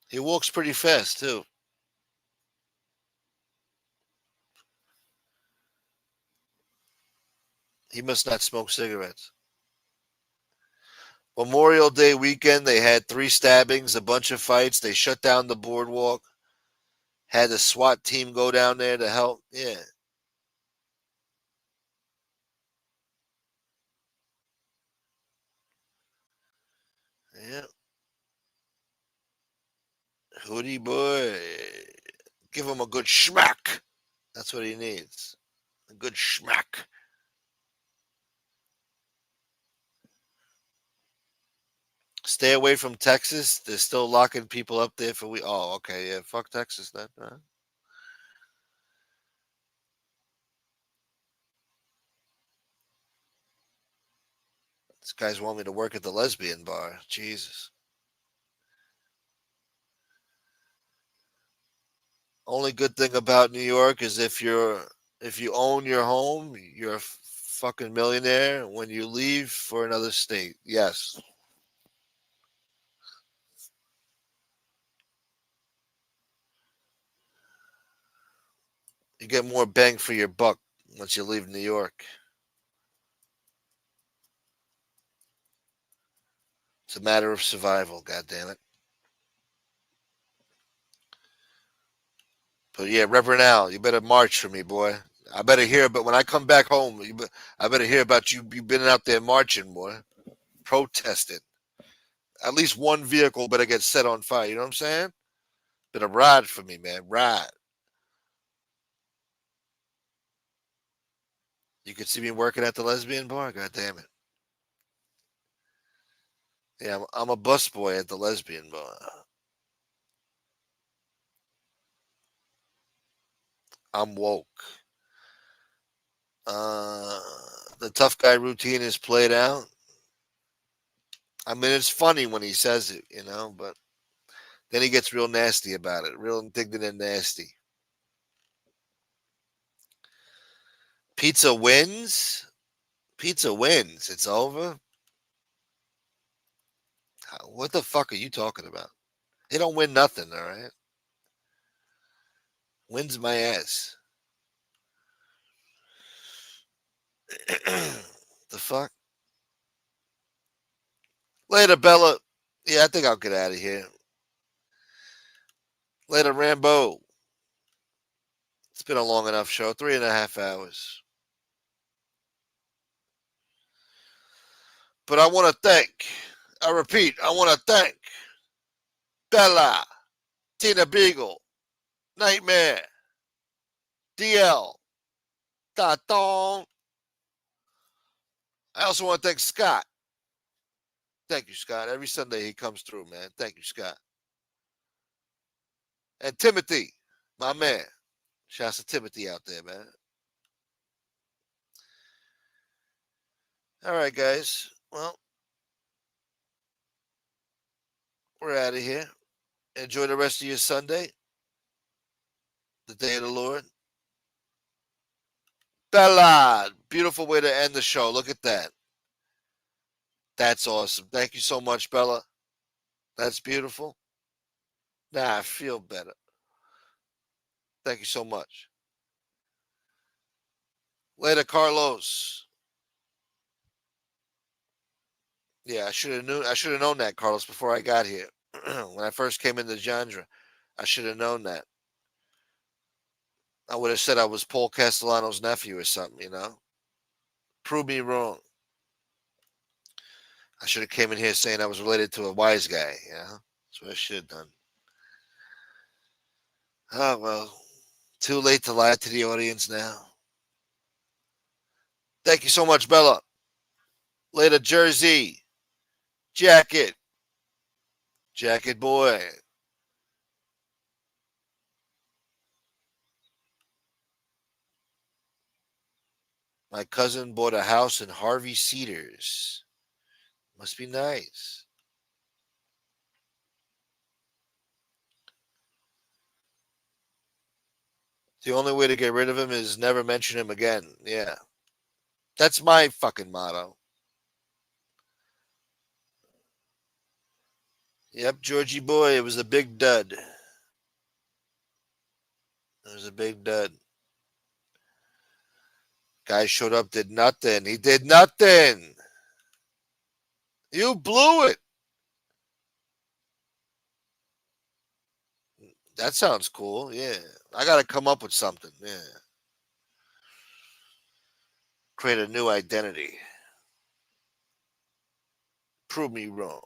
[SPEAKER 1] He walks pretty fast, too. He must not smoke cigarettes. Memorial Day weekend, they had 3 stabbings, a bunch of fights. They shut down the boardwalk. Had the SWAT team go down there to help. Yeah. Yeah. Hoodie Boy. Give him a good schmack. That's what he needs. A good schmack. Stay away from Texas. They're still locking people up there for we. Oh, okay, yeah. Fuck Texas then. These guys want me to work at the lesbian bar. Jesus. Only good thing about New York is if you own your home, you're a fucking millionaire. When you leave for another state, yes. You get more bang for your buck once you leave New York. It's a matter of survival, God damn it. But yeah, Reverend Al, you better march for me, boy. I better hear about when I come back home. I better hear about you. You've been out there marching, boy, protesting. At least one vehicle better get set on fire. You know what I'm saying? Better ride for me, man. Ride. You could see me working at the lesbian bar. God damn it. Yeah, I'm a busboy at the lesbian bar. I'm woke. Uh, the tough guy routine is played out. I mean, it's funny when he says it, but Then he gets real nasty about it, real indignant and nasty. Pizza wins? Pizza wins. It's over? What the fuck are you talking about? They don't win nothing, all right? Wins my ass. The fuck? Later, Bella. Yeah, I think I'll get out of here. Later, Rambo. It's been a long enough show. 3.5 hours. But I want to thank, I repeat, I want to thank Bella, Tina Beagle, Nightmare, DL, Taton. I also want to thank Scott. Thank you, Scott. Every Sunday he comes through, man. Thank you, Scott. And Timothy, my man. Shouts to Timothy out there, man. All right, guys. Well, we're out of here. Enjoy the rest of your Sunday, the day of the Lord. Bella, beautiful way to end the show. Look at that. That's awesome. Thank you so much, Bella. That's beautiful. Nah, I feel better. Thank you so much. Later, Carlos. Yeah, I should have known that, Carlos, before I got here. When I first came into the genre, I should have known that. I would have said I was Paul Castellano's nephew or something, you know? Prove me wrong. I should have came in here saying I was related to a wise guy, you know? That's what I should have done. Oh, well, too late to lie to the audience now. Thank you so much, Bella. Later, Jersey. Jacket. Jacket boy. My cousin bought a house in Harvey Cedars. Must be nice. The only way to get rid of him is never mention him again. Yeah. That's my fucking motto. Yep, Georgie boy, it was a big dud. It was a big dud. Guy showed up, did nothing. He did nothing. You blew it. That sounds cool. Yeah. I got to come up with something. Yeah. Create a new identity. Prove me wrong.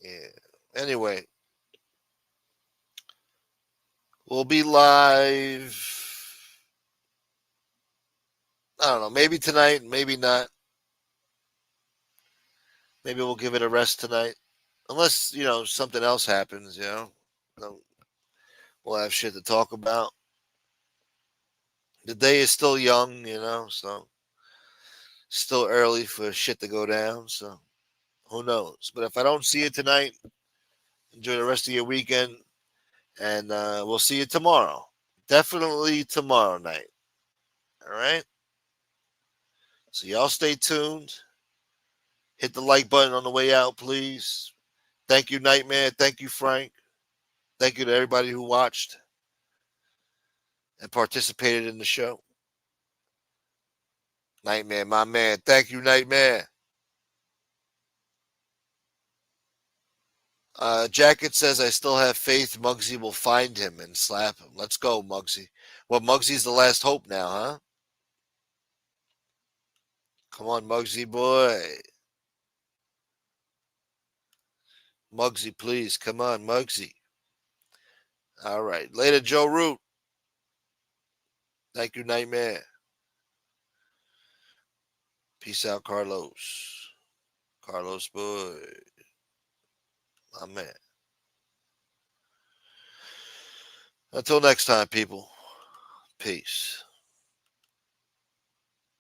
[SPEAKER 1] Yeah. Anyway, we'll be live. I don't know. Maybe tonight, maybe not. Maybe we'll give it a rest tonight. Unless, something else happens, We'll have shit to talk about. The day is still young, so still early for shit to go down, so who knows. But if I don't see you tonight, enjoy the rest of your weekend, and we'll see you tomorrow. Definitely tomorrow night. All right? So y'all stay tuned. Hit the like button on the way out, please. Thank you, Nightmare. Thank you, Frank. Thank you to everybody who watched and participated in the show. Nightmare, my man. Thank you, Nightmare. Jacket says, I still have faith Muggsy will find him and slap him. Let's go, Muggsy. Well, Muggsy's the last hope now, huh? Come on, Muggsy boy. Muggsy, please. Come on, Muggsy. All right. Later, Joe Root. Thank you, Nightmare. Peace out, Carlos. Carlos boy. My man. Until next time, people. Peace.